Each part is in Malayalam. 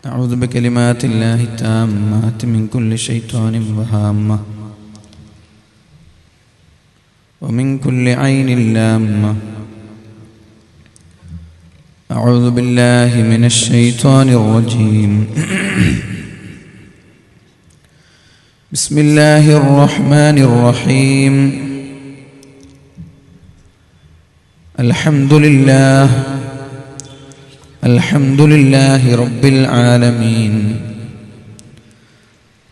أعوذ بكلمات الله التامات من كل شيطان وهامة ومن كل عين لامة. أعوذ بالله من الشيطان الرجيم. بسم الله الرحمن الرحيم. الحمد لله رب العالمين.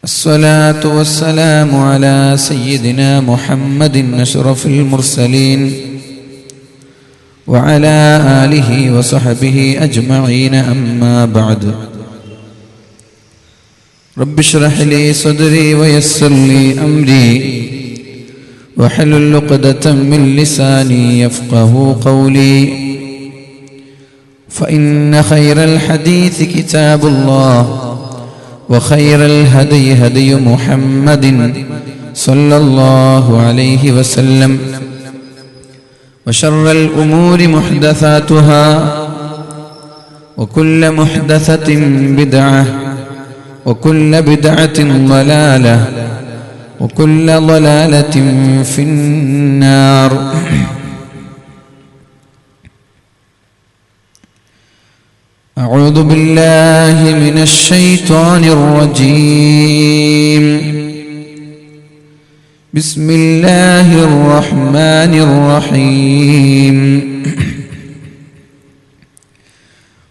الصلاة والسلام على سيدنا محمد أشرف المرسلين وعلى آله وصحبه أجمعين، أما بعد. رب اشرح لي صدري ويسر لي أمري واحلل عقدة من لساني يفقه قولي. فإن خير الحديث كتاب الله وخير الهدي هدي محمد صلى الله عليه وسلم وشر الأمور محدثاتها وكل محدثة بدعة وكل بدعة ضلالة وكل ضلالة في النار. أعوذ بالله من الشيطان الرجيم. بسم الله الرحمن الرحيم.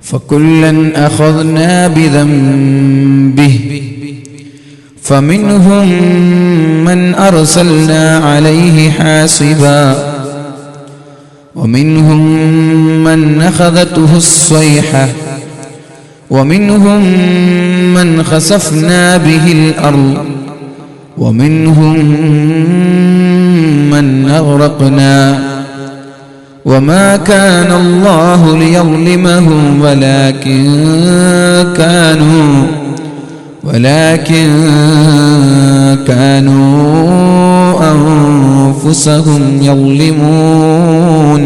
فكلا أخذنا بذنبه فمنهم من أرسلنا عليه حاصبا ومنهم من أخذته الصيحة ومنهم من خسفنا به الأرض ومنهم من أغرقنا وما كان الله ليظلمهم ولكن كانوا أنفسهم يظلمون.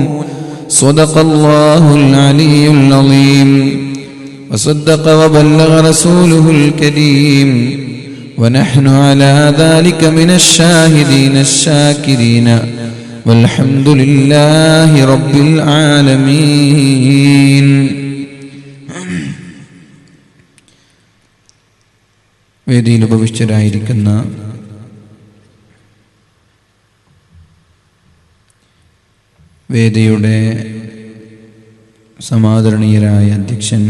صدق الله العلي العظيم وصدق وبلغ رسوله الكريم ونحن على ذلك من الشاهدين الشاكرين والحمد لله رب العالمين. വേദിയിൽ ഉപവിഷ്ടരായിരിക്കുന്ന വേദിയുടെ സമാദരണീയരായ അധ്യക്ഷൻ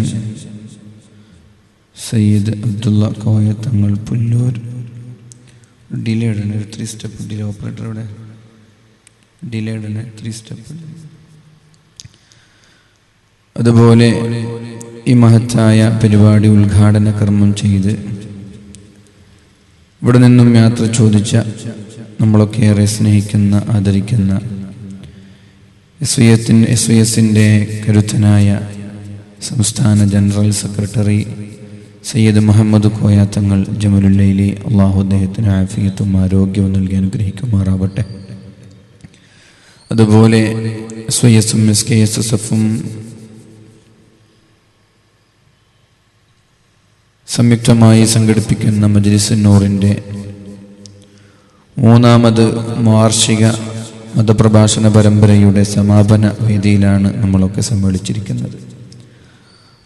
സയ്യിദ് അബ്ദുള്ള കോയ തങ്ങൾ പുല്ലൂർ. ഡിലേഡാണ്, ഒരു 3 സ്റ്റെപ്പ് ഡിലേ. ഓപ്പറേറ്ററുടെ ഡിലേഡാണ്, 3 സ്റ്റെപ്പ്. അതുപോലെ ഈ മഹത്തായ പരിപാടി ഉദ്ഘാടന കർമ്മം ചെയ്ത് ഇവിടെ നിന്നും യാത്ര ചോദിച്ച നമ്മളൊക്കെ ഏറെ സ്നേഹിക്കുന്ന ആദരിക്കുന്ന SYSന്റെ കരുത്തനായ സംസ്ഥാന ജനറൽ സെക്രട്ടറി സയ്യിദ് മുഹമ്മദ് കോയ തങ്ങൾ ജമലുല്ലൈലി, അള്ളാഹു അദ്ദേഹത്തിന് ആഫിയത്തും ആരോഗ്യവും നൽകി അനുഗ്രഹിക്കുമാറാവട്ടെ. അതുപോലെ SYSും SKSSFും സംയുക്തമായി സംഘടിപ്പിക്കുന്ന മജ്ലിസ് നൂറിൻ്റെ 3ാമത് വാർഷിക മതപ്രഭാഷണ പരമ്പരയുടെ സമാപന വേദിയിലാണ് നമ്മളൊക്കെ സമ്മേളിച്ചിരിക്കുന്നത്.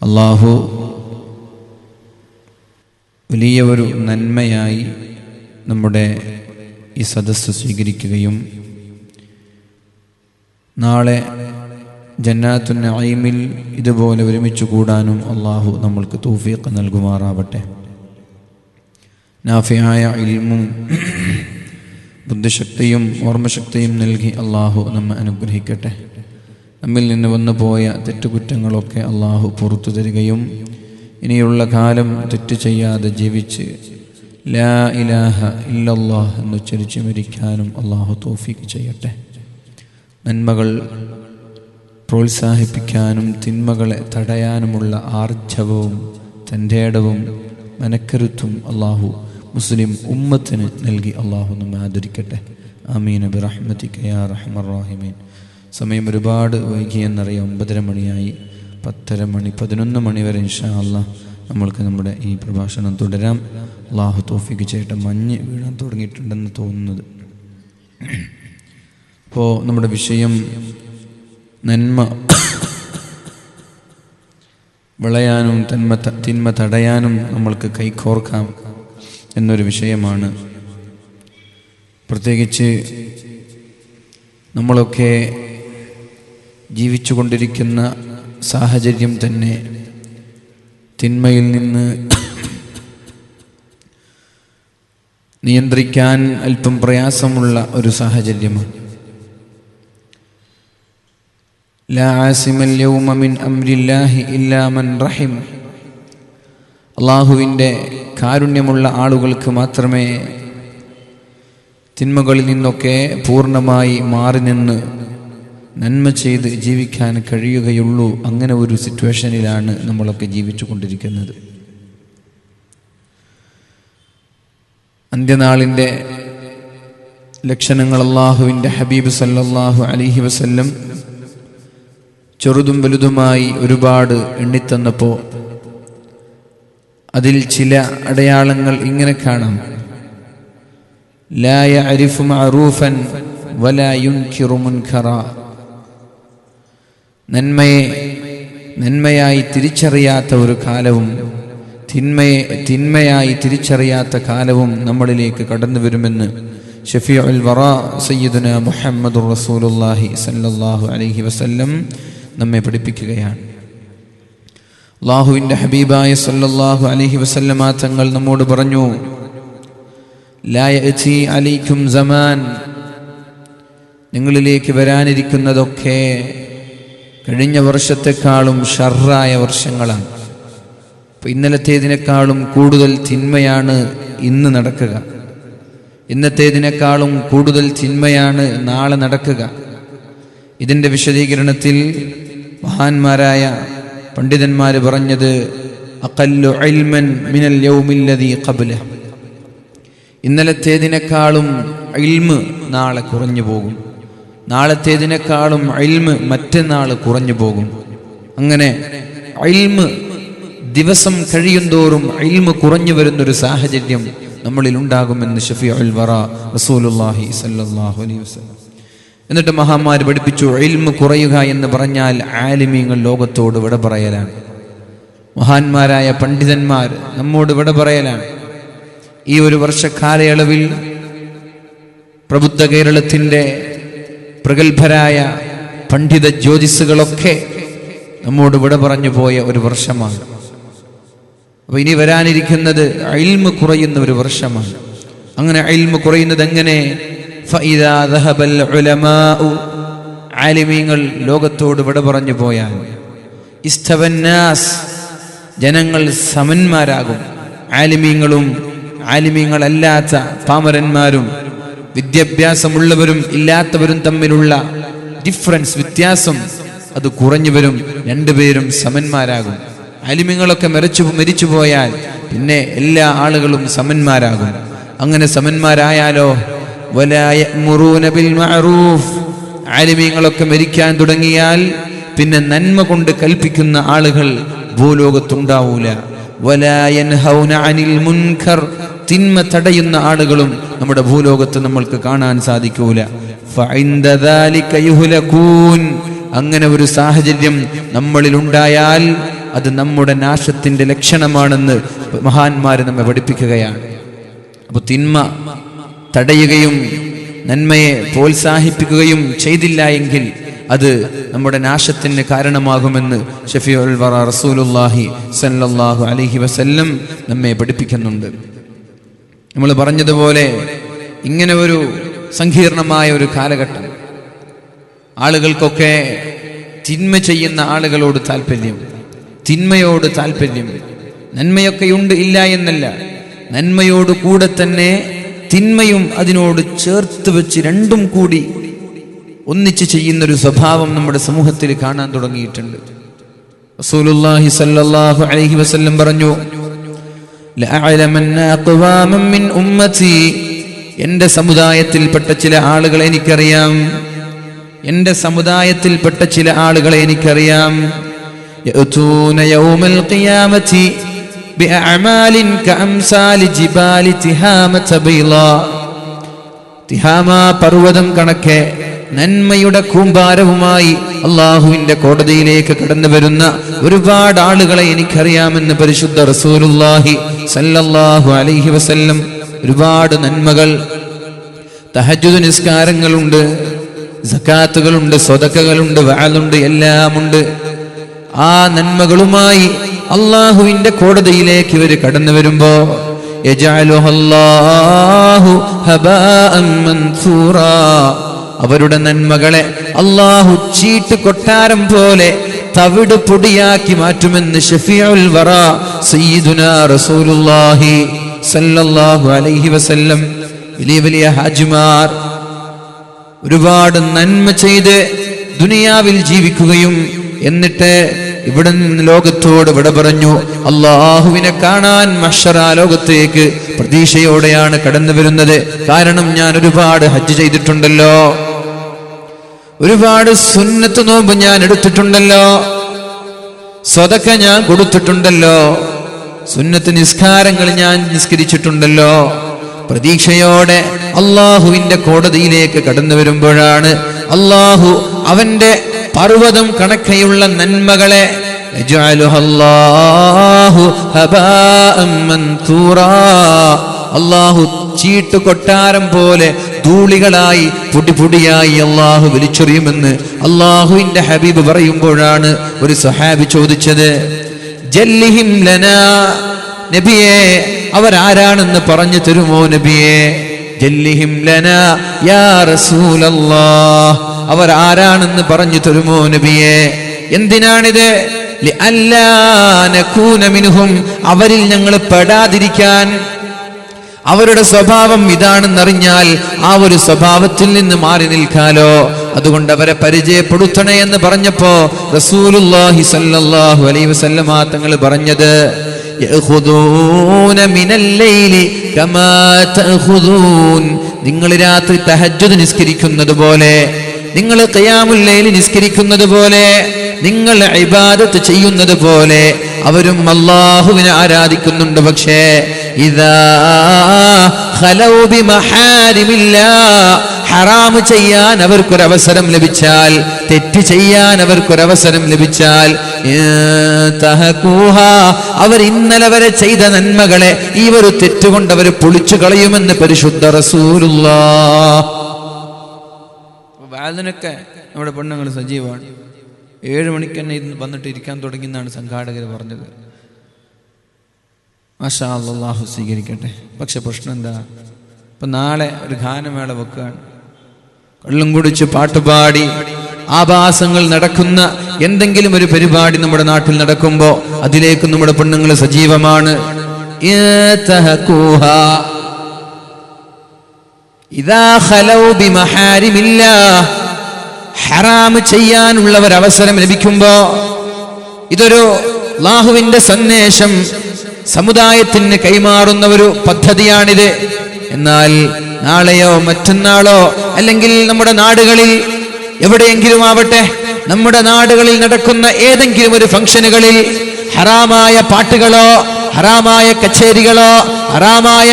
അള്ളാഹു വലിയ ഒരു നന്മയായി നമ്മുടെ ഈ സദസ്സ് സ്വീകരിക്കുകയും നാളെ ജന്നാത്തുൻ നഈമിൽ ഇതുപോലെ ഒരുമിച്ച് കൂടാനും അള്ളാഹു നമ്മൾക്ക് തൗഫീഖ് നൽകുമാറാവട്ടെ. നാഫിയായ ഇൽമും ബുദ്ധിശക്തിയും ഓർമ്മശക്തിയും നൽകി അള്ളാഹു നമ്മെ അനുഗ്രഹിക്കട്ടെ. നമ്മിൽ നിന്ന് വന്നു പോയ തെറ്റുകുറ്റങ്ങളൊക്കെ അള്ളാഹു പുറത്തു തരികയും ഇനിയുള്ള കാലം തെറ്റ് ചെയ്യാതെ ജീവിച്ച് ലാ ഇലാഹ ഇല്ലല്ലാഹ് എന്നുച്ചരിച്ച് മരിക്കാനും അള്ളാഹു തൗഫീഖ് ചെയ്യട്ടെ. നന്മകൾ പ്രോത്സാഹിപ്പിക്കാനും തിന്മകളെ തടയാനുമുള്ള ആർജവവും തൻ്റെടവും മനക്കരുത്തും അള്ളാഹു മുസ്ലിം ഉമ്മത്തിന് നൽകി അള്ളാഹു നമ്മെ ആദരിക്കട്ടെ. ആമീൻ ബിറഹ്മതിക യാ അർഹമർ റഹീമീൻ. സമയം ഒരുപാട് വൈകിയെന്നറിയാം. 9:30 മണിയായി. 10:30 മണി 11 മണി വരെ ഇൻഷാ അല്ലാഹ് നമ്മൾക്ക് നമ്മുടെ ഈ പ്രഭാഷണം തുടരാം. അള്ളാഹു തൗഫീഖ് ചെയ്യട്ടെ. മഞ്ഞ് വീഴാൻ തുടങ്ങിയിട്ടുണ്ടെന്ന് തോന്നുന്നത്. അപ്പോൾ നമ്മുടെ വിഷയം നന്മ വിളയാനും തിന്മ തടയാനും നമ്മൾക്ക് കൈകോർക്കാം എന്നൊരു വിഷയമാണ്. പ്രത്യേകിച്ച് നമ്മളൊക്കെ ജീവിച്ചു കൊണ്ടിരിക്കുന്ന സാഹചര്യം തന്നെ തിന്മയിൽ നിന്ന് നിയന്ത്രിക്കാൻ അല്പം പ്രയാസമുള്ള ഒരു സാഹചര്യമാണ്. ലാ ആസിമൽ യൗമ മിൻ അംരില്ലാഹി ഇല്ലാ മൻ റഹിം. അള്ളാഹുവിൻ്റെ കാരുണ്യമുള്ള ആളുകൾക്ക് മാത്രമേ തിന്മകളിൽ നിന്നൊക്കെ പൂർണ്ണമായി മാറി നിന്ന് നന്മ ചെയ്ത് ജീവിക്കാൻ കഴിയുകയുള്ളൂ. അങ്ങനെ ഒരു സിറ്റുവേഷനിലാണ് നമ്മളൊക്കെ ജീവിച്ചു കൊണ്ടിരിക്കുന്നത്. അന്ത്യനാളിൻ്റെ ലക്ഷണങ്ങൾ അള്ളാഹുവിൻ്റെ ഹബീബ് സല്ലല്ലാഹു അലൈഹി വസല്ലം ചെറുതും വലുതുമായി ഒരുപാട് എണ്ണിത്തന്നപ്പോൾ അതിൽ ചില അടയാളങ്ങൾ ഇങ്ങനെ കാണാം. ലാ യഅരിഫു മഅറൂഫൻ വലാ യുൻകിറു മുൻകറ. നന്മയായി തിരിച്ചറിയാത്ത ഒരു കാലവും തിന്മയായി തിരിച്ചറിയാത്ത കാലവും നമ്മളിലേക്ക് കടന്നു വരുമെന്ന് ഷഫീഉൽ വറാ സയ്യിദുനാ മുഹമ്മദുർ റസൂലുള്ളാഹി സല്ലല്ലാഹു അലൈഹി വസല്ലം നമ്മെ പഠിപ്പിക്കുകയാണ്. അല്ലാഹുവിൻ്റെ ഹബീബായ സല്ലല്ലാഹു അലൈഹി വസല്ലമ തങ്ങൾ നമ്മോട് പറഞ്ഞു, ലാ യഅതി അലൈക്കും സമാൻ. നിങ്ങളിലേക്ക് വരാനിരിക്കുന്നതൊക്കെ കഴിഞ്ഞ വർഷത്തെക്കാളും ഷർറായ വർഷങ്ങളാണ്. അപ്പോൾ ഇന്നലത്തേതിനേക്കാളും കൂടുതൽ തിന്മയാണ് ഇന്ന് നടക്കുക. ഇന്നത്തേതിനേക്കാളും കൂടുതൽ തിന്മയാണ് നാളെ നടക്കുക. ഇതിൻ്റെ വിശദീകരണത്തിൽ മഹാന്മാരായ പണ്ഡിതന്മാർ പറഞ്ഞത് അഖല്ലു ഇൽമൻ മിനൽ യൗമില്ലദീ ഖബ്ലഹ. ഇന്നലത്തേതിനേക്കാളും ഇൽമ് നാളെ കുറഞ്ഞു പോകും. നാളത്തേതിനേക്കാളും ഇൽമ് മറ്റന്നാൾ കുറഞ്ഞു പോകും. അങ്ങനെ ഇൽമ് ദിവസം കഴിയുന്തോറും ഇൽമ് കുറഞ്ഞു വരുന്നൊരു സാഹചര്യം നമ്മളിൽ ഉണ്ടാകുമെന്ന് ഷഫീഉൽ വറാ റസൂലുള്ളാഹി സ്വല്ലല്ലാഹു അലൈഹി വസല്ലം. എന്നിട്ട് മഹാന്മാർ പഠിപ്പിച്ചു, ഇൽമ് കുറയുക എന്ന് പറഞ്ഞാൽ ആലിമീങ്ങൾ ലോകത്തോട് വിട പറയലാണ്. മഹാന്മാരായ പണ്ഡിതന്മാർ നമ്മോട് വിട പറയലാണ്. ഈ ഒരു വർഷക്കാലയളവിൽ പ്രബുദ്ധ കേരളത്തിൻ്റെ പ്രഗത്ഭരായ പണ്ഡിത ജ്യോതിസുകളൊക്കെ നമ്മോട് വിട പറഞ്ഞു പോയ ഒരു വർഷമാണ്. അപ്പോൾ ഇനി വരാനിരിക്കുന്നത് ഇൽമ് കുറയുന്ന ഒരു വർഷമാണ്. അങ്ങനെ ഇൽമ് കുറയുന്നത് എങ്ങനെ? ഫഇദാ ദഹബൽ ഉലമാഉ. ആലിമീങ്ങൾ ലോകത്തോട് വിട പറഞ്ഞു പോയാൽ ഇസ്തവന്നാസ്, ജനങ്ങൾ സമന്മാരാകും. ആലിമീങ്ങളും ആലിമീങ്ങളല്ലാത്ത പാമരന്മാരും വിദ്യാഭ്യാസമുള്ളവരും ഇല്ലാത്തവരും തമ്മിലുള്ള ഡിഫറൻസ്, വ്യത്യാസം അത് കുറഞ്ഞു വരും. രണ്ടുപേരും സമന്മാരാകും. ആലിമീങ്ങളൊക്കെ മരിച്ചു പോയാൽ പിന്നെ എല്ലാ ആളുകളും സമന്മാരാകും. അങ്ങനെ സമന്മാരായാലോ വലാ യഅ്മുറൂന ബിൽ മഅറൂഫ്. ആലിമീങ്ങളൊക്കെ മരിക്കാൻ തുടങ്ങിയാൽ പിന്നെ നന്മ കൊണ്ട് കൽപ്പിക്കുന്ന ആളുകൾ ഭൂലോകത്തുണ്ടാവൂല. വലാ യൻഹൗന അനിൽ മുൻകർ. തിന്മ തടയുന്ന ആളുകളും നമ്മുടെ ഭൂലോകത്ത് നമ്മൾക്ക് കാണാൻ സാധിക്കൂല. ഫഇൻദ ദാലിക യുഹ്ലകൂൻ. അങ്ങനെ ഒരു സാഹചര്യം നമ്മളിൽ ഉണ്ടായാൽ അത് നമ്മുടെ നാശത്തിന്റെ ലക്ഷണമാണെന്ന് മഹാന്മാർ നമ്മെ പഠിപ്പിക്കുകയാണ്. അപ്പോൾ തിന്മ തടയുകയും നന്മയെ പ്രോത്സാഹിപ്പിക്കുകയും ചെയ്തില്ല എങ്കിൽ അത് നമ്മുടെ നാശത്തിന് കാരണമാകുമെന്ന് ഷഫീഉൽ വറാ റസൂലുള്ളാഹി സല്ലല്ലാഹു അലൈഹി വസല്ലം നമ്മെ പഠിപ്പിക്കുന്നുണ്ട്. നമ്മൾ പറഞ്ഞതുപോലെ ഇങ്ങനെ ഒരു സങ്കീർണമായ ഒരു കാലഘട്ടം, ആളുകൾക്കൊക്കെ തിന്മ ചെയ്യുന്ന ആളുകളോട് താല്പര്യം, തിന്മയോട് താല്പര്യം. നന്മയൊക്കെയുണ്ട്, ഇല്ല എന്നല്ല. നന്മയോട് കൂടെ തന്നെ തിന്മയും അതിനോട് ചേർത്ത് വെച്ച് രണ്ടും കൂടി ഒന്നിച്ച് ചെയ്യുന്നൊരു സ്വഭാവം നമ്മുടെ സമൂഹത്തിൽ കാണാൻ തുടങ്ങിയിട്ടുണ്ട്. റസൂലുള്ളാഹി സ്വല്ലല്ലാഹു അലൈഹി വസല്ലം പറഞ്ഞു, ലഅഅലമന്ന അഖ്വാമൻ മിൻ ഉമ്മതി. എൻ്റെ സമുദായത്തിൽപ്പെട്ട ചില ആളുകളെ എനിക്കറിയാം. എൻ്റെ സമുദായത്തിൽപ്പെട്ട ചില ആളുകളെ എനിക്കറിയാം. യഅതൂന യൗമൽ ഖിയാമത്തി. ബിഅഅമാലിൻ കഅംസാലി ജിബാലി തിഹാമത ബൈളാ. തിഹാമ പർവ്വതം കണക്കെ നന്മയുടെ കൂമ്പാരവുമായി അള്ളാഹുവിന്റെ കോടതിയിലേക്ക് കടന്നു വരുന്ന ഒരുപാട് ആളുകളെ എനിക്കറിയാമെന്ന് പരിശുദ്ധ റസൂലുള്ളാഹി സല്ലല്ലാഹു അലൈഹി വസല്ലം. ഒരുപാട് നന്മകൾ, തഹജ്ജുദ് നിസ്കാരങ്ങളുണ്ട്, സകാത്തുകളുണ്ട്, സ്വതക്കകളുണ്ട്, വഅലുണ്ട്, എല്ലാമുണ്ട്. ആ നന്മകളുമായി അള്ളാഹുവിന്റെ കോടതിയിലേക്ക് ഇവർ കടന്നു വരുമ്പോ യജഅലുഹല്ലാഹു ഹബാഅൻ മൻസൂറാ, അവരുടെ നന്മകളെ അള്ളാഹു ചീട്ട് കൊട്ടാരം പോലെ തവിട് പൊടിയാക്കി മാറ്റുമെന്ന് ശഫീഉൽ വറാ സയ്യിദുനാ റസൂലുള്ളാഹി സല്ലല്ലാഹു അലൈഹി വസല്ലം. വലിയ വലിയ ഹാജിമാർ ഒരുപാട് നന്മ ചെയ്ത് ദുനിയാവിൽ ജീവിക്കുകയും എന്നിട്ട് ഇവിടെ നിന്ന് ലോകത്തോട് വിട പറഞ്ഞു അള്ളാഹുവിനെ കാണാൻ മഹ്ശറ ലോകത്തേക്ക് പ്രതീക്ഷയോടെയാണ് കടന്നു വരുന്നത്. കാരണം ഞാൻ ഒരുപാട് ഹജ്ജ് ചെയ്തിട്ടുണ്ടല്ലോ, ഒരുപാട് സുന്നത്ത് നോമ്പ് ഞാൻ എടുത്തിട്ടുണ്ടല്ലോ, സ്വതക്ക ഞാൻ കൊടുത്തിട്ടുണ്ടല്ലോ, സുന്നത്ത് നിസ്കാരങ്ങൾ ഞാൻ നിസ്കരിച്ചിട്ടുണ്ടല്ലോ. പ്രതീക്ഷയോടെ അള്ളാഹുവിന്റെ കോടതിയിലേക്ക് കടന്നു വരുമ്പോഴാണ് അള്ളാഹു അവന്റെ പർവ്വതം കണക്കെയുള്ള നന്മകളെ അള്ളാഹു ചീട്ട് കൊട്ടാരം പോലെ ധൂളികളായി പൊടിപൊടിയായി അള്ളാഹു വലിച്ചെറിയുമെന്ന് അള്ളാഹുവിന്റെ ഹബീബ് പറയുമ്പോഴാണ് ഒരു സഹാബി ചോദിച്ചത്, ജല്ലിഹിം ലനാ, നബിയെ അവരാരാണെന്ന് പറഞ്ഞു തരുമോ നബിയെ? ജല്ലിഹിം ലനാ യാ റസൂലല്ലാഹ്, അവരാരാണെന്ന് പറഞ്ഞു തരുമോ നബിയെ? എന്തിനാണിത്? ലിഅല്ലാ നകൂന മിൻഹും, അവരിൽ ഞങ്ങൾ പെടാതിരിക്കാൻ. അവരുടെ സ്വഭാവം ഇതാണെന്നറിഞ്ഞാൽ ആ ഒരു സ്വഭാവത്തിൽ നിന്ന് മാറി നിൽക്കാലോ, അതുകൊണ്ട് അവരെ പരിചയപ്പെടുത്തണേ എന്ന് പറഞ്ഞപ്പോ റസൂലുള്ളാഹി സ്വല്ലല്ലാഹു അലൈഹി വസല്ലമ തങ്ങൾ പറഞ്ഞത്, യഖുദൂന മിനൽ ലൈലി കമാ തഖുദൂൻ, നിങ്ങൾ രാത്രി തഹജ്ജുദ് നിസ്കരിക്കുന്നത് പോലെ, നിങ്ങൾ ഖിയാമുൽ ലൈൽ നിസ്കരിക്കുന്നത് പോലെ, നിങ്ങൾ ഇബാദത്ത് ചെയ്യുന്നത് പോലെ അവരും അല്ലാഹുവിനെ ആരാധിക്കുന്നുണ്ട്. പക്ഷേ ഇദാ ഖലൗ ബിമഹാരിമില്ലാഹ്, ഹറാം ചെയ്യാൻ അവർക്കൊരവസരം ലഭിച്ചാൽ, തെറ്റ് ചെയ്യാൻ അവർക്കൊരവസരം ലഭിച്ചാൽ, അവർ ഇന്നലെ വരെ ചെയ്ത നന്മകളെ ഈ ഒരു തെറ്റുകൊണ്ട് അവർ പൊളിച്ചു കളയുമെന്ന് പരിശുദ്ധ റസൂലുള്ളാഹ്. വാലിനൊക്കെ നമ്മുടെ പെണ്ണുങ്ങൾ സജീവമാണ്. 7 മണിക്ക് തന്നെ ഇന്ന് വന്നിട്ട് ഇരിക്കാൻ തുടങ്ങിയെന്നാണ് സംഘാടകർ പറഞ്ഞത്. മാഷാ അല്ലാഹു സ്വീകരിക്കട്ടെ. പക്ഷെ പ്രശ്നം എന്താ? ഇപ്പം നാളെ ഒരു ഗാനമേള വെക്കുകയാണ്. കള്ളും കുടിച്ച് പാട്ടുപാടി ആഭാസങ്ങൾ നടക്കുന്ന എന്തെങ്കിലും ഒരു പരിപാടി നമ്മുടെ നാട്ടിൽ നടക്കുമ്പോൾ അതിലേക്ക് നമ്മുടെ പെണ്ണുങ്ങൾ സജീവമാണ്. ഇദാ ഖലൗ ബിമഹാരിമില്ലാഹ്, ഹറാം ചെയ്യാനുള്ളവർ അവസരം ലഭിക്കുമ്പോ, ഇതൊരു അല്ലാഹുവിന്റെ സന്ദേശം സമുദായത്തിന് കൈമാറുന്ന ഒരു പദ്ധതിയാണിത്. എന്നാൽ നാളെയോ മറ്റന്നാളോ അല്ലെങ്കിൽ നമ്മുടെ നാടുകളിൽ എവിടെയെങ്കിലും ആവട്ടെ, നമ്മുടെ നാടുകളിൽ നടക്കുന്ന ഏതെങ്കിലും ഒരു ഫംഗ്ഷനുകളിൽ ഹറാമായ പാട്ടുകളോ ഹറാമായ കച്ചേരികളോ ഹറാമായ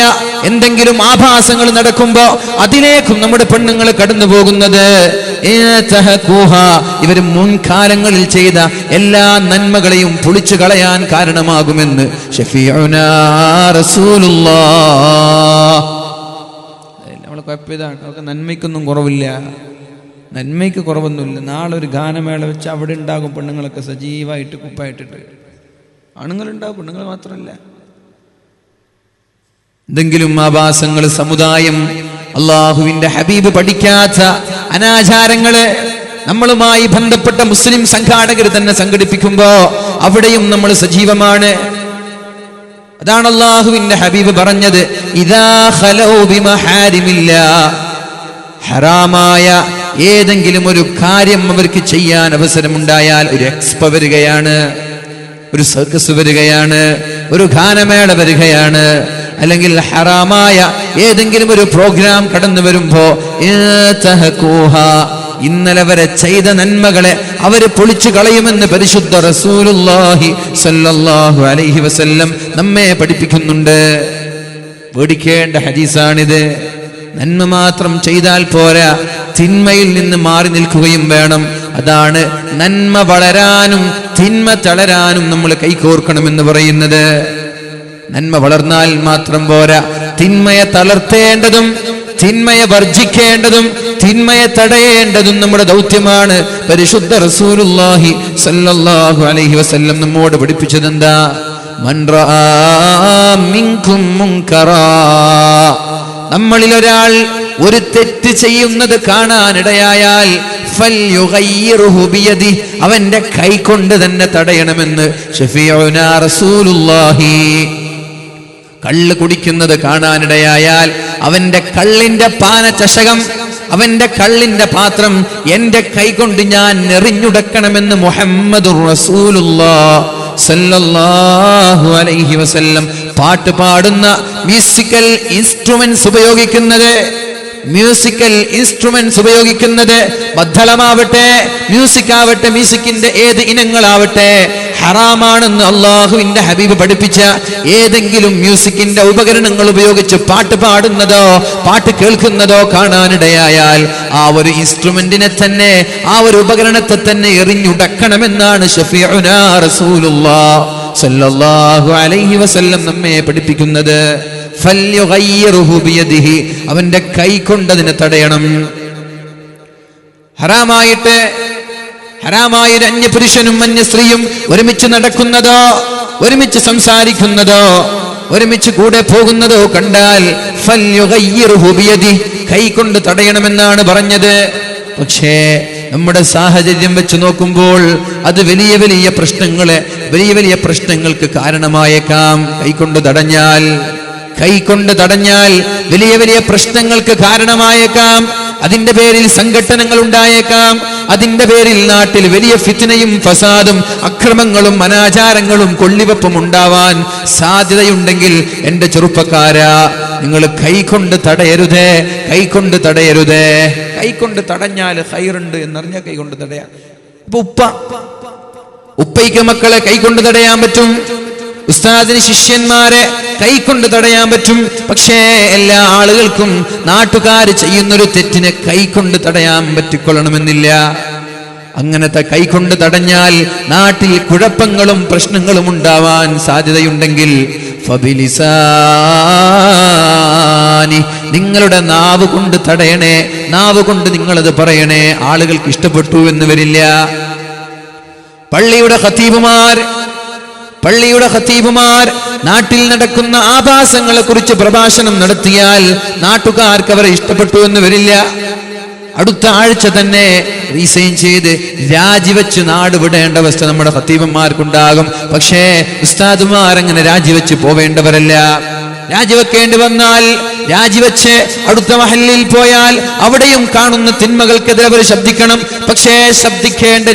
എന്തെങ്കിലും ആഭാസങ്ങൾ നടക്കുമ്പോ അതിലേക്കും നമ്മുടെ പെണ്ണുങ്ങൾ കടന്നു പോകുന്നത് ഇവർ മുൻകാലങ്ങളിൽ ചെയ്ത എല്ലാ നന്മകളെയും പൊളിച്ചു കളയാൻ കാരണമാകുമെന്ന് ശഫീഉനാ റസൂലുള്ളാഹ്. നമ്മളെ കുഴപ്പമിതാണ്, അവർക്ക് നന്മയ്ക്കൊന്നും കുറവില്ല, നന്മയ്ക്ക് കുറവൊന്നുമില്ല. നാളെ ഒരു ഗാനമേള വെച്ച് അവിടെ ഉണ്ടാകും പെണ്ണുങ്ങളൊക്കെ സജീവമായിട്ട് കുപ്പായിട്ടിട്ട്. ആണുങ്ങളുണ്ടാവും, പെണ്ണുങ്ങൾ മാത്രമല്ല. എന്തെങ്കിലും ആഭാസങ്ങൾ, സമുദായം അള്ളാഹുവിന്റെ ഹബീബ് പഠിക്കാത്ത അനാചാരങ്ങള് നമ്മളുമായി ബന്ധപ്പെട്ട മുസ്ലിം സംഘാടകർ തന്നെ സംഘടിപ്പിക്കുമ്പോ അവിടെയും നമ്മൾ സജീവമാണ്. അതാണ് അള്ളാഹുവിന്റെ ഹബീബ് പറഞ്ഞത്, ഇദാ ഖലൗ ബിമഹാരിമില്ലാഹ്, ഹറാമായ ഏതെങ്കിലും ഒരു കാര്യം അവർക്ക് ചെയ്യാൻ അവസരമുണ്ടായാൽ, ഒരു എക്സ്പോ വരികയാണ്, ഒരു സർക്കസ് വരികയാണ്, ഒരു ഗാനമേള വരികയാണ്, അല്ലെങ്കിൽ ഹറാമായ ഏതെങ്കിലും ഒരു പ്രോഗ്രാം കടന്നു വരുമ്പോ ഇന്നലെ വരെ ചെയ്ത നന്മകളെ അവര് പൊളിച്ചു കളയുമെന്ന് പരിശുദ്ധ റസൂലുള്ളാഹി സ്വല്ലല്ലാഹു അലൈഹി വസല്ലം നമ്മെ പഠിപ്പിക്കുന്നുണ്ട്. പേടിക്കേണ്ട ഹദീസാണിത്. നന്മ മാത്രം ചെയ്താൽ പോരാ, തിന്മയിൽ നിന്ന് മാറി നിൽക്കുകയും വേണം. അതാണ് നന്മ വളരാനും തിന്മ തളരാനും നമ്മൾ കൈകോർക്കണമെന്ന് പറയുന്നത്. നന്മ വളർന്നാൽ മാത്രം പോരാ, തിന്മയെ തളർത്തേണ്ടതും തിന്മയെ വർജിക്കേണ്ടതും തിന്മയെ തടയേണ്ടതും നമ്മുടെ ദൗത്യമാണ്. പരിശുദ്ധ റസൂലുള്ളാഹി സ്വല്ലല്ലാഹു അലൈഹി വസല്ലം നമ്മോട് പഠിപ്പിച്ചത് എന്താ? മൻ റആ മിൻകും മുൻകറാ, നമ്മളിൽ ഒരാൾ ഒരു തെറ്റ് ചെയ്യുന്നത് കാണാനിടയായാൽ ഫൽയുഗയ്യിറുഹു ബിയദി, അവന്റെ കൈ കൊണ്ട് തന്നെ തടയണമെന്ന് ശഫീഉനാ റസൂലുള്ളാഹി. കള്ള് കുടിക്കുന്നത് കാണാനിടയായാൽ അവന്റെ കള്ളിന്റെ പാനചഷകം, അവന്റെ കള്ളിന്റെ പാത്രം എന്റെ കൈ കൊണ്ട് ഞാൻ എറിഞ്ഞുടക്കണമെന്ന് മുഹമ്മദുർ റസൂലുള്ളാഹ് സല്ലല്ലാഹു അലൈഹി വസല്ലം. പാട്ട് പാടുന്ന മ്യൂസിക്കൽ ഇൻസ്ട്രുമെന്റ്സ് ഉപയോഗിക്കുന്നത് മദ്ദളമാവട്ടെ, മ്യൂസിക് ആവട്ടെ, മ്യൂസിക്കിന്റെ ഏത് ഇനങ്ങളാവട്ടെ ഹറാമാണെന്ന് അള്ളാഹുവിന്റെ ഹബീബ് പഠിപ്പിച്ച ഏതെങ്കിലും മ്യൂസിക്കിന്റെ ഉപകരണങ്ങൾ ഉപയോഗിച്ച് പാട്ട് പാടുന്നതോ പാട്ട് കേൾക്കുന്നതോ കാണാനിടയായാൽ ആ ഒരു ഇൻസ്ട്രുമെന്റിനെ തന്നെ, ആ ഒരു ഉപകരണത്തെ തന്നെ എറിഞ്ഞുടക്കണമെന്നാണ് ശഫീഉനാ റസൂലുള്ളാഹ് സല്ലല്ലാഹു അലൈഹി വസല്ലം നമ്മെ പഠിപ്പിക്കുന്നത്. ഫൽയുഗയ്യിറുഹു ബിയദിഹി, അവന്റെ കൈ കൊണ്ടതിനെ തടയണം. ഹറാമായി ഒരു അന്യപുരുഷനും അന്യ സ്ത്രീയും ഒരുമിച്ച് നടക്കുന്നതോ ഒരുമിച്ച് സംസാരിക്കുന്നതോ ഒരുമിച്ച് കൂടെ പോകുന്നതോ കണ്ടാൽ ഫൽയുഗയ്യിറുഹു ബിയദിഹി, കൈ കൊണ്ട് തടയണമെന്നാണ് പറഞ്ഞത്. പക്ഷേ നമ്മുടെ സാഹചര്യം വെച്ച് നോക്കുമ്പോൾ അത് വലിയ വലിയ പ്രശ്നങ്ങൾക്ക് കാരണമായേക്കാം. കൈകൊണ്ട് തടഞ്ഞാൽ വലിയ വലിയ പ്രശ്നങ്ങൾക്ക് കാരണമായേക്കാം. അതിന്റെ പേരിൽ സംഘട്ടനങ്ങൾ ഉണ്ടായേക്കാം. അതിന്റെ പേരിൽ നാട്ടിൽ വലിയ ഫിത്നയും ഫസാദും അക്രമങ്ങളും അനാചാരങ്ങളും കൊള്ളിവെപ്പും ഉണ്ടാവാൻ സാധ്യതയുണ്ടെങ്കിൽ എൻ്റെ ചെറുപ്പക്കാരാ, നിങ്ങൾ കൈകൊണ്ട് തടയരുതേ. കൈകൊണ്ട് തടഞ്ഞാൽ ഖൈറുണ്ട് എന്നറിഞ്ഞ കൈകൊണ്ട് തടയാം. ഇപ്പൊ ഉപ്പയ്ക്ക് മക്കളെ കൈകൊണ്ട് തടയാൻ പറ്റും, ഉസ്താദിന് ശിഷ്യന്മാരെ കൈകൊണ്ട് തടയാൻ പറ്റും. പക്ഷേ എല്ലാ ആളുകൾക്കും നാട്ടുകാർ ചെയ്യുന്നൊരു തെറ്റിനെ കൈകൊണ്ട് തടയാൻ പറ്റിക്കൊള്ളണമെന്നില്ല. അങ്ങനത്തെ കൈകൊണ്ട് തടഞ്ഞാൽ നാട്ടിൽ കുഴപ്പങ്ങളും പ്രശ്നങ്ങളും ഉണ്ടാവാൻ സാധ്യതയുണ്ടെങ്കിൽ ഫബിലിസാനി, നിങ്ങളുടെ നാവ് കൊണ്ട് തടയണേ, നാവ് കൊണ്ട് നിങ്ങളത് പറയണേ. ആളുകൾക്ക് ഇഷ്ടപ്പെട്ടു എന്ന് വരില്ല. പള്ളിയുടെ ഖതീബുമാർ നാട്ടിൽ നടക്കുന്ന ആഭാസങ്ങളെ കുറിച്ച് പ്രഭാഷണം നടത്തിയാൽ നാട്ടുകാർക്ക് അവരെ ഇഷ്ടപ്പെട്ടു എന്ന് വരില്ല. അടുത്ത ആഴ്ച തന്നെ റീസൈൻ ചെയ്ത് രാജിവെച്ച് നാട് വിടേണ്ട അവസ്ഥ നമ്മുടെ ഖതീബന്മാർക്കുണ്ടാകും. പക്ഷേ ഉസ്താദുമാർ അങ്ങനെ രാജിവെച്ച് പോവേണ്ടവരല്ല. രാജിവെക്കേണ്ടി വന്നാൽ രാജിവെച്ച് അടുത്ത മഹല്ലിൽ പോയാൽ അവിടെയും കാണുന്ന തിന്മകൾക്കെതിരെ അവർ ശബ്ദിക്കണം. പക്ഷേ ശബ്ദിക്കേണ്ട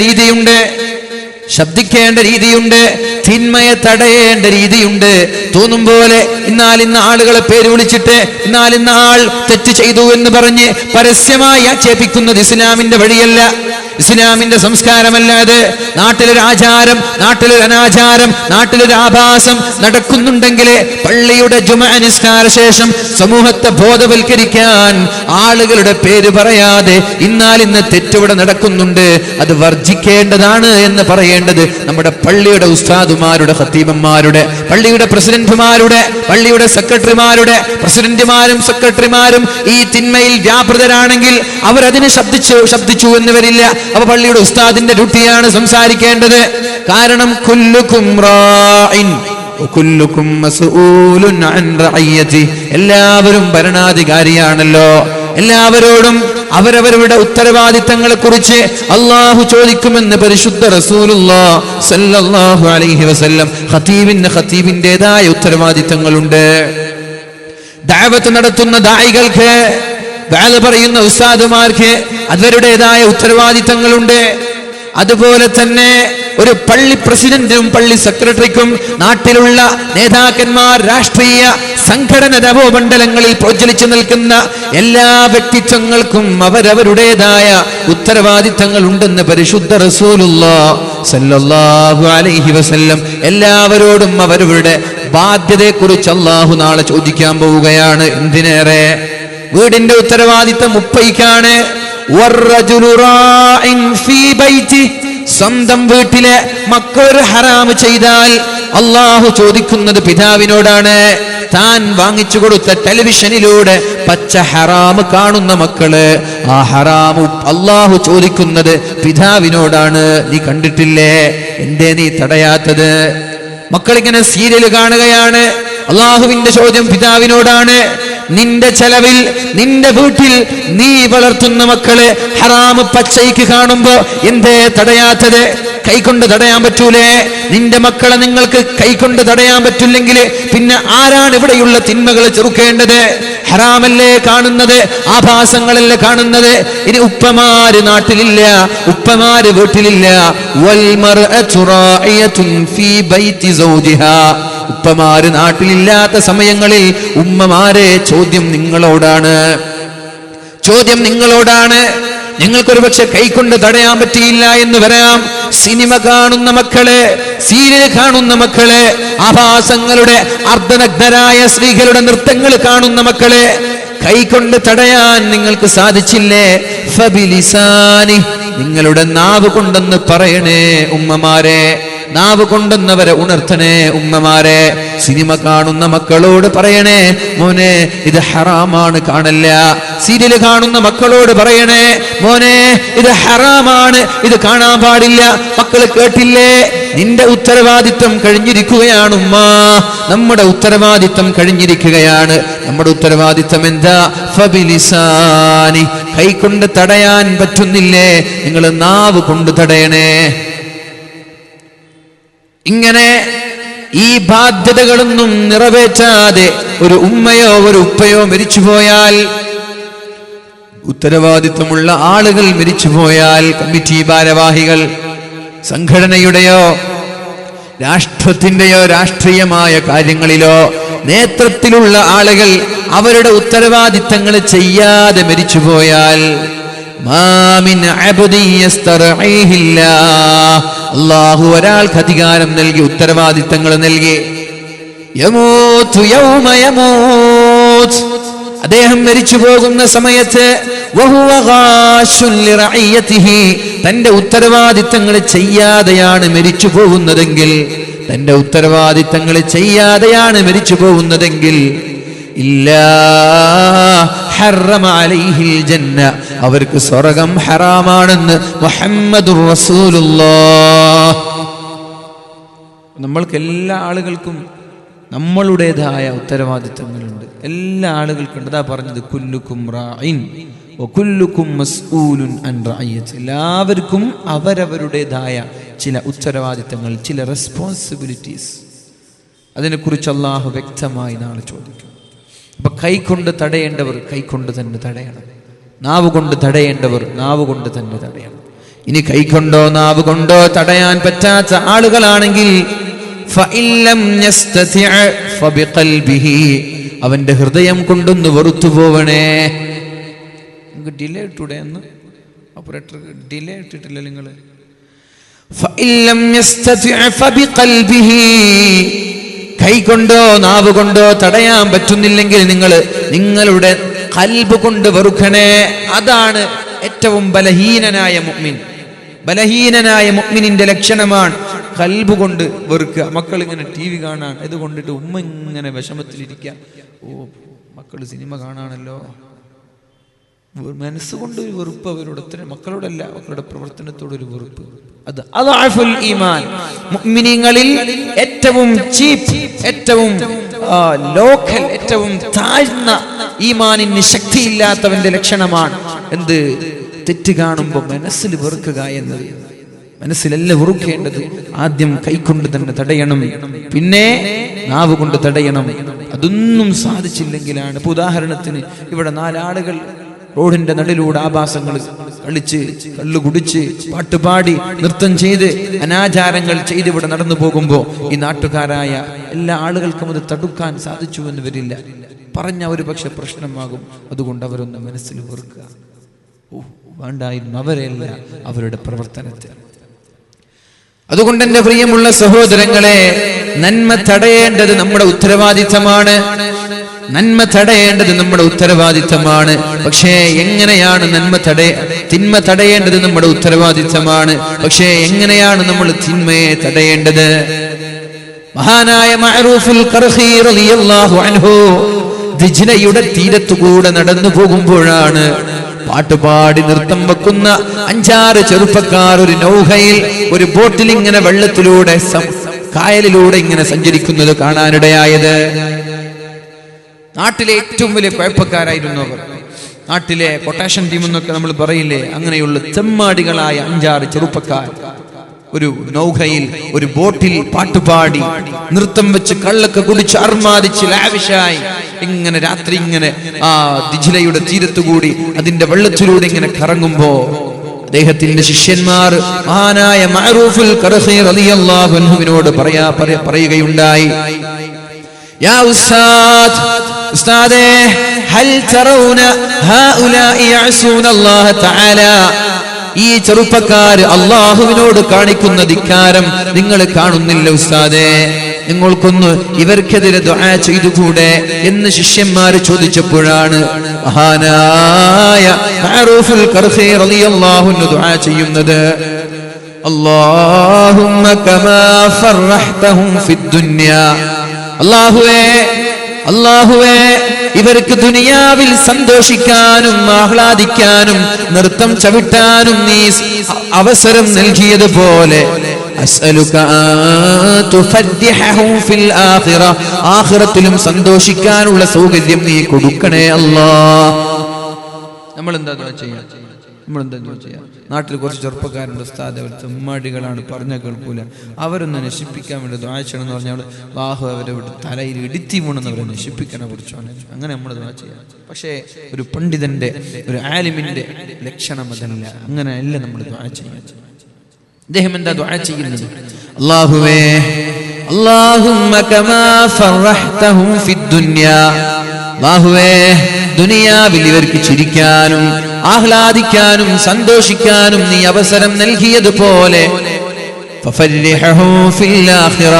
രീതിയുണ്ട്, തിന്മയെ തടയേണ്ട രീതിയുണ്ട്. തോന്നും പോലെ ഇന്ന ആളുകളെ പേര് വിളിച്ചിട്ട് ഇന്ന ആൾ തെറ്റ് ചെയ്തു എന്ന് പറഞ്ഞ് പരസ്യമായി ആക്ഷേപിക്കുന്നത് ഇസ്ലാമിന്റെ വഴിയല്ല, ഇസ്ലാമിന്റെ സംസ്കാരമല്ലാതെ. നാട്ടിലൊരു ആചാരം, നാട്ടിലൊരു അനാചാരം, നാട്ടിലൊരു ആഭാസം നടക്കുന്നുണ്ടെങ്കിൽ പള്ളിയുടെ ജുമുഅ നിസ്കാര ശേഷം സമൂഹത്തെ ബോധവൽക്കരിക്കാൻ ആളുകളുടെ പേര് പറയാതെ ഇന്ന് തെറ്റിവിടെ നടക്കുന്നുണ്ട്, അത് വർജിക്കേണ്ടതാണ് എന്ന് പറയേണ്ടത് നമ്മുടെ പള്ളിയുടെ ഉസ്താദുമാരുടെ, ഖതീബന്മാരുടെ, പള്ളിയുടെ പ്രസിഡന്റുമാരുടെ, പള്ളിയുടെ സെക്രട്ടറിമാരുടെ. പ്രസിഡന്റുമാരും സെക്രട്ടറിമാരും ഈ തിന്മയിൽ വ്യാപൃതരാണെങ്കിൽ അവരതിന് ശബ്ദിച്ചു എന്ന് വരില്ല. അപ്പൊ പള്ളിയുടെ ഉസ്താദിന്റെ ഡ്യൂട്ടിയാണ് സംസാരിക്കേണ്ടത്. കാരണം കുല്ലുക്കും റാഇൻ വകുല്ലുക്കും മസ്ഊലുൻ അൻ റഅയ്യതി, എല്ലാവരും ഭരണാധികാരിയാണല്ലോ. എല്ലാവരോടും അവരവരുടെ ഉത്തരവാദിത്തങ്ങളെ കുറിച്ച് അള്ളാഹു ചോദിക്കുമെന്ന് പരിശുദ്ധ റസൂലുള്ളാഹി സ്വല്ലല്ലാഹു അലൈഹി വസല്ലം. ഖതീബിന്റേതായ ഉത്തരവാദിത്തങ്ങളുണ്ട്. ദഅവത്ത് നടത്തുന്ന ദായികൾക്ക്, ദഅവ പറയുന്ന ഉസ്താദുമാർക്ക് അവരുടേതായ ഉത്തരവാദിത്തങ്ങളുണ്ട്. അതുപോലെ തന്നെ ഒരു പള്ളി പ്രസിഡന്റിനും പള്ളി സെക്രട്ടറിക്കും നാട്ടിലുള്ള നേതാക്കന്മാർ, രാഷ്ട്രീയ സംഘടന നവോമണ്ഡലങ്ങളിൽ പ്രജ്വലിച്ചു നിൽക്കുന്ന എല്ലാ വ്യക്തിത്വങ്ങൾക്കും അവരവരുടേതായ ഉത്തരവാദിത്തങ്ങൾ ഉണ്ടെന്ന് പരിശുദ്ധ റസൂലുള്ളാഹി സ്വല്ലല്ലാഹു അലൈഹി വസല്ലം എല്ലാവരോടും അവരവരുടെ ബാധ്യതയെക്കുറിച്ച് അല്ലാഹു നാളെ ചോദിക്കാൻ പോവുകയാണ്. എന്തിനേറെ വീടിന്റെ ഉത്തരവാദിത്തം ഉപ്പയ്ക്കാണ്. സ്വന്തം വീട്ടിലെ മക്കൾ ഹറാമ് ചെയ്താൽ അല്ലാഹു ചോദിക്കുന്നത് പിതാവിനോടാണ്. താൻ വാങ്ങിച്ചു കൊടുത്ത ടെലിവിഷനിലൂടെ പച്ച ഹറാമ് കാണുന്ന മക്കള്, ആ ഹറാമ് അല്ലാഹു ചോദിക്കുന്നത് പിതാവിനോടാണ്. നീ കണ്ടിട്ടില്ലേ? എന്തേ നീ തടയാത്തത്? മക്കളിങ്ങനെ സീരിയൽ കാണുകയാണ്. അള്ളാഹുവിന്റെ ചോദ്യം പിതാവിനോടാണ്. നിന്റെ ചെലവിൽ നിന്റെ വീട്ടിൽ നീ വളർത്തുന്ന മക്കളെ ഹറാമ് പച്ചയ്ക്ക് കാണുമ്പോ എന്തേ തടയാത്തത്? കൈകൊണ്ട് തടയാൻ പറ്റൂലേ? നിന്റെ മക്കളെ നിങ്ങൾക്ക് കൈകൊണ്ട് തടയാൻ പറ്റില്ലെങ്കിൽ പിന്നെ ആരാണ് ഇവിടെയുള്ള തിന്മകൾ ചെറുക്കേണ്ടത്? ഹറാമല്ലേ കാണുന്നത്, ആഭാസങ്ങളല്ലേ കാണുന്നത്. ഇനി ഉപ്പമാര് നാട്ടിലില്ല, ഉപ്പമാര് വീട്ടിലില്ല. ഉപ്പമാര് നാട്ടിലില്ലാത്ത സമയങ്ങളിൽ ഉമ്മമാരെ ചോദ്യം നിങ്ങളോടാണ്, ചോദ്യം നിങ്ങളോടാണ്. നിങ്ങൾക്കൊരു പക്ഷെ കൈകൊണ്ട് തടയാൻ പറ്റിയില്ല എന്ന് വരാം. സിനിമ കാണുന്ന മക്കളെ, സീരിയൽ കാണുന്ന മക്കളെ, ആഭാസങ്ങളുടെ അർദ്ധനഗ്നരായ സ്ത്രീകളുടെ നൃത്തങ്ങൾ കാണുന്ന മക്കളെ കൈകൊണ്ട് തടയാൻ നിങ്ങൾക്ക് സാധിച്ചില്ലേ? ഫബിലിസാനി, നിങ്ങളുടെ നാവ് കൊണ്ടെന്ന് പറയണേ ഉമ്മമാരെ. നാവ് കൊണ്ടുവന്നവരെ ഉണർത്തണേ ഉമ്മമാരെ. സിനിമ കാണുന്ന മക്കളോട് പറയണേ, മോനെ ഇത് ഹറാമാണ്, കാണല്ല. സീരിയൽ കാണുന്ന മക്കളോട് പറയണേ, മോനെ ഇത് ഹറാമാണ്, ഇത് കാണാൻ പാടില്ല. മക്കൾ കേട്ടില്ലേ? നിന്റെ ഉത്തരവാദിത്വം കഴിഞ്ഞിരിക്കുകയാണ് ഉമ്മ. നമ്മുടെ ഉത്തരവാദിത്വം കഴിഞ്ഞിരിക്കുകയാണ്. നമ്മുടെ ഉത്തരവാദിത്വം എന്താ? ഫബിലിസാനി, കൈകൊണ്ട് തടയാൻ പറ്റുന്നില്ലേ? നിങ്ങൾ നാവ് കൊണ്ട് തടയണേ. ഇങ്ങനെ ഈ ബാധ്യതകളൊന്നും നിറവേറ്റാതെ ഒരു ഉമ്മയോ ഒരു ഉപ്പയോ മരിച്ചുപോയാൽ, ഉത്തരവാദിത്വമുള്ള ആളുകൾ മരിച്ചുപോയാൽ, കമ്മിറ്റി ഭാരവാഹികൾ, സംഘടനയുടെയോ രാഷ്ട്രത്തിന്റെയോ രാഷ്ട്രീയമായ കാര്യങ്ങളിലോ നേതൃത്വത്തിലുള്ള ആളുകൾ അവരുടെ ഉത്തരവാദിത്തങ്ങൾ ചെയ്യാതെ മരിച്ചുപോയാൽ, അല്ലാഹു ഒരാൾക്ക് അധികാരം നൽകി, ഉത്തരവാദിത്തങ്ങൾ നൽകി. അദ്ദേഹം മരിച്ചു പോകുന്ന സമയത്ത് തന്റെ ഉത്തരവാദിത്തങ്ങൾ ചെയ്യാതെയാണ് മരിച്ചു പോകുന്നതെങ്കിൽ, തന്റെ ഉത്തരവാദിത്തങ്ങൾ ചെയ്യാതെയാണ് മരിച്ചു പോകുന്നതെങ്കിൽ അവർക്ക് സ്വർഗ്ഗം ഹറാമാണെന്ന് മുഹമ്മദുർ റസൂലുള്ളാഹ്. നമ്മൾക്ക് എല്ലാ ആളുകൾക്കും നമ്മളുടേതായ ഉത്തരവാദിത്തങ്ങളുണ്ട്. എല്ലാ ആളുകൾക്കും ഉണ്ട്. അതാ പറഞ്ഞത് കുല്ലുക്കും റാഇൻ വകുല്ലുക്കും മസ്ഊലുൻ അൻ റഅയ്യത്തി. എല്ലാവർക്കും അവരവരുടേതായ ചില ഉത്തരവാദിത്തങ്ങൾ, ചില റെസ്പോൺസിബിലിറ്റീസ്, അതിനെക്കുറിച്ച് അല്ലാഹു വ്യക്തമായി നാളെ ചോദിക്കും. അപ്പൊ കൈകൊണ്ട് തടയേണ്ടവർ കൈകൊണ്ട് തന്നെ തടയണം. നാവ് കൊണ്ട് തടയേണ്ടവർ നാവ് കൊണ്ട് തന്നെ തടയണം. ഇനി കൈകൊണ്ടോ നാവ് കൊണ്ടോ തടയാൻ പറ്റാത്ത ആളുകളാണെങ്കിൽ അവന്റെ ഹൃദയം കൊണ്ടൊന്ന് വെറുത്തു പോവണേ. ഡിലേ ഇട്ടൂടെ എന്ന് ഓപ്പറേറ്റർ ഡിലേ ഇട്ടിട്ടില്ല നിങ്ങള്. കൈകൊണ്ടോ നാവ് കൊണ്ടോ തടയാൻ പറ്റുന്നില്ലെങ്കിൽ നിങ്ങളുടെ ഖൽബ് കൊണ്ട് വെറുക്കണേ. അതാണ് ഏറ്റവും ബലഹീനനായ മുഅ്മിൻ. ബലഹീനനായ മുഅ്മിനിന്റെ ലക്ഷണമാണ് ഖൽബ് കൊണ്ട് വെറുക്കുക. മക്കൾ ഇങ്ങനെ TV കാണാൻ, ഇത് കൊണ്ടിട്ട് ഉമ്മ ഇങ്ങനെ വിഷമത്തിലിരിക്കുക. ഓ മക്കൾ സിനിമ കാണാണല്ലോ, മനസ്സുകൊണ്ട് ഒരു വെറുപ്പ് അവരോട്, മക്കളോടല്ല മക്കളുടെ പ്രവർത്തനത്തോടൊരു വെറുപ്പ്. അത് അദ്അഫുൽ ഈമാൻ. മുഅ്മിനീങ്ങളിൽ ഏറ്റവും ചീപ്പ്, ഏറ്റവും ലോക്കൽ, ഏറ്റവും താഴ്ന്ന ഈമാനിന് ശക്തിയില്ലാത്തവന്റെ ലക്ഷണമാണ് എന്ത്? തെറ്റ് കാണുമ്പോൾ മനസ്സിൽ വെറുക്കുക എന്നത്. മനസ്സിലല്ല വെറുക്കേണ്ടത്. ആദ്യം കൈകൊണ്ട് തന്നെ തടയണം, പിന്നെ നാവ് കൊണ്ട് തടയണം. അതൊന്നും സാധിച്ചില്ലെങ്കിലാണ്, ഇപ്പൊ ഉദാഹരണത്തിന് ഇവിടെ 4 ആളുകൾ റോഡിന്റെ നടുവിലൂടെ ആഭാസങ്ങൾ കളിച്ച് കള്ളു കുടിച്ച് പാട്ടുപാടി നൃത്തം ചെയ്ത് അനാചാരങ്ങൾ ചെയ്ത് ഇവിടെ നടന്നു പോകുമ്പോൾ ഈ നാട്ടുകാരായ എല്ലാ ആളുകൾക്കും അത് തടുക്കാൻ സാധിച്ചു എന്ന് വരില്ല. പറഞ്ഞ ഒരു പക്ഷെ പ്രശ്നമാകും. അതുകൊണ്ട് അവരൊന്ന് മനസ്സിൽ ഓർക്കുക, വേണ്ടായിരുന്നു അവരെയല്ല അവരുടെ പ്രവർത്തനത്തിൽ. അതുകൊണ്ട് എന്റെ പ്രിയമുള്ള സഹോദരങ്ങളെ, നന്മ തടയേണ്ടത് നമ്മുടെ ഉത്തരവാദിത്തമാണ്. നന്മ തടയേണ്ടത് നമ്മുടെ ഉത്തരവാദിത്തമാണ്. പക്ഷേ എങ്ങനെയാണ് തിന്മ തടയേണ്ടത് നമ്മുടെ ഉത്തരവാദിത്തമാണ്. പക്ഷേ എങ്ങനെയാണ് നമ്മൾ തിന്മയെ തടയേണ്ടത്? മഹാനായ മഅറൂഫുൽ ഖർഖി റളിയല്ലാഹു അൻഹു ദിജ്ലയുടെ തീരത്തുകൂടെ നടന്നു പോകുമ്പോഴാണ് പാട്ടുപാടി നൃത്തം വെക്കുന്ന 5-6 ചെറുപ്പക്കാർ ഒരു നൗഹയിൽ, ഒരു ബോട്ടിൽ ഇങ്ങനെ വെള്ളത്തിലൂടെ കായലിലൂടെ ഇങ്ങനെ സഞ്ചരിക്കുന്നത് കാണാനിടയായത്. നാട്ടിലെ ഏറ്റവും വലിയ കുഴപ്പക്കാരായിരുന്നു അവർ. നാട്ടിലെ കൊട്ടേഷൻ ടീം എന്നൊക്കെ നമ്മൾ പറയില്ലേ, അങ്ങനെയുള്ള ചെമ്മാടികളായ 5-6 ചെറുപ്പക്കാർ ഒരു നൗഹയിൽ, ഒരു ബോട്ടിൽ പാട്ടുപാടി നൃത്തം വെച്ച് കള്ളൊക്കെ കുടിച്ച് അർമാദിച്ച് ലാവിഷായി ഇങ്ങനെ രാത്രി ഇങ്ങനെ ആ ദിജ്ലയുടെ തീരത്തുകൂടി അതിന്റെ വെള്ളത്തിലൂടെ ഇങ്ങനെ കറങ്ങുമ്പോ അദ്ദേഹത്തിന്റെ ശിഷ്യന്മാർ മഹാനായ മഅറൂഫുൽ ഖർഖി റളിയല്ലാഹു അൻഹുവിനോട് പറയുകയുണ്ടായി, യാ ഉസ്താദേ ഹൽ തറൗന ഹൗലാഇ യഅസൂന അല്ലാഹ തആല, ഈ ചെറുപ്പക്കാർ അല്ലാഹുവിനോട് കാണിക്കുന്ന ധിക്കാരം നിങ്ങൾ കാണുന്നില്ല ഉസ്താദേ? നിങ്ങൾക്കൊന്ന് ഇവർക്കെതിരെ ദുആ ചെയ്തുകൂടെ എന്ന് ശിഷ്യന്മാർ ചോദിച്ചപ്പോഴാണ് മഹാനായ മഅറൂഫുൽ ഖർഖി റളിയല്ലാഹു അൻഹു ദുആ ചെയ്യുന്നത്, അല്ലാഹുമ്മ കമാ ഫർഹ്തഹും ഫിദ്ദുനിയ, അല്ലാഹുവേ ഇവർക്ക് ദുനിയാവിൽ സന്തോഷിക്കാനും ആഹ്ലാദിക്കാനും നൃത്തം ചവിട്ടാനും നീ അവസരം നൽകിയതുപോലെ അസ്അലുക തുഫദ്ദിഹും ഫിൽ ആഖിറ, ആഖിറത്തിലും സന്തോഷിക്കാനുള്ള സൗകര്യം നീ കൊടുക്കണേ അല്ലാഹ്. നമ്മൾ എന്താ ദുആ ചെയ്യാ? നാട്ടിൽ കുറച്ച് ചെറുപ്പക്കാരുണ്ട് ഉസ്താദ്, അവർ ചെമ്മാടികളാണ്, പറഞ്ഞ കേൾക്കൂല, അവരൊന്ന് നശിപ്പിക്കാൻ വേണ്ടി ദുആ ചെയ്യണം എന്ന് പറഞ്ഞാൽ ബാഹു അവരെ തലയിൽ ഇടിത്തി വീണെന്ന് അവരെ നശിപ്പിക്കണ കുറിച്ചാണ്. അങ്ങനെ നമ്മൾ ദുആ ചെയ്യാം. പക്ഷേ ഒരു പണ്ഡിതന്റെ, ഒരു ആലിമിന്റെ ലക്ഷണം അതല്ല. അങ്ങനെ അല്ല നമ്മൾ ദുആ ചെയ്യാൻ. അദ്ദേഹം എന്താ ദുആ ചെയ്യുന്നത്? അല്ലാഹുവേ, അല്ലാഹുമ്മ കമാ ഫർഹ്തഹും ഫിദ്ദുനിയ, അല്ലാഹുവേ ദുനിയാവിൽ ഇവർക്ക് ചിരിക്കാനും ആഹ്ലാദിക്കാനും സന്തോഷിക്കാനും നീ അവസരം നൽകിയതുപോലെ ഫഫർരിഹും ഫിൽ ആഖിറ,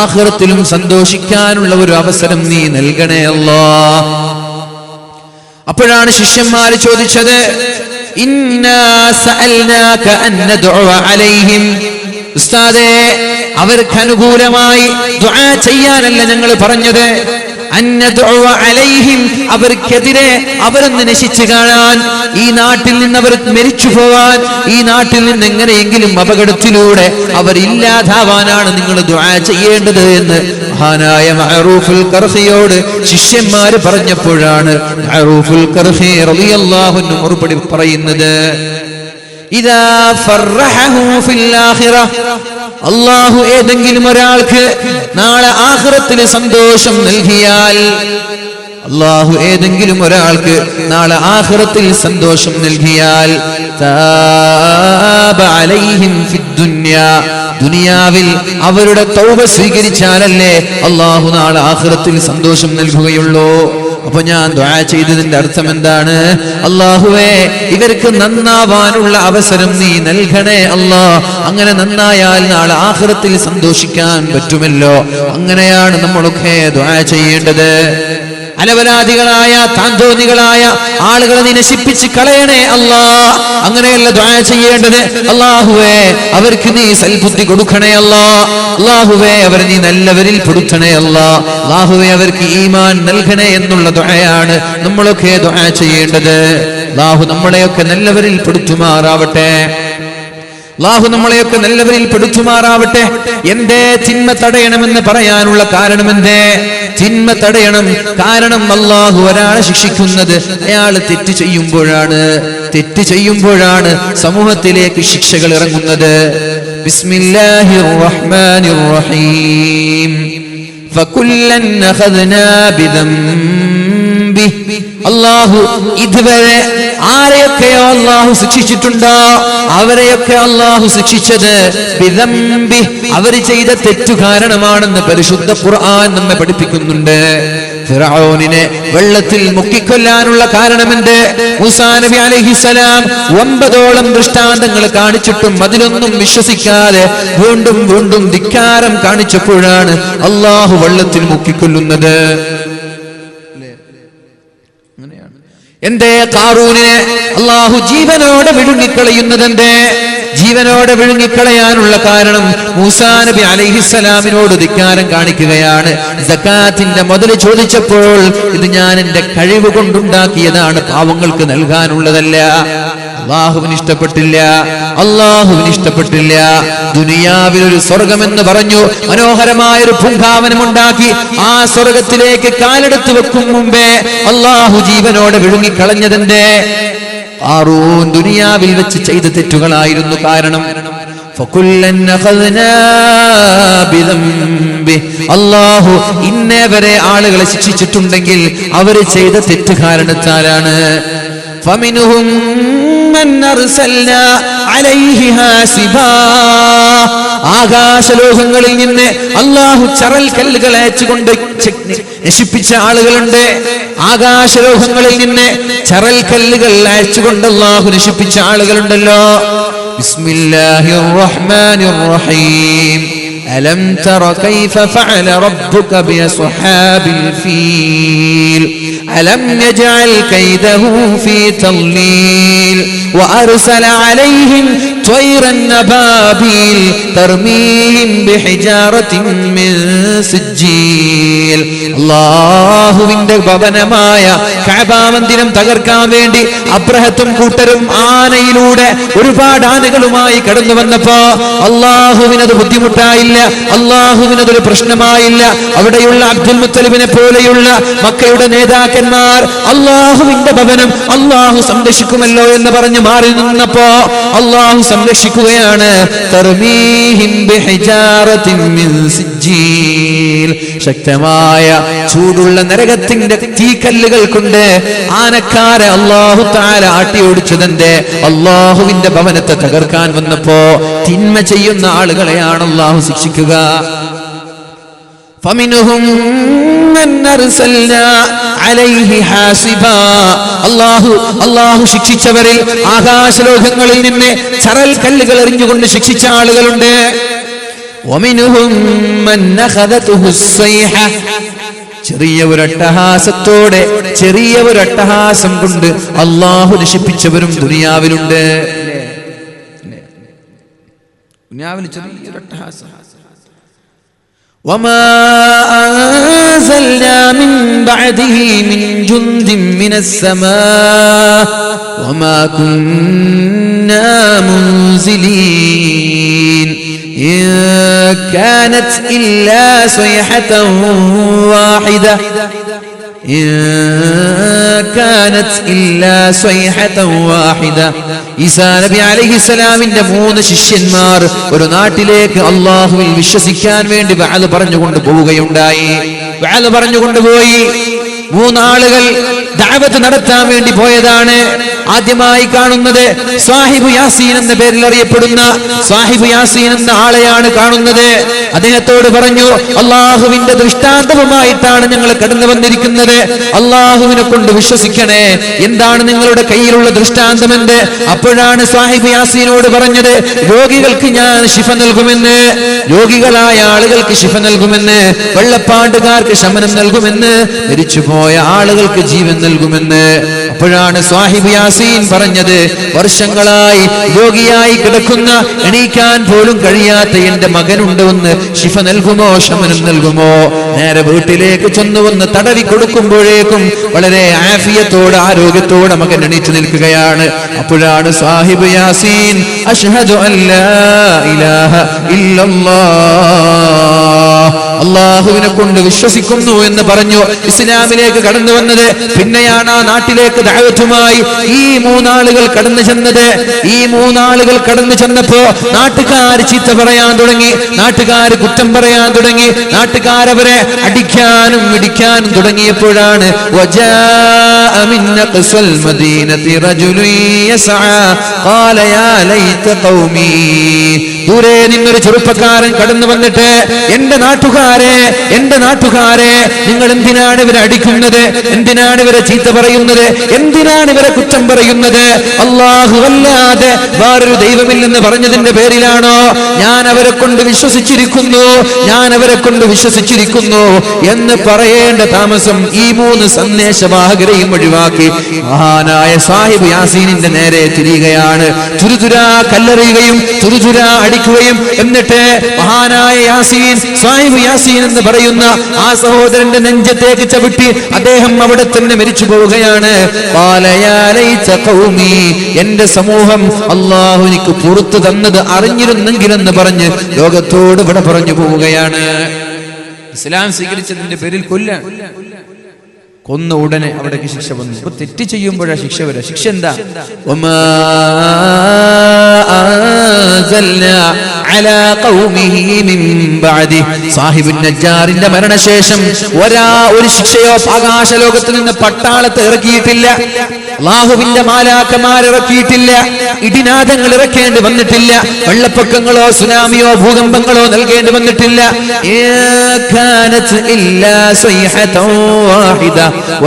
ആഖിറത്തിലും സന്തോഷിക്കാനുള്ള ഒരു അവസരം നീ നൽകണേ അല്ലാഹ്. അപ്പോഴാണ് ശിഷ്യന്മാർ ചോദിച്ചത്, ഇന്നാ സഅൽനാക അൻ നദ്ഉ അലൈഹിം, ഉസ്താദേ അവർക്ക് അനുകൂലമായി ദുആ ചെയ്യാനല്ല ഞങ്ങൾ പറഞ്ഞത്, അവർക്കെതിരെ അവരൊന്ന് നശിച്ചു കാണാൻ, ഈ നാട്ടിൽ നിന്ന് അവർ മരിച്ചു പോവാൻ, ഈ നാട്ടിൽ നിന്ന് എങ്ങനെയെങ്കിലും അപകടത്തിലൂടെ അവർ ഇല്ലാതാവാനാണ് നിങ്ങൾ ദുആ ചെയ്യേണ്ടത് എന്ന് മഹാനായ മഅറൂഫുൽ ഖർഖിയോട് ശിഷ്യന്മാർ പറഞ്ഞപ്പോഴാണ് മഅറൂഫുൽ ഖർഖി റളിയല്ലാഹു അൻഹു മറുപടി പറയുന്നത്, ഇദാ ഫർറഹു ഫിൽ ആഖിറ, അല്ലാഹു ഏതെങ്കിലും ഒരാൾക്ക് നാളെ ആഖിറത്തിൽ സന്തോഷം നൽകിയാൽ, അല്ലാഹു ഏതെങ്കിലും ഒരാൾക്ക് നാളെ ആഖിറത്തിൽ സന്തോഷം നൽകിയാൽ താബ അലൈഹിം ഫിദ്ദുനിയ, ദുനിയാവിൽ അവരുടെ തൗബ സ്വീകരിച്ചാലല്ലേ അല്ലാഹു നാളെ ആഖിറത്തിൽ സന്തോഷം നൽകുകയുള്ളൂ. അപ്പൊ ഞാൻ ദുആ ചെയ്തതിന്റെ അർത്ഥം എന്താണ്? അല്ലാഹുവേ ഇവർക്ക് നന്നാവാനുള്ള അവസരം നീ നൽകണേ അല്ലാഹ്. അങ്ങനെ നന്നായാൽ നാളെ ആഖിറത്തിൽ സന്തോഷിക്കാൻ പറ്റുമല്ലോ. അങ്ങനെയാണ് നമ്മളൊക്കെ ദുആ ചെയ്യേണ്ടത്. അലവലാദികളായ താന്തോന്നികളായ ആളുകളെ നീ നശിപ്പിച്ച് കളയണേ അല്ലാഹ്. അങ്ങനെയല്ല ദുആ ചെയ്യേണ്ടത്. അല്ലാഹുവേ അവർക്ക് നീ സൽബുദ്ധി കൊടുക്കണേ അല്ലാഹ്. അല്ലാഹുവേ അവരെ നീ നല്ലവരിൽ പെടുത്തണേ അല്ലാഹ്. അല്ലാഹുവേ അവർക്ക് ഈമാൻ നൽകണേ എന്നുള്ള ദുആയാണ് നമ്മളൊക്കെ ദുആ ചെയ്യേണ്ടത്. അല്ലാഹു നമ്മളെയൊക്കെ നല്ലവരിൽ പെടുത്തുമാറാവട്ടെ. അല്ലാഹു നമ്മളെയൊക്കെ നല്ലവരിൽ പെടുത്തുമാറാവട്ടെ. എന്തേ തിന്മ തടയണമെന്ന് പറയാനുള്ള കാരണം എന്തേ? തിന്മ തടയണം. കാരണം അല്ലാഹു ഒരാളെ ശിക്ഷിക്കുന്നത് അയാൾ തെറ്റ് ചെയ്യുമ്പോഴാണ് സമൂഹത്തിലേക്ക് ശിക്ഷകൾ ഇറങ്ങുന്നത്. ബിസ്മില്ലാഹിർ റഹ്മാനിർ റഹീം. ഫകുല്ലൻ അഖദ്നാ ബിദംബിഹി അല്ലാഹു ഇതുവരെ ആരെയൊക്കെയോ അല്ലാഹു ശിക്ഷിച്ചിട്ടുണ്ടോ അവരെയൊക്കെ അല്ലാഹു ശിക്ഷിച്ചത് ബിദംബി അവർ ചെയ്ത തെറ്റു കാരണമാണെന്ന് പരിശുദ്ധ ഖുർആൻ നമ്മെ പഠിപ്പിക്കുന്നുണ്ട്. ഫിർഔനിനെ വെള്ളത്തിൽ മുക്കിക്കൊല്ലാനുള്ള കാരണമെന്ത്? മൂസാ നബി അലൈഹിസ്സലാം 9ഓളം ദൃഷ്ടാന്തങ്ങൾ കാണിച്ചിട്ടും അതിലൊന്നും വിശ്വസിക്കാതെ വീണ്ടും വീണ്ടും ധിക്കാരം കാണിച്ചപ്പോഴാണ് അല്ലാഹു വെള്ളത്തിൽ മുക്കിക്കൊല്ലുന്നത്. എന്തേ ഖാറൂനെ അല്ലാഹു ജീവനോടെ വിഴുങ്ങിക്കളയുന്നതെന്തേ? ജീവനോടെ വിഴുങ്ങിക്കളയാനുള്ള കാരണം മൂസാ നബി അലൈഹിസ്സലാമിനോട് ധിക്കാരം കാണിക്കുകയാണ്. സകാത്തിന്റെ മുതൽ ചോദിച്ചപ്പോൾ ഇത് ഞാൻ എന്റെ കഴിവ് കൊണ്ടുണ്ടാക്കിയതാണ്, പാവങ്ങൾക്ക് നൽകാനുള്ളതല്ല. അല്ലാഹുവിന് ഇഷ്ടപ്പെട്ടില്ല, അല്ലാഹുവിന് ഇഷ്ടപ്പെട്ടില്ല. ദുനിയാവിൽ ഒരു സ്വർഗമെന്ന് പറഞ്ഞു മനോഹരമായൊരു പൂങ്കാവനമുണ്ടാക്കി ആ സ്വർഗത്തിലേക്ക് കാലെടുത്ത് വെക്കും മുമ്പേ അല്ലാഹു ജീവനോടെ വിഴുങ്ങിക്കളഞ്ഞതെന്തേ? ഖാറൂൻ ദുനിയാവിൽ വെച്ച് ചെയ്ത തെറ്റുകളായിരുന്നു കാരണം. അല്ലാഹു ഇന്നേവരെ ആളുകളെ ശിക്ഷിച്ചിട്ടുണ്ടെങ്കിൽ അവര് ചെയ്ത തെറ്റ് കാരണത്താലാണ്. فمنهم من أرسلنا عليه حاسبا ആകാശലോകങ്ങളിൽ നിന്ന് അല്ലാഹു ചറൽ കല്ലുകൾ അയച്ചുകൊണ്ട് നശിപ്പിച്ച ആളുകളുണ്ട്. ആകാശലോകങ്ങളിൽ നിന്ന് ചറൽ കല്ലുകൾ അയച്ചുകൊണ്ട് അല്ലാഹു നശിപ്പിച്ച ആളുകളുണ്ടല്ലോ. ബിസ്മില്ലാഹിർ റഹ്മാനിർ റഹീം. ألم تر كيف فعل ربك بأصحاب الفيل ألم يجعل كيدهم في تضليل وأرسل عليهم طيرا أبابيل ترميهم بحجارة من سجيل. അല്ലാഹുവിന്റെ ഭവനമായ കഅബ മന്ദിരം തകർക്കാൻ വേണ്ടി അബ്രഹത്തും കൂട്ടരും ആനയിലൂടെ ഒരുപാട് ആനകളുമായി കടന്നു വന്നപ്പോ അല്ലാഹുവിനത് ബുദ്ധിമുട്ടായില്ല, അല്ലാഹുവിനതൊരു പ്രശ്നമായില്ല. അവിടെയുള്ള അബ്ദുൽ മുത്തലിബിനെ പോലെയുള്ള മക്കയുടെ നേതാക്കന്മാർ അല്ലാഹുവിന്റെ ഭവനം അല്ലാഹു സംരക്ഷിക്കുമല്ലോ എന്ന് പറഞ്ഞു മാറി നിന്നപ്പോ അല്ലാഹു സംരക്ഷിക്കുകയാണ്. തർമീഹിം ബിഹിജാറത്തിൻ മിൻ സിജ്ജീൽ. ശക്തമായ ചൂടുള്ള നരകത്തിന്റെ തീക്കല്ലുകൾ കൊണ്ട് ആനക്കാരെ അല്ലാഹു തആല ആട്ടിയോടിച്ചതിന്റെ അല്ലാഹുവിന്റെ ഭവനത്തെ തകർക്കാൻ വന്നപ്പോ തിന്മ ചെയ്യുന്ന ആളുകളെയാണ് അല്ലാഹു ശിക്ഷിക്കുക. فمنهم من أرسلنا عليه حاسبا. അല്ലാഹു ശിക്ഷിച്ചവരിൽ ആകാശലോകങ്ങളിൽ നിന്ന് ചറൽ കല്ലുകൾ എറിഞ്ഞുകൊണ്ട് ശിക്ഷിച്ച ആളുകളുണ്ട്. ومنهم من أخذته الصيحة. ചെറിയ ഒരു അട്ടഹാസത്തോടെ ചെറിയ ഒരു അട്ടഹാസം കൊണ്ട് അല്ലാഹു നശിപ്പിച്ചവരും ദുനിയാവിലുണ്ട്. ദുനിയാവിൽ ചെറിയൊരു അട്ടഹാസം. وما أنزلنا من بعده من جند من السماء وما كنا منزلين إن كانت إلا صيحة واحدة إن كانت إلا صيحة واحدة. ഈസാ നബി അലൈഹിസ്സലാമിന്റെ 3 ശിഷ്യന്മാർ ഒരു നാട്ടിലേക്ക് അല്ലാഹുവിൽ വിശ്വസിക്കാൻ വേണ്ടി വഅദ് പറഞ്ഞുകൊണ്ട് പോവുകയുണ്ടായി. വഅദ് പറഞ്ഞുകൊണ്ടുപോയി 3 ആളുകൾ ദഅവത്ത് നടത്താൻ വേണ്ടി പോയതാണ്. ആദ്യമായി കാണുന്നത് സാഹിബ് യാസീൻ എന്ന പേരിൽ അറിയപ്പെടുന്ന സാഹിബ് യാസീൻ എന്ന ആളെയാണ് കാണുന്നത്. അദ്ദേഹത്തോട് പറഞ്ഞു, അല്ലാഹുവിന്റെ ദൃഷ്ടാന്തവുമായിട്ടാണ് ഞങ്ങൾ കടന്നു വന്നിരിക്കുന്നത്, അല്ലാഹുവിനെ കൊണ്ട് വിശ്വസിക്കണേ, എന്താണ് നിങ്ങളുടെ കയ്യിലുള്ള ദൃഷ്ടാന്തമെന്ന്? അപ്പോഴാണ് സാഹിബ് യാസീനോട് പറഞ്ഞത്, രോഗികൾക്ക് ഞാൻ ശിഫ നൽകുമെന്ന്, രോഗികളായ ആളുകൾക്ക് ശിഫ നൽകുമെന്ന്, വെള്ളപ്പാണ്ടുകാർക്ക് ശമനം നൽകുമെന്ന്, മരിച്ചുപോയ ആളുകൾക്ക് ജീവൻ നൽകുമെന്ന്. അപ്പോഴാണ് സാഹിബ് യാസീൻ പറഞ്ഞത്, വർഷങ്ങളായി രോഗിയായി കിടക്കുന്ന, എണീക്കാൻ പോലും കഴിയാത്ത എന്റെ മകനുണ്ട്, ഒന്ന് ശിഫ നൽകുമോ, ശമനം നൽകുമോ? നേരെ വീട്ടിലേക്ക് ചെന്നുവന്ന് തടവി കൊടുക്കുമ്പോഴേക്കും വളരെ ആഫിയത്തോടെ ആരോഗ്യത്തോടെ മകൻ എണീച്ചു നിൽക്കുകയാണ്. അപ്പോഴാണ് സാഹിബ് യാസീൻ അശ്ഹദു അല്ലാ ഇലാഹ ഇല്ലല്ലാഹ് അള്ളാഹുവിനെ കൊണ്ട് വിശ്വസിക്കുന്നു എന്ന് പറഞ്ഞു ഇസ്ലാമിലേക്ക് കടന്നു വന്നത്. പിന്നെയാണ് ആ നാട്ടിലേക്ക് ദഅവത്തുമായി ഈ മൂന്നാളുകൾ കടന്നു ചെന്നത്. ഈ മൂന്നാളുകൾ കടന്നു ചെന്നപ്പോ നാട്ടുകാർ ചീത്ത പറയാൻ തുടങ്ങി, നാട്ടുകാർ കുറ്റം പറയാൻ തുടങ്ങി, നാട്ടുകാരവരെ അടിക്കാനും ഇടിക്കാനും തുടങ്ങിയപ്പോഴാണ് ദൂരെ നിന്നൊരു ചെറുപ്പക്കാരൻ കടന്നു വന്നിട്ട് എന്റെ നാട്ടുകാരെ നിങ്ങൾ എന്തിനാണ് ഇവരെ അടിക്കുന്നത്, എന്തിനാണ് ഇവരെ ചീത്ത പറയുന്നത്, എന്തിനാണ് ഇവരെ കുറ്റം പറയുന്നത്? അല്ലാഹു അല്ലാതെ വേറൊരു ദൈവമില്ലെന്ന് പറഞ്ഞതിന്റെ പേരിലാണോ? ഞാൻ അവരെ കൊണ്ട് വിശ്വസിച്ചിരിക്കുന്നു എന്ന് പറയേണ്ട താമസം ഈ മൂന്ന് സന്ദേശവാഹകരെയും ഒഴിവാക്കി മഹാനായ സാഹിബ് യാസീനിന്റെ നേരെ തിരിയുകയാണ്. തുരുതുരാ കല്ലെറിയുകയും തുരുതുരാ അടിക്കുകയും എന്നിട്ട് മഹാനായ യാസീൻ, സാഹിബ് യാസീൻ എന്ന് പറയുന്ന ആ സഹോദരന്റെ നെഞ്ചത്തേക്ക് ചവിട്ടി അദ്ദേഹം അവിടെ തന്നെ മരിച്ചു പോവുകയാണ്. എന്റെ സമൂഹം അള്ളാഹു എനിക്ക് പുറത്തു തന്നത് അറിഞ്ഞിരുന്നെങ്കിലെന്ന് പറഞ്ഞ് ലോകത്തോട് ഇവിടെ പറഞ്ഞു പോവുകയാണ്. ഇസ്ലാം സ്വീകരിച്ചതിന്റെ പേരിൽ കൊന്ന ഉടനെ അവിടേക്ക് ശിക്ഷ വന്നു. ഇപ്പൊ തെറ്റ് ചെയ്യുമ്പോഴാ ശിക്ഷ വരാ. ശിക്ഷ എന്താ? സാഹിബുൻ നജ്ജാറിന്റെ മരണശേഷം ഒരു ശിക്ഷയോ ആകാശ ലോകത്ത് നിന്ന് പട്ടാളത്തെ ഇറക്കിയിട്ടില്ല, അല്ലാഹുവിന്റെ മാലാഖമാർ ഇറക്കിയിട്ടില്ല, ഇടിനാദങ്ങൾ ഇറക്കേണ്ടി വന്നിട്ടില്ല, വെള്ളപ്പൊക്കങ്ങളോ സുനാമിയോ ഭൂകമ്പങ്ങളോ നൽകേണ്ടി വന്നിട്ടില്ല.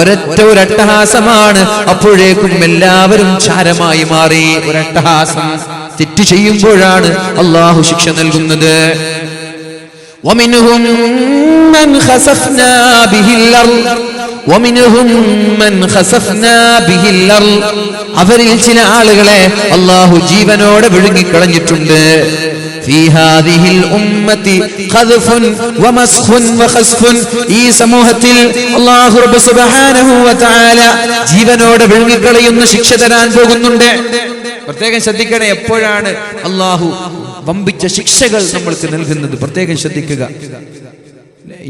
ഒരൊറ്റ ഒരട്ടഹാസമാണ്. അപ്പോഴേക്കും എല്ലാവരും ചാരമായി മാറി. ഒരട്ടഹാസം. തെറ്റ് ചെയ്യുമ്പോഴാണ് അള്ളാഹു ശിക്ഷ നൽകുന്നത്. ومنهم من خسفنا به الأرض ومنهم من خسفنا به الأرض അവരിൽ ചില ആളുകളെ അള്ളാഹു ജീവനോടെ വിഴുങ്ങിക്കളഞ്ഞിട്ടുണ്ട്. في هذه الأمة خذف ومسخ وخسف ഈ സമൂഹത്തിൽ അല്ലാഹു റബ്ബ് സുബ്ഹാനഹു വ തആല ജീവനോടെ വിഴുങ്ങിക്കളയുന്ന ശിക്ഷ തരാൻ പോകുന്നുണ്ട്. പ്രത്യേകം ശ്രദ്ധിക്കണേ, എപ്പോഴാണ് അല്ലാഹു വമ്പിച്ച ശിക്ഷകൾ നമ്മൾക്ക് നൽകുന്നത്? പ്രത്യേകം ശ്രദ്ധിക്കുക.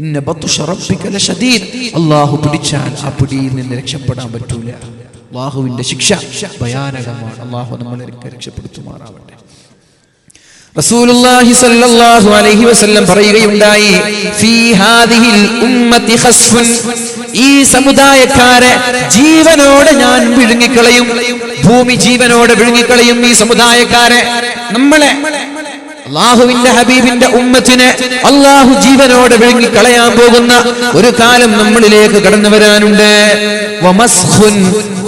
ഇന്ന ബത്ഷ റബ്ബിക ലശദീദ്. അല്ലാഹു പിടിച്ചാൽ ആ പിടിയിൽ നിന്ന് രക്ഷപ്പെടാൻ പറ്റൂല. അല്ലാഹുവിന്റെ ശിക്ഷ ഭയാനകമാണ്. അല്ലാഹു നമ്മളെ രക്ഷപ്പെടുത്തുമാറാവട്ടെ. റസൂലുള്ളാഹി സ്വല്ലല്ലാഹു അലൈഹി വസല്ലം പറയുകയുണ്ടായി, ഫീ ഹാദിഹിൽ ഉമ്മത്തി ഖസ്ഫുൻ. ഈ സമുദായക്കാരെ ജീവനോടെ ഞാൻ വിഴുങ്ങിക്കളയും. ഭൂമി ജീവനോടെ വിഴുങ്ങിക്കളയും ഈ സമുദായക്കാരെ. നമ്മളെ അല്ലാഹുവിന്റെ ഹബീബിന്റെ ഉമ്മത്തിനെ അല്ലാഹു ജീവനോടെ വിഴുങ്ങിക്കളയാൻ പോകുന്ന ഒരു കാലം നമ്മളിലേക്ക് കടന്നു വരാനുണ്ട്. വമസ്ഖുൻ,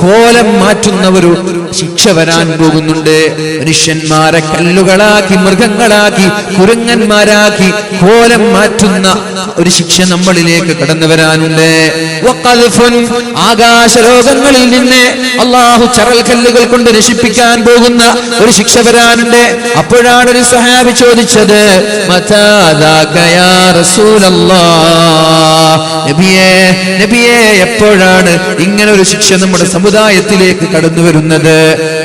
കോലം മാറ്റുന്ന ഒരു ശിക്ഷ വരാൻ പോകുന്നുണ്ട്. മനുഷ്യന്മാരെ കല്ലുകളാക്കി, മൃഗങ്ങളാക്കി, കുരങ്ങന്മാരാക്കി കോലം മാറ്റുന്ന ഒരു ശിക്ഷ നമ്മളിലേക്ക് കടന്നു വരാനുണ്ട്. വഖദ്ഫുൻ, ആകാശലോകങ്ങളിൽ നിന്ന് അല്ലാഹു ചറൽ കല്ലുകൾ കൊണ്ട് നശിപ്പിക്കാൻ പോകുന്ന ഒരു ശിക്ഷ വരാനുണ്ട്. അപ്പോഴാണ് ഒരു സഹാബി ചോദിച്ചത്, മതാ ദാക യാ റസൂലല്ലാഹ്, നബിയേ എപ്പോഴാണ് ഇങ്ങനെ ഒരു ശിക്ഷ നമ്മുടെ സമുദായത്തിലേക്ക് കടന്നു വരുന്നത്?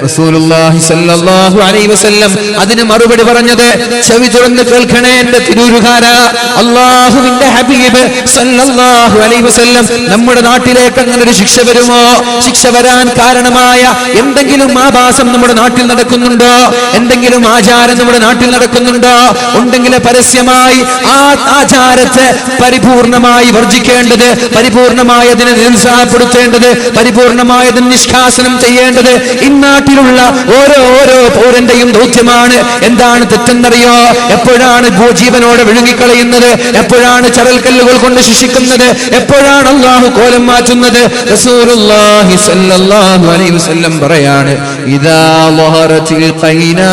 റസൂലുള്ളാഹി സ്വല്ലല്ലാഹു അലൈഹി വസല്ലം അതിന് മറുപടി പറഞ്ഞത്, ചെവി തുറന്ന് കേൾക്കണേ എന്റെ തിരൂരുകാരാ, അല്ലാഹുവിന്റെ ഹബീബ് സ്വല്ലല്ലാഹു അലൈഹി വസല്ലം നമ്മുടെ നാട്ടിലേക്ക് അങ്ങനെ ഒരു ശിക്ഷ വരുമോ? ശിക്ഷ വരാൻ കാരണമായ എന്തെങ്കിലും ആഭാസം നമ്മുടെ നാട്ടിൽ നടക്കുന്നുണ്ടോ? എന്തെങ്കിലും ആചാരം നമ്മുടെ നാട്ടിൽ നടക്കുന്നുണ്ടോ? ഉണ്ടെങ്കിൽ പരസ്യമായി ആ ആചാരത്തെ പരിപൂർണമായി വർജിക്കേണ്ടത്, പരിപൂർണമായി അതിനെ നിരുത്സാഹപ്പെടുത്തേണ്ടത്, പരിപൂർണമായി അതിന് നിഷ്കാസനം ചെയ്യേണ്ടത് ഇന്നാട്ടിലുള്ള ഓരോ പൗരന്റെയും ദൗത്യമാണ്. എന്താണ് തെറ്റെന്നറിയോ? എപ്പോഴാണ് ഭൂജീവനോടെ വിഴുങ്ങിക്കളയുന്നത്? എപ്പോഴാണ് ചരൽക്കല്ലുകൾ കൊണ്ട് ശിക്ഷിക്കുന്നത്? എപ്പോഴാണ് അല്ലാഹു കോലം മാറ്റുന്നത്? റസൂലുള്ളാഹി സ്വല്ലല്ലാഹു അലൈഹി വസല്ലം പറയാണ്, ഇദാ ലഹറത്തിൽ ഖൈനാത്ത്,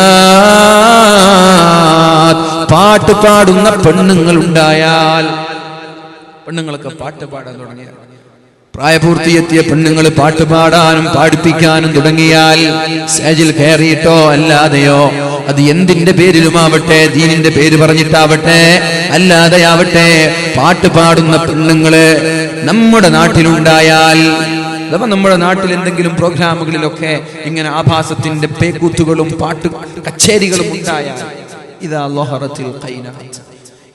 പാട്ട് പാടുന്ന പെണ്ണുങ്ങൾ ഉണ്ടായാൽ. പെണ്ണുങ്ങളൊക്കെ പാട്ട് പാടാൻ തുടങ്ങിയ, പ്രായപൂർത്തിയെത്തിയ പെണ്ണുങ്ങൾ പാട്ട് പാടാനും പാടിപ്പിക്കാനും തുടങ്ങിയാൽ, സ്റ്റേജിൽ കയറിയിട്ടോ അല്ലാതെയോ, അത് എന്തിന്റെ പേരിലുമാവട്ടെ, ദീനിന്റെ പേര് പറഞ്ഞിട്ടാവട്ടെ അല്ലാതെയാവട്ടെ, പാട്ട് പാടുന്ന പെണ്ണുങ്ങള് നമ്മുടെ നാട്ടിലുണ്ടായാൽ, അഥവാ നമ്മുടെ നാട്ടിൽ എന്തെങ്കിലും പ്രോഗ്രാമുകളിലൊക്കെ ഇങ്ങനെ ആഭാസത്തിന്റെ പേക്കൂത്തുകളും പാട്ട് കച്ചേരികളും ഉണ്ടായാൽ, ഇദാ ലഹറത്തിൽ ഖൈനാത്ത്,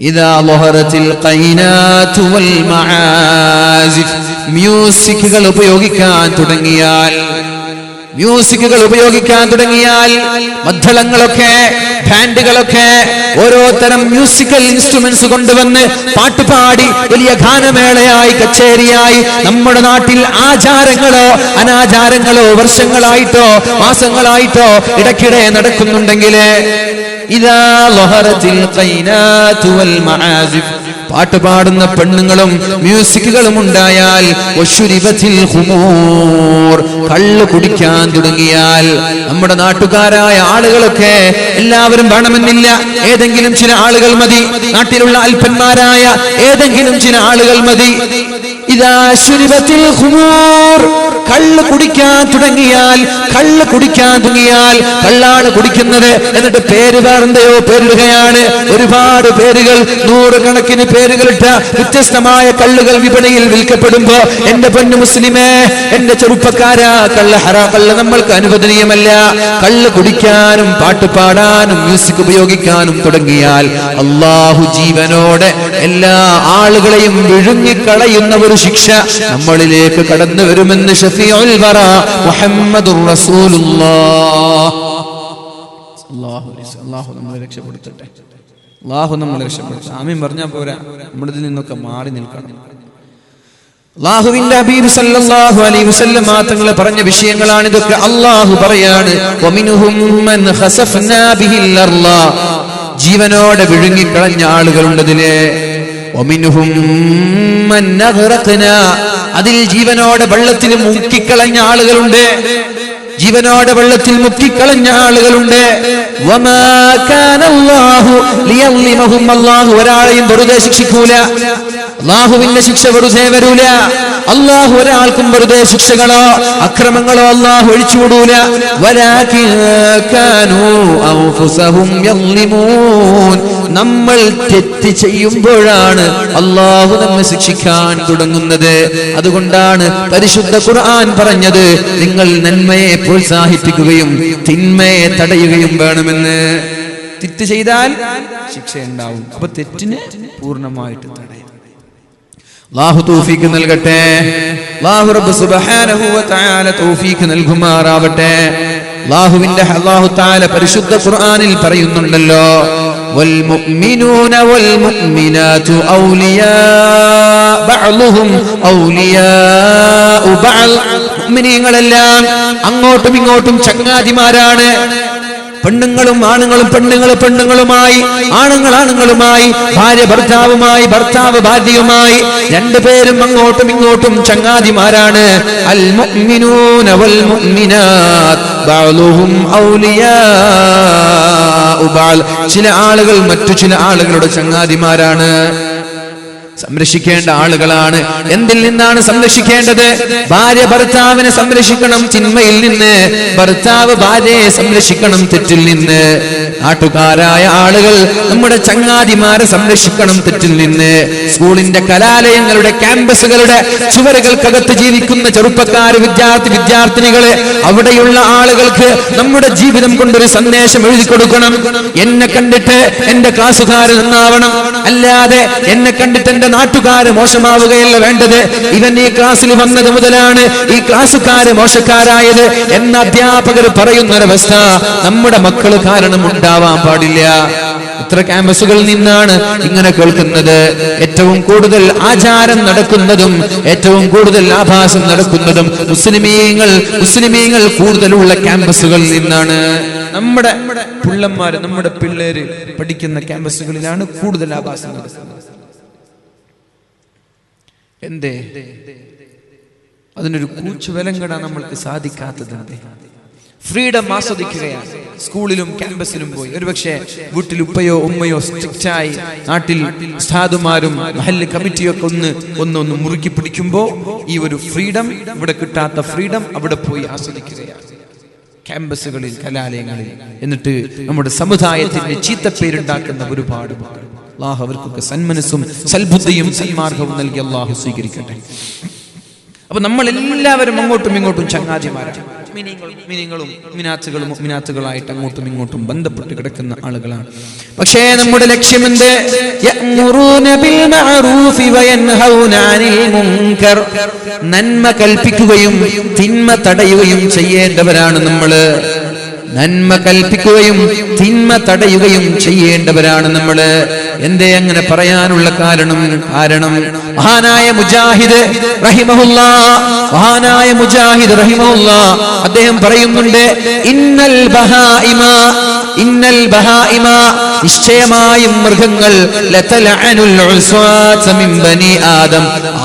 ഇദാ ലഹറത്തിൽ ഖൈനാതു വൽ മആസിഫ്, മ്യൂസിക്കുകൾ ഉപയോഗിക്കാൻ തുടങ്ങിയാൽ മദ്ദളങ്ങളൊക്കെ ബാൻഡുകളൊക്കെ ഓരോതരം മ്യൂസിക്കൽ ഇൻസ്ട്രുമെന്റ്സ് കൊണ്ടുവന്ന് പാട്ടുപാടി വലിയ ഗാനമേളയായി കച്ചേരിയായി നമ്മുടെ നാട്ടിൽ ആചാരങ്ങളോ അനാചാരങ്ങളോ വർഷങ്ങളായിട്ടോ മാസങ്ങളായിട്ടോ ഇടയ്ക്കിടെ നടക്കുന്നുണ്ടെങ്കിൽ ഇദാ ലഹറത്തിൽ ഖൈനാതു വൽ മആസിഫ്, പാട്ടുപാടുന്ന പെണ്ണുങ്ങളും മ്യൂസിക്കുകളും ഉണ്ടായാൽ, വശുരിബത്തിൽ ഖുമൂർ, കള്ള് കുടിക്കാൻ തുടങ്ങിയാൽ, നമ്മുടെ നാട്ടുകാരായ ആളുകളൊക്കെ എല്ലാവരും വേണമെന്നില്ല, ഏതെങ്കിലും ചില ആളുകൾ മതി, നാട്ടിലുള്ള അല്പന്മാരായ ഏതെങ്കിലും ചില ആളുകൾ മതി. ഇദാ ശുരിബത്തിൽ ഖുമൂർ, കള്ള് കുടിക്കാൻ തുടങ്ങിയാൽ കള്ളാണ് കുടിക്കുന്നത്, എന്നിട്ട് പേര് വേറെന്തയോ പേരിടുകയാണ്. ഒരുപാട് പേരുകൾ, നൂറുകണക്കിന് പേരുകളിട്ട വ്യത്യസ്തമായ കള്ളുകൾ വിപണിയിൽ വിൽക്കപ്പെടുമ്പോ എന്റെ പൊന്നു മുസ്ലിമേ, എന്റെ ചെറുപ്പക്കാരാ, കള്ള് നമ്മൾക്ക് അനുവദനീയമല്ല. കള്ള് കുടിക്കാനും പാട്ട് പാടാനും മ്യൂസിക് ഉപയോഗിക്കാനും തുടങ്ങിയാൽ അല്ലാഹു ജീവനോടെ എല്ലാ ആളുകളെയും വിഴുങ്ങിക്കളയുന്ന ഒരു ശിക്ഷ നമ്മളിലേക്ക് കടന്നു വരുമെന്ന് ഷഫീഉൽ വറ മുഹമ്മദുർ റസൂലുള്ളാഹ്. അല്ലാഹു നമ്മളെ രക്ഷപ്പെടുത്തട്ടെ. ആമീൻ പറഞ്ഞാൽ പോരാ, നമ്മളിതിൽ നിന്നൊക്കെ മാറി നിൽക്കണം. അല്ലാഹുവിന്റെ ഹബീബ് സല്ലല്ലാഹു അലൈഹി വസല്ലം തങ്ങൾ പറഞ്ഞ വിഷയങ്ങളാണ് ഇതൊക്കെ. അല്ലാഹു പറയാണ്, വമിൻഹും മൻ ഖസഫ്നാ ബിഹിൽ അർള, ജീവനോടെ വിഴുങ്ങിക്കളഞ്ഞ ആളുകളുണ്ടതിലെ. വമിൻഹും മൻ അഗ്റഖ്നാ, അതിൽ ജീവനോടെ വെള്ളത്തിൽ മുക്കിക്കളഞ്ഞ ആളുകളുണ്ട്. വമാ കാന അല്ലാഹു ലിയള്ളിമഹും, അല്ലാഹു ഒരാളെയും വെറുതെ ശിക്ഷിക്കൂല. അല്ലാഹുവിന്റെ ശിക്ഷ വെറുതെ വരൂല. അല്ലാഹു ഒരാൾക്കും വെറുതെ ശിക്ഷകളോ അക്രമങ്ങളോ അല്ലാഹു ഒഴിച്ചുവിടൂല. വലാകിൻ കാനൂ അൻഫുസഹും യള്ളിമൂൻ, നമ്മൾ തെറ്റ് ചെയ്യുമ്പോഴാണ് അല്ലാഹു നമ്മെ ശിക്ഷിക്കാൻ തുടങ്ങുന്നത്. അതുകൊണ്ടാണ് പരിശുദ്ധ ഖുർആൻ പറഞ്ഞത്, നിങ്ങൾ നന്മയെ പ്രോത്സാഹിപ്പിക്കുകയും തിന്മയെ തടയുകയും വേണമെന്ന്. തെറ്റ് ചെയ്താൽ ശിക്ഷയുണ്ടാവും, അപ്പൊ തെറ്റിന് പൂർണ്ണമായിട്ട് തടയും. അല്ലാഹു തൗഫീഖ് നൽകട്ടെ. അല്ലാഹു റബ്ബ് സുബ്ഹാനഹു വ തആല തൗഫീഖ് നൽകുമാറാവട്ടെ. അല്ലാഹു തആല പരിശുദ്ധ ഖുർആനിൽ പറയുന്നുണ്ടല്ലോ, വൽ മുഅ്മിനൂന വൽ മുഅ്മിനാതു ഔലിയാ ബഅ്ളുഹും ഔലിയാഉ ബഅൽ, മുഅ്മിനീങ്ങളെല്ലാം അങ്ങോട്ടും ഇങ്ങോട്ടും ചങ്ങാതിമാരാണ്. പെണ്ണുങ്ങളും ആണുങ്ങളും, പെണ്ണുങ്ങളുമായി, ആണുങ്ങളുമായി, ഭാര്യ ഭർത്താവുമായി, ഭർത്താവ് ഭാര്യയുമായി, രണ്ടുപേരും അങ്ങോട്ടും ഇങ്ങോട്ടും ചങ്ങാതിമാരാണ്. അൽ മുഅ്മിനൂന വൽ മുഅ്മിനാത്ത് ബഅ്ളുഹും ഔലിയാഉ ബഅൽ, ചില ആളുകൾ മറ്റു ചില ആളുകളുടെ ചങ്ങാതിമാരാണ്. സംരക്ഷിക്കേണ്ട ആളുകളാണ്. എന്തിൽ നിന്നാണ് സംരക്ഷിക്കേണ്ടത്? ഭാര്യ ഭർത്താവിനെ സംരക്ഷിക്കണം തിന്മയിൽ നിന്ന്, ഭർത്താവ് ഭാര്യയെ സംരക്ഷിക്കണം തെറ്റിൽ നിന്ന്. നാട്ടുകാരായ ആളുകൾ നമ്മുടെ ചങ്ങാതിമാരെ സംരക്ഷിക്കണം തെറ്റിൽ നിന്ന്. സ്കൂളിന്റെ കലാലയങ്ങളുടെ ക്യാമ്പസുകളുടെ ചുവരുകൾക്കകത്ത് ജീവിക്കുന്ന ചെറുപ്പക്കാർ, വിദ്യാർത്ഥിനികള്, അവിടെയുള്ള ആളുകൾക്ക് നമ്മുടെ ജീവിതം കൊണ്ടൊരു സന്ദേശം എഴുതി കൊടുക്കണം. എന്നെ കണ്ടിട്ട് എന്റെ ക്ലാസ്സുകാര് നന്നാവണം, അല്ലാതെ എന്നെ കണ്ടിട്ട് എന്റെ നാട്ടുകാര് മോശമാവുകയല്ല വേണ്ടത്. ഇവൻ ഈ ക്ലാസ്സിൽ വന്നത് മുതലാണ് ഈ ക്ലാസ്സുകാര് മോശക്കാരായത് എന്ന അധ്യാപകർ പറയുന്നൊരവസ്ഥ നമ്മുടെ മക്കൾ കാരണം ഉണ്ടാവാൻ പാടില്ല. എത്ര ക്യാമ്പസുകളിൽ നിന്നാണ് ഇങ്ങനെ കേൾക്കുന്നത്? ഏറ്റവും കൂടുതൽ ആചാരം നടക്കുന്നതും ഏറ്റവും കൂടുതൽ ആഭാസം നടക്കുന്നതും മുസ്ലിമീങ്ങൾ കൂടുതലുള്ള ക്യാമ്പസുകളിൽ നിന്നാണ്. നമ്മുടെ പിള്ളമാര്, നമ്മുടെ പിള്ളേര് പഠിക്കുന്ന ക്യാമ്പസുകളിലാണ് കൂടുതൽ ആഭാസം നടക്കുന്നത്. എന്തേ? അതിനൊരു കൂച്ചുവിലം കെടാൻ നമ്മൾക്ക് സാധിക്കാത്തത്? ഫ്രീഡം ആസ്വദിക്കുകയാണ്. സ്കൂളിലും ക്യാമ്പസിലും പോയി ഒരുപക്ഷെ വീട്ടിൽ ഉപ്പയോ ഉമ്മയോ സ്ട്രിക്റ്റായി, നാട്ടിൽ ഉസ്താദുമാരും മഹല്ല് കമ്മിറ്റിയൊക്കെ ഒന്ന് മുറുക്കി പിടിക്കുമ്പോൾ ഈ ഒരു ഫ്രീഡം, ഇവിടെ കിട്ടാത്ത ഫ്രീഡം അവിടെ പോയി ആസ്വദിക്കുകയാണ് ക്യാമ്പസുകളിൽ, കലാലയങ്ങളിൽ. എന്നിട്ട് നമ്മുടെ സമുദായത്തിന്റെ ചീത്തപ്പേരുണ്ടാക്കുന്ന ഒരുപാട് മക്കൾ. അല്ലാഹു അവർക്കൊക്കെ സന്മനസ്സും സൽബുദ്ധിയും സന്മാർഗവും നൽകി അല്ലാഹു സ്വീകരിക്കട്ടെ. അപ്പൊ നമ്മൾ എല്ലാവരും അങ്ങോട്ടും ഇങ്ങോട്ടും ചങ്ങാതിമാരാണ്. മുഅ്മിനാത്തുകളായിട്ട് അങ്ങോട്ടും ഇങ്ങോട്ടും ബന്ധപ്പെട്ട് കിടക്കുന്ന ആളുകളാണ്. പക്ഷേ നമ്മുടെ ലക്ഷ്യം എന്ത്? യഅ്മുറൂന ബിൽ മഅറൂഫി വയൻഹൗന അനിൽ മുൻകർ. നന്മ കൽപ്പിക്കുകയും തിന്മ തടയുകയും ചെയ്യേണ്ടവരാണ് നമ്മൾ. നന്മ കൽപ്പിക്കുകയും തിന്മ തടയുകയും ചെയ്യേണ്ടവരാണ് നമ്മൾ. എന്തേ അങ്ങനെ പറയാനുള്ള കാരണം മഹാനായ മുജാഹിദ് റഹിമഹുല്ലാഹ് അദ്ദേഹം പറയുന്നുണ്ട്, ഇന്നൽ ബഹായിമ നിശ്ചയമായും മൃഗങ്ങൾ ലതലഅനുൽ ഉസ്വാത മിൻ ബനി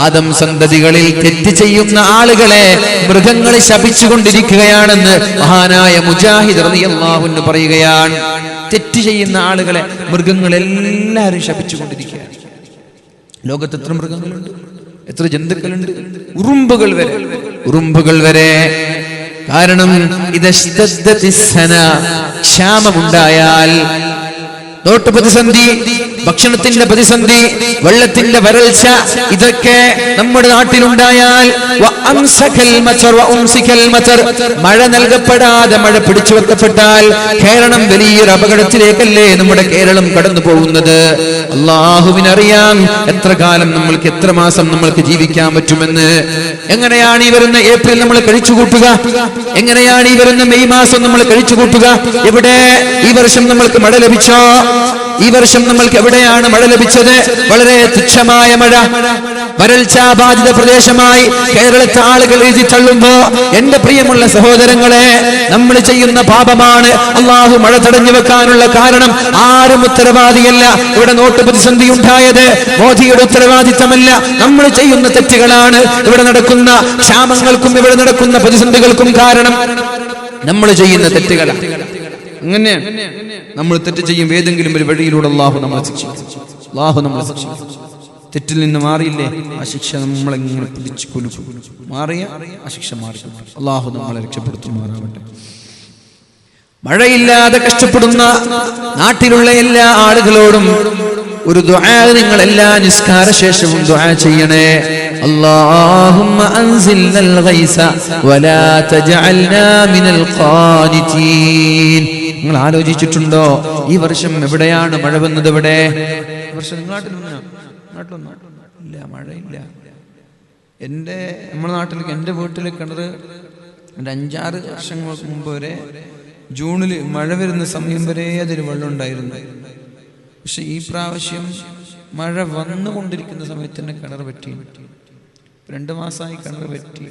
ആദം സന്തതികളിൽ തെറ്റ് ചെയ്യുന്ന ആളുകളെ മൃഗങ്ങൾ ശപിച്ചുകൊണ്ടിരിക്കുകയാണെന്ന് മഹാനായ മുജാഹിദ് റളിയല്ലാഹു അൻഹു പറയുകയാണ്. തെറ്റ് ചെയ്യുന്ന ആളുകളെ മൃഗങ്ങൾ എല്ലാവരും ശപിച്ചുകൊണ്ടിരിക്കുകയാണ്. ലോകത്ത് എത്ര മൃഗങ്ങളുണ്ട്, എത്ര ജന്തുക്കളുണ്ട്, ഉറുമ്പുകൾ വരെ. കാരണം ക്ഷാമമുണ്ടായാൽ, നോട്ട് പ്രതിസന്ധി, ഭക്ഷണത്തിന്റെ പ്രതിസന്ധി, വെള്ളത്തിന്റെ വരൾച്ച, ഇതൊക്കെ നമ്മുടെ നാട്ടിലുണ്ടായാൽ മഴ നൽകപ്പെടാതെ മഴ പിടിച്ചു വെക്കപ്പെട്ടാൽ കേരളം വലിയൊരു അപകടത്തിലേക്കല്ലേ നമ്മുടെ കേരളം കടന്നു പോകുന്നത്. അള്ളാഹുവിനറിയാം എത്ര കാലം നമ്മൾക്ക്, എത്ര മാസം നമ്മൾക്ക് ജീവിക്കാൻ പറ്റുമെന്ന്. എങ്ങനെയാണ് ഈ വരുന്ന ഏപ്രിൽ നമ്മൾ കഴിച്ചുകൂട്ടുക? എങ്ങനെയാണ് ഈ വരുന്ന മെയ് മാസം നമ്മൾ കഴിച്ചുകൂട്ടുക? എവിടെ ഈ വർഷം നമ്മൾക്ക് മഴ ലഭിച്ചോ? ഈ വർഷം നമ്മൾക്ക് എവിടെയാണ് മഴ ലഭിച്ചത്? വളരെ തുച്ഛമായ മഴ. വരൾച്ചാബാധിത പ്രദേശമായി കേരളത്തെ ആളുകൾ എഴുതി തള്ളുമ്പോ, എന്റെ പ്രിയമുള്ള സഹോദരങ്ങളെ, നമ്മൾ ചെയ്യുന്ന പാപമാണ്. അള്ളാഹു മഴ തടഞ്ഞു വെക്കാനുള്ള കാരണം ആരും ഉത്തരവാദിയല്ല. ഇവിടെ നോട്ട് പ്രതിസന്ധി ഉണ്ടായത് മോദിയുടെ ഉത്തരവാദിത്തമല്ല, നമ്മൾ ചെയ്യുന്ന തെറ്റുകളാണ്. ഇവിടെ നടക്കുന്ന ക്ഷാമങ്ങൾക്കും ഇവിടെ നടക്കുന്ന പ്രതിസന്ധികൾക്കും കാരണം നമ്മൾ ചെയ്യുന്ന തെറ്റുകളാണ്. അങ്ങനെ നമ്മൾ തെറ്റ് ചെയ്യും ഏതെങ്കിലും ഒരു വഴിയിലൂടെ അള്ളാഹു നമ്മളെ ശിക്ഷിക്കും. തെറ്റിൽ നിന്ന് മാറിയില്ലേ, ആ ശിക്ഷ നമ്മളെങ്ങനെ പിടിച്ചു കുലുക്കും. മാറിയ ആ ശിക്ഷ മാറി. അള്ളാഹു നമ്മളെ രക്ഷപ്പെടുത്തുമാറാവട്ടെ. മഴയില്ലാതെ കഷ്ടപ്പെടുന്ന നാട്ടിലുള്ള എല്ലാ ആളുകളോടും ഒരു ദുആ നിങ്ങൾ എല്ലാ നിസ്കാര ശേഷവും ദുആ ചെയ്യണേ. അല്ലാഹുമ്മ അൻസിൽനൽ ഗൈസ വലാ തജഅൽനാ മിനൽ ഖാനിതീൻ. നിങ്ങൾ ആലോചിച്ചിട്ടുണ്ടോ ഈ വർഷം എവിടെയാണ് മഴ വന്നത്? എവിടെ വർഷം നാട്ടിലൊന്നും ഇല്ല, മഴയില്ല. നമ്മുടെ നാട്ടിൽ, എൻ്റെ വീട്ടിൽ കിണർ 5-6 വർഷങ്ങൾക്ക് മുമ്പ് വരെ ജൂണിൽ മഴ വരുന്ന സമയം വരെ അതിൽ വെള്ളം ഉണ്ടായിരുന്നു. പക്ഷെ ഈ പ്രാവശ്യം മഴ വന്നുകൊണ്ടിരിക്കുന്ന സമയത്ത് തന്നെ കിണർ പറ്റി. 2 മാസമായി കിണർ പറ്റി.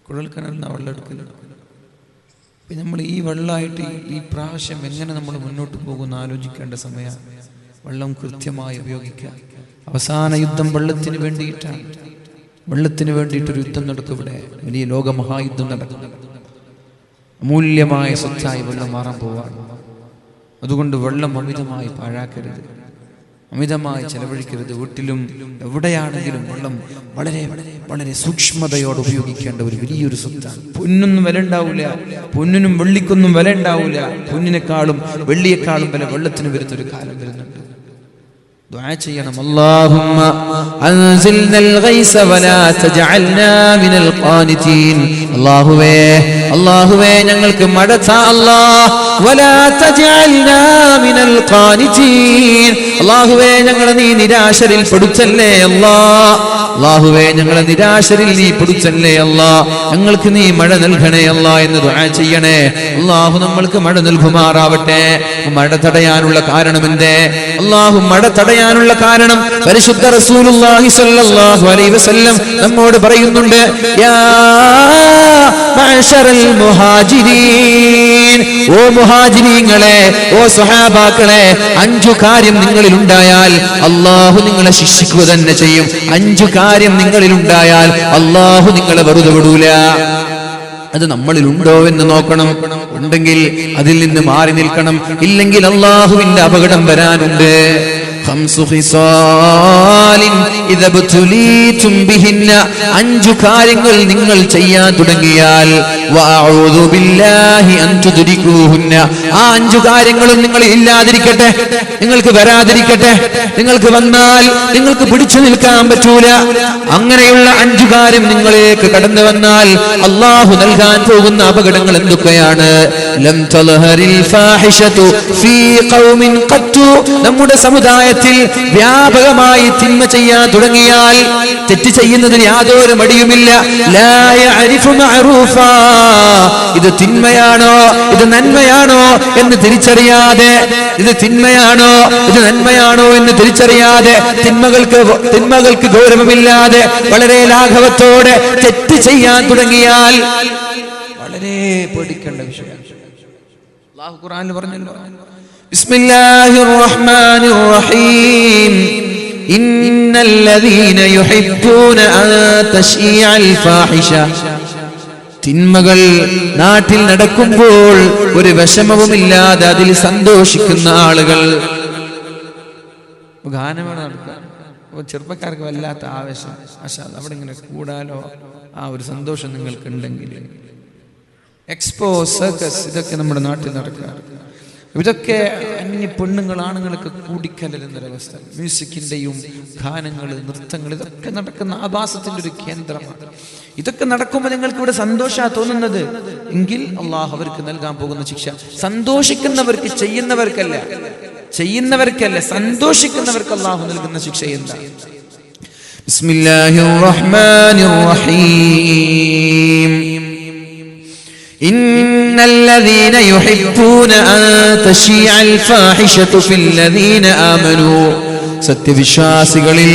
കുഴൽ കിണറിൽ നിന്ന് വെള്ളം എടുക്കില്ല. പിന്നെ നമ്മൾ ഈ വെള്ളമായിട്ട് ഈ പ്രാവശ്യം എങ്ങനെ നമ്മൾ മുന്നോട്ട് പോകുമെന്ന് ആലോചിക്കേണ്ട സമയമാണ്. വെള്ളം കൃത്യമായി ഉപയോഗിക്കുക. അവസാന യുദ്ധം വെള്ളത്തിന് വേണ്ടിയിട്ടാണ്. വെള്ളത്തിന് വേണ്ടിയിട്ടൊരു യുദ്ധം നടക്കും. ഇവിടെ വലിയ ലോകമഹായുദ്ധം നടക്കും. അമൂല്യമായ സ്വത്തായി വെള്ളം മാറാൻ പോവാണ്. അതുകൊണ്ട് വെള്ളം അമിതമായി പാഴാക്കരുത്, അമിതമായി ചെലവഴിക്കരുത്. വീട്ടിലും എവിടെയാണെങ്കിലും വെള്ളം വളരെ വളരെ സൂക്ഷ്മതയോടെ ഉപയോഗിക്കേണ്ട ഒരു വലിയൊരു സ്വത്താണ്. പൊന്നൊന്നും വില ഉണ്ടാവില്ല, പൊന്നിനും വെള്ളിക്കൊന്നും വില ഉണ്ടാവില്ല. പൊന്നിനേക്കാളും വെള്ളിയേക്കാളും വില വെള്ളത്തിന് വരുന്നൊരു കാലം വരുന്നുണ്ട്. ദുആ ചെയ്യണം. അല്ലാഹുമ്മ അൻസിൽനൽ ഗൈസ വലാ തജഅൽനാ മിനൽ ഖാനിതീൻ. അല്ലാഹുവേ ഞങ്ങൾക്ക് മഴ താ അല്ലാഹ്. വലാ തജഅൽനാ മിനൽ ഖാനിതീൻ. അല്ലാഹുവേ ഞങ്ങളെ നീ നിരാശരിൽ പെടുത്തല്ലേ അല്ലാഹ്. അല്ലാഹുവേ ഞങ്ങളെ നിരാശരിൽ നീ പെടുത്തല്ലേ അല്ലാഹ്. ഞങ്ങൾക്ക് നീ മഴ നൽകണേ അല്ലാഹ് എന്ന് ദുആ ചെയ്യണേ. അല്ലാഹു നമ്മൾക്ക് മഴ നൽകുമാറാവട്ടെ. മഴ തടയാനുള്ള കാരണം എന്തേ? അല്ലാഹു മഴ തടയാനുള്ള കാരണം പരിശുദ്ധ റസൂലുള്ളാഹി സ്വല്ലല്ലാഹു അലൈഹി വസല്ലം നമ്മോട് പറയുന്നുണ്ട്, യാ മഅശറൽ മുഹാജിരീൻ, ഓ മുഹാജിരീങ്ങളെ, ഓ സ്വഹാബാക്കളെ, 5 കാര്യം നിങ്ങളിൽ ഉണ്ടായാൽ അല്ലാഹു നിങ്ങളെ ശിക്ഷിക്കുക തന്നെ ചെയ്യും. 5 കാര്യം നിങ്ങളിൽ ഉണ്ടായാൽ അല്ലാഹു നിങ്ങളെ വെറുതെ വിടൂല. അത് നമ്മളിൽ ഉണ്ടോ എന്ന് നോക്കണം. ഉണ്ടെങ്കിൽ അതിൽ നിന്ന് മാറി നിൽക്കണം. ഇല്ലെങ്കിൽ അല്ലാഹുവിന്റെ അപകടം വരാനുണ്ട്. ഖംസു ഖിസാലിൻ ഇദ ബതുലീതും ബിഹിന്ന 5 കാര്യങ്ങൾ നിങ്ങൾ ചെയ്യാൻ തുടങ്ങിയാൽ വഅഊദു ബില്ലാഹി അൻ തുദ്രികൂഹുന്ന ആ 5 കാര്യങ്ങളും നിങ്ങൾ ഇല്ലാതിരിക്കട്ടെ, നിങ്ങൾക്ക് വരാതിരിക്കട്ടെ. നിങ്ങൾക്ക് വന്നാൽ നിങ്ങൾക്ക് പിടിച്ചു നിൽക്കാൻ പറ്റൂല. അങ്ങനെയുള്ള 5 കാര്യം നിങ്ങളിലേക്ക് കടന്നു വന്നാൽ അല്ലാഹു നൽകാൻ പോകുന്ന അപകടങ്ങൾ എന്തൊക്കെയാണ്? ലം തൽഹരിൽ ഫാഹിഷതു ഫീ ഖൗമിൻ ഖത്തു നമ്മുടെ സമുദായത്തിൽ വ്യാപകമായി തിന്മ ചെയ്യാൻ തുടങ്ങിയാൽ, തെറ്റ് ചെയ്യുന്നതിന് യാതൊരു മടിയുമില്ല. ലാ യഅരിഫു മഅറൂഫാ ഇത് തിന്മയാണോ ഇത് നന്മയാണോ എന്ന് തിരിച്ചറിയാതെ, ഇത് തിന്മയാണോ ഇത് നന്മയാണോ എന്ന് തിരിച്ചറിയാതെ, തിന്മകൾക്ക് ഗൗരവമില്ലാതെ വളരെ ലാഘവത്തോടെ തെറ്റ് ചെയ്യാൻ തുടങ്ങിയാൽ വളരെ പേടിക്കേണ്ട വിഷയമാണ്. അല്ലാഹു ഖുർആനിൽ പറഞ്ഞല്ലോ, ബിസ്മില്ലാഹിർ റഹ്മാനിർ റഹീം ഇന്നല്ലദീന യുഹിബ്ബൂന അൻ തശീഅൽ ഫാഹിഷ തിന്മകൾ നാട്ടിൽ നടക്കുമ്പോൾ ഒരു വിഷമവുമില്ലാതെ അതിൽ സന്തോഷിക്കുന്ന ആളുകൾ. ഗാനമാണ് നടക്കുക, ചെറുപ്പക്കാർക്ക് വല്ലാത്ത ആവേശം. മാഷാ അല്ലാഹ് അവിടെ ഇങ്ങനെ കൂടാലോ, ആ ഒരു സന്തോഷം നിങ്ങൾക്ക് ഉണ്ടെങ്കിൽ. എക്സ്പോ, സർക്കസ്, ഇതൊക്കെ നമ്മുടെ നാട്ടിൽ നടക്കുക. ഇതൊക്കെ അന്യ പെണ്ണുങ്ങൾ ആണുങ്ങളൊക്കെ കൂടിക്കലരുന്നൊരവസ്ഥ. മ്യൂസിക്കിന്റെയും ഗാനങ്ങൾ, നൃത്തങ്ങൾ, ഇതൊക്കെ നടക്കുന്ന ആഭാസത്തിന്റെ ഒരു കേന്ദ്രമാണ്. ഇതൊക്കെ നടക്കുമ്പോൾ നിങ്ങൾക്ക് ഇവിടെ സന്തോഷമാണ് തോന്നുന്നത് എങ്കിൽ അള്ളാഹു അവർക്ക് നൽകാൻ പോകുന്ന ശിക്ഷ സന്തോഷിക്കുന്നവർക്ക്, ചെയ്യുന്നവർക്കല്ല സന്തോഷിക്കുന്നവർക്ക് അള്ളാഹു നൽകുന്ന ശിക്ഷ എന്താ? ബിസ്മില്ലാഹിർ റഹ്മാനിർ റഹീം ഇന്നല്ലദീന യുഹിബ്ബൂന അൻ തശീഅൽ ഫാഹിഷതു ഫില്ലദീന ആമനൂ സത്യവിശ്വാസികളിൽ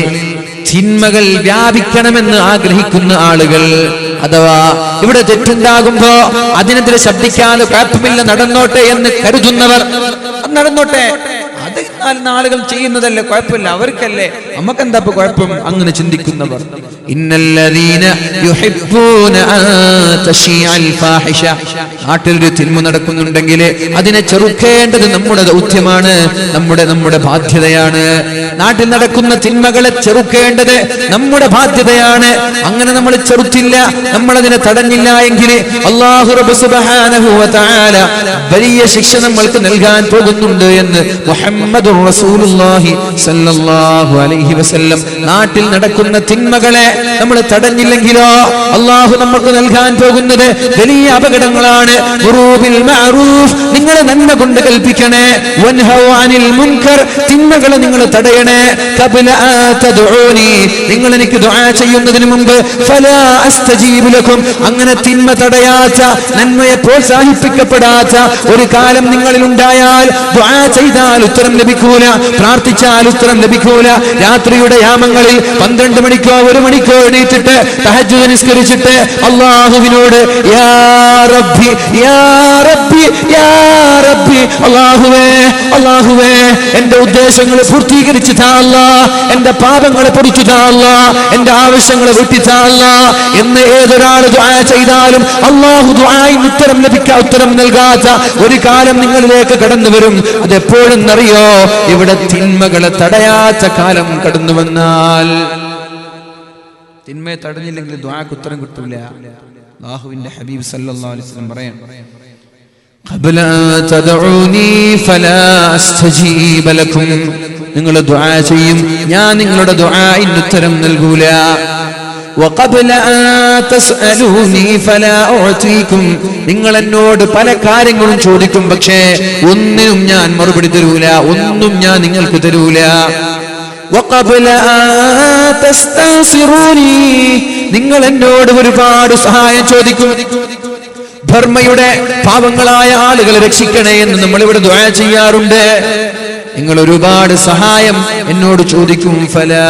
തിന്മകൾ വ്യാപിക്കണമെന്ന് ആഗ്രഹിക്കുന്ന ആളുകൾ, അഥവാ ഇവിടെ തെറ്റുണ്ടാകുമ്പോ അതിനെതിരെ ശബ്ദിക്കാതെ കുഴപ്പമില്ല, നടന്നോട്ടെ എന്ന് കരുതുന്നവർ, നടന്നോട്ടെ, അത് ആളുകൾ ചെയ്യുന്നതല്ലേ, കുഴപ്പമില്ല, അവർക്കല്ലേ, നമുക്കെന്താ കുഴപ്പം, അങ്ങനെ ചിന്തിക്കുന്നവർ. ഇന്നല്ലദീന യുഹിബ്ബൂന അൻ തശീഅൽ ഫാഹിഷ നാട്ടിലൊരു തിന്മ നടക്കുന്നുണ്ടെങ്കിൽ അതിനെ ചെറുക്കേണ്ടത് നമ്മുടെ ദൗത്യമാണ്, നമ്മുടെ ബാധ്യതയാണ്. നാട്ടിൽ നടക്കുന്ന തിന്മകളെ ചെറുക്കേണ്ടത് നമ്മുടെ ബാധ്യതയാണ്. അങ്ങനെ നമ്മൾ ചെറുത്തില്ല, നമ്മളതിനെ തടഞ്ഞില്ല എങ്കിൽ അല്ലാഹു റബ്ബ് സുബ്ഹാനഹു വ തആല വലിയ ശിക്ഷ നമ്മൾക്ക് നൽകാൻ പോകുന്നുണ്ട് എന്ന് മുഹമ്മദുർ റസൂലുള്ളാഹി സ്വല്ലല്ലാഹു അലൈഹി വസല്ലം. നാട്ടിൽ നടക്കുന്ന തിന്മകളെ നമ്മൾ തടഞ്ഞില്ലെങ്കിലോ അല്ലാഹു നമുക്ക് നൽകാൻ പോകുന്നത് വലിയ അപകടങ്ങളാണ്. ഖുറൂബിൽ മഅറൂഫ് നിങ്ങൾ നന്മ കൊണ്ട് കൽപ്പിക്കണേ, വൻഹൗ അനിൽ മുൻകർ തിന്മകളെ നിങ്ങൾ തടയണേ. ഖബല തദ്ഊനി നിങ്ങൾ എനിക്ക് ദുആ ചെയ്യുന്നതിന് മുമ്പ് ഫലാ അസ്തജീബു ലക്കും അങ്ങനെ തിന്മ തടയാത്ത, നന്മയെ പ്രോത്സാഹിപ്പിക്കപ്പെടാത്ത ഒരു കാലം നിങ്ങളിൽ ഉണ്ടായാൽ ദുആ ചെയ്താൽ ഉത്തരം ലഭിക്കൂല, പ്രാർത്ഥിച്ചാൽ ഉത്തരം ലഭിക്കൂല. രാത്രിയുടെ യാമങ്ങളിൽ 12 മണിക്കോ 1 മണിക്കോ എണീറ്റിട്ട് തഹജ്ജുദ് നിസ്കരിച്ചിട്ട് അല്ലാഹുവിനോട് യാ റബ്ബി യാ റബ്ബി യാ റബ്ബി അല്ലാഹുവേ എന്റെ ഉദ്ദേശങ്ങൾ പൂർത്തീകരിച്ചു താ അല്ലാഹ്, എന്റെ പാപങ്ങളെ പൊറുത്തു താ അല്ലാഹ്, എന്റെ ആവശ്യങ്ങളെ വീട്ടി താ അല്ലാഹ് എന്ന് ഏതൊരാൾ ദുആ ചെയ്താലും അല്ലാഹു ദുആയിന് ഉത്തരം നൽകാത്ത ഒരു കാലം നിങ്ങളിലേക്ക് കടന്നു വരും. അതെപ്പോഴെന്നറിയോ? ഇവിടെ തിന്മകളെ തടയാത്ത കാലം കടന്നു വന്നാൽ. തിന്മയെ തടഞ്ഞില്ലെങ്കിൽ ദുആക്ക് ഉത്തരം കിട്ടൂല. അല്ലാഹുവിന്റെ ഹബീബ് സല്ലല്ലാഹു അലൈഹി വസല്ലം പറയാൻ, ഖബല തദ്ഊനി ഫലാ അസ്തജീബ ലക്കും നിങ്ങൾ ദുആ ചെയ്യും, ഞാൻ നിങ്ങളുടെ ദുആഇന് ഉത്തരം നൽകൂല. വഖബല തസ്അലൂനി ഫലാ ഉഅതീകും നിങ്ങൾ എന്നോട് പല കാര്യങ്ങളും ചോദിക്കും, പക്ഷേ ഒന്നിനും ഞാൻ മറുപടി തരൂല, ഒന്നും ഞാൻ നിങ്ങൾക്ക് തരൂല. വഖബല തസ്തൻസിറൂനി നിങ്ങൾ എന്നോട് ഒരുപാട് സഹായം ചോദിക്കും. ബർമ്മയുടെ പാവങ്ങളായ ആളുകളെ രക്ഷിക്കണേ എന്ന് നമ്മൾ ഇവിടെ ദുആ ചെയ്യാറുണ്ട്. നിങ്ങൾ ഒരുപാട് സഹായം എന്നോട് ചോദിക്കും, ഫലാ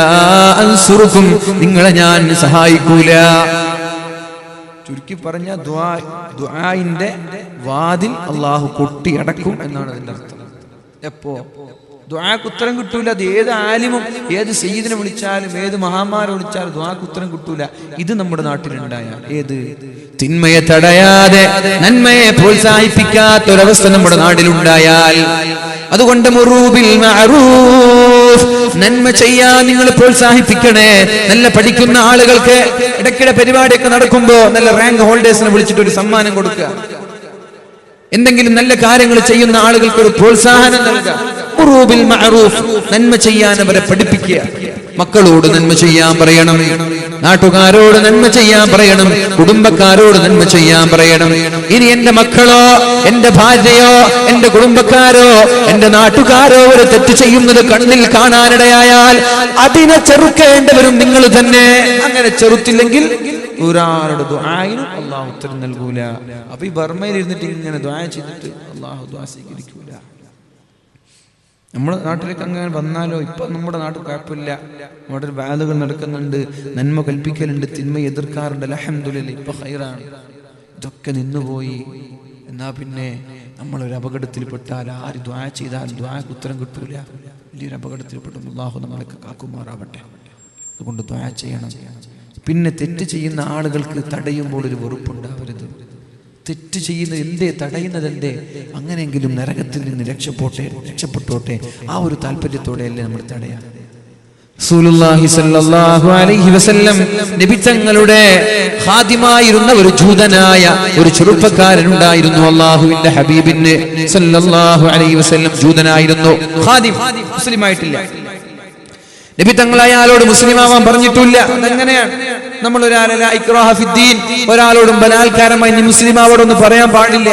അൻസുറുക്കും നിങ്ങളെ ഞാൻ സഹായിക്കൂല. ചുരുക്കി പറഞ്ഞ ദുആഇന്റെ വാതിൽ അല്ലാഹു കൊട്ടിയടക്കും എന്നാണ് അതിന്റെ അർത്ഥം. എപ്പോ ദുആക്ക് ഉത്തരം കിട്ടൂല. അത് ഏത് ആലിമും ഏത് സയ്യിദിനെ വിളിച്ചാലും ഏത് മഹാന്മാരെ വിളിച്ചാലും ദുആക്ക് ഉത്തരം കിട്ടൂല. ഇത് നമ്മുടെ നാട്ടിലുണ്ടായാൽ, ഏത് തിന്മയെ തടയാതെ നന്മയെ പ്രോത്സാഹിപ്പിക്കാത്ത ഒരവസ്ഥ നമ്മുടെ നാട്ടിലുണ്ടായാൽ, അതുകൊണ്ട് മുറൂബിൽ മഅറൂഫ് മഅറൂഫ്, നന്മ ചെയ്യാൻ നിങ്ങൾ പ്രോത്സാഹിപ്പിക്കണേ. നല്ല പഠിക്കുന്ന ആളുകൾക്ക് ഇടയ്ക്കിടെ പരിപാടിയൊക്കെ നടക്കുമ്പോ നല്ല റാങ്ക് ഹോൾഡേഴ്സിനെ വിളിച്ചിട്ട് ഒരു സമ്മാനം കൊടുക്കുക. എന്തെങ്കിലും നല്ല കാര്യങ്ങൾ ചെയ്യുന്ന ആളുകൾക്ക് ഒരു പ്രോത്സാഹനം നൽകുക. മഅറൂബിൽ മഅറൂഫ്, നന്മ ചെയ്യാൻ അവരെ പഠിപ്പിക്കുക. മക്കളോട് നന്മ ചെയ്യാൻ പറയണം, നാട്ടുകാരോട് നന്മ ചെയ്യാൻ പറയണം, കുടുംബക്കാരോട് നന്മ ചെയ്യാൻ പറയണം. ഇനി എന്റെ മക്കളോ എന്റെ ഭാര്യയോ എന്റെ കുടുംബക്കാരോ എന്റെ നാട്ടുകാരോ ഒരു തെറ്റ് ചെയ്യുന്നത് കണ്ണിൽ കാണാനിടയായാൽ അതിനെ ചെറുക്കേണ്ടവരും നിങ്ങൾ തന്നെ. അങ്ങനെ ചെറുത്തില്ലെങ്കിൽ ഒരാളുടെ ദുആഇനും അല്ലാഹു ഉത്തരം നൽകൂല. അപ്പൊ ഈ ബർമയിൽ ഇരുന്നിട്ട് ഇങ്ങനെ ദുആ ചെയ്തിട്ട് അല്ലാഹു ദുആ സ്വീകരിക്കൂല. നമ്മുടെ നാട്ടിലേക്ക് അങ്ങനെ വന്നാലോ, ഇപ്പൊ നമ്മുടെ നാട്ടിൽ കുഴപ്പമില്ല, നമ്മുടെ ഒരു വാലുകൾ നടക്കുന്നുണ്ട്, നന്മ കൽപ്പിക്കലുണ്ട്, തിന്മ എതിർക്കാറുണ്ട്, അൽഹംദുലില്ലാഹ് ഇപ്പൊ ഖൈറാണ്. ഇതൊക്കെ നിന്നുപോയി എന്നാ പിന്നെ നമ്മളൊരു അപകടത്തിൽപ്പെട്ടാൽ ആര് ദുആ ചെയ്താലും ദുആക്ക് ഉത്തരം കിട്ടൂല. വലിയൊരു അപകടത്തിൽപ്പെട്ടു. അല്ലാഹു നമ്മളൊക്കെ കാക്കുമാറാവട്ടെ. അതുകൊണ്ട് ദുആ ചെയ്യണം. പിന്നെ തെറ്റ് ചെയ്യുന്ന ആളുകൾക്ക് തടയുമ്പോൾ ഒരു വെറുപ്പുണ്ടാവരുത്. തെറ്റ് ചെയ്യുന്നത് എന്തേ, തടയുന്നത് എന്തേ? അങ്ങനെയെങ്കിലും നരകത്തിൽ നിന്ന് രക്ഷപ്പെട്ടോട്ടെ. ആ ഒരു താല്പര്യത്തോടെയല്ലേ നമ്മൾ തടയാം. റസൂലുള്ളാഹി സ്വല്ലല്ലാഹു അലൈഹി വസല്ലം നബി തങ്ങളുടെ ഖാദിമായിരുന്ന ഒരു ജൂതനായ ഒരു ചെറുപ്പക്കാരനുണ്ടായിരുന്നു. അല്ലാഹുവിന്റെ ഹബീബിന് സ്വല്ലല്ലാഹു അലൈഹി വസല്ലം ജൂതനായിരുന്നു. ഖാദിം, മുസ്ലിമായിട്ടില്ല. നബി തങ്ങൾ അയാളോട് മുസ്ലിമാവാൻ പറഞ്ഞിട്ടില്ല. അതെങ്ങനെയാണ്? നമ്മൾ ഒരാളോടും ബലാത്കാരമായി നീ മുസ്ലിമാവോടൊന്നും പറയാൻ പാടില്ല.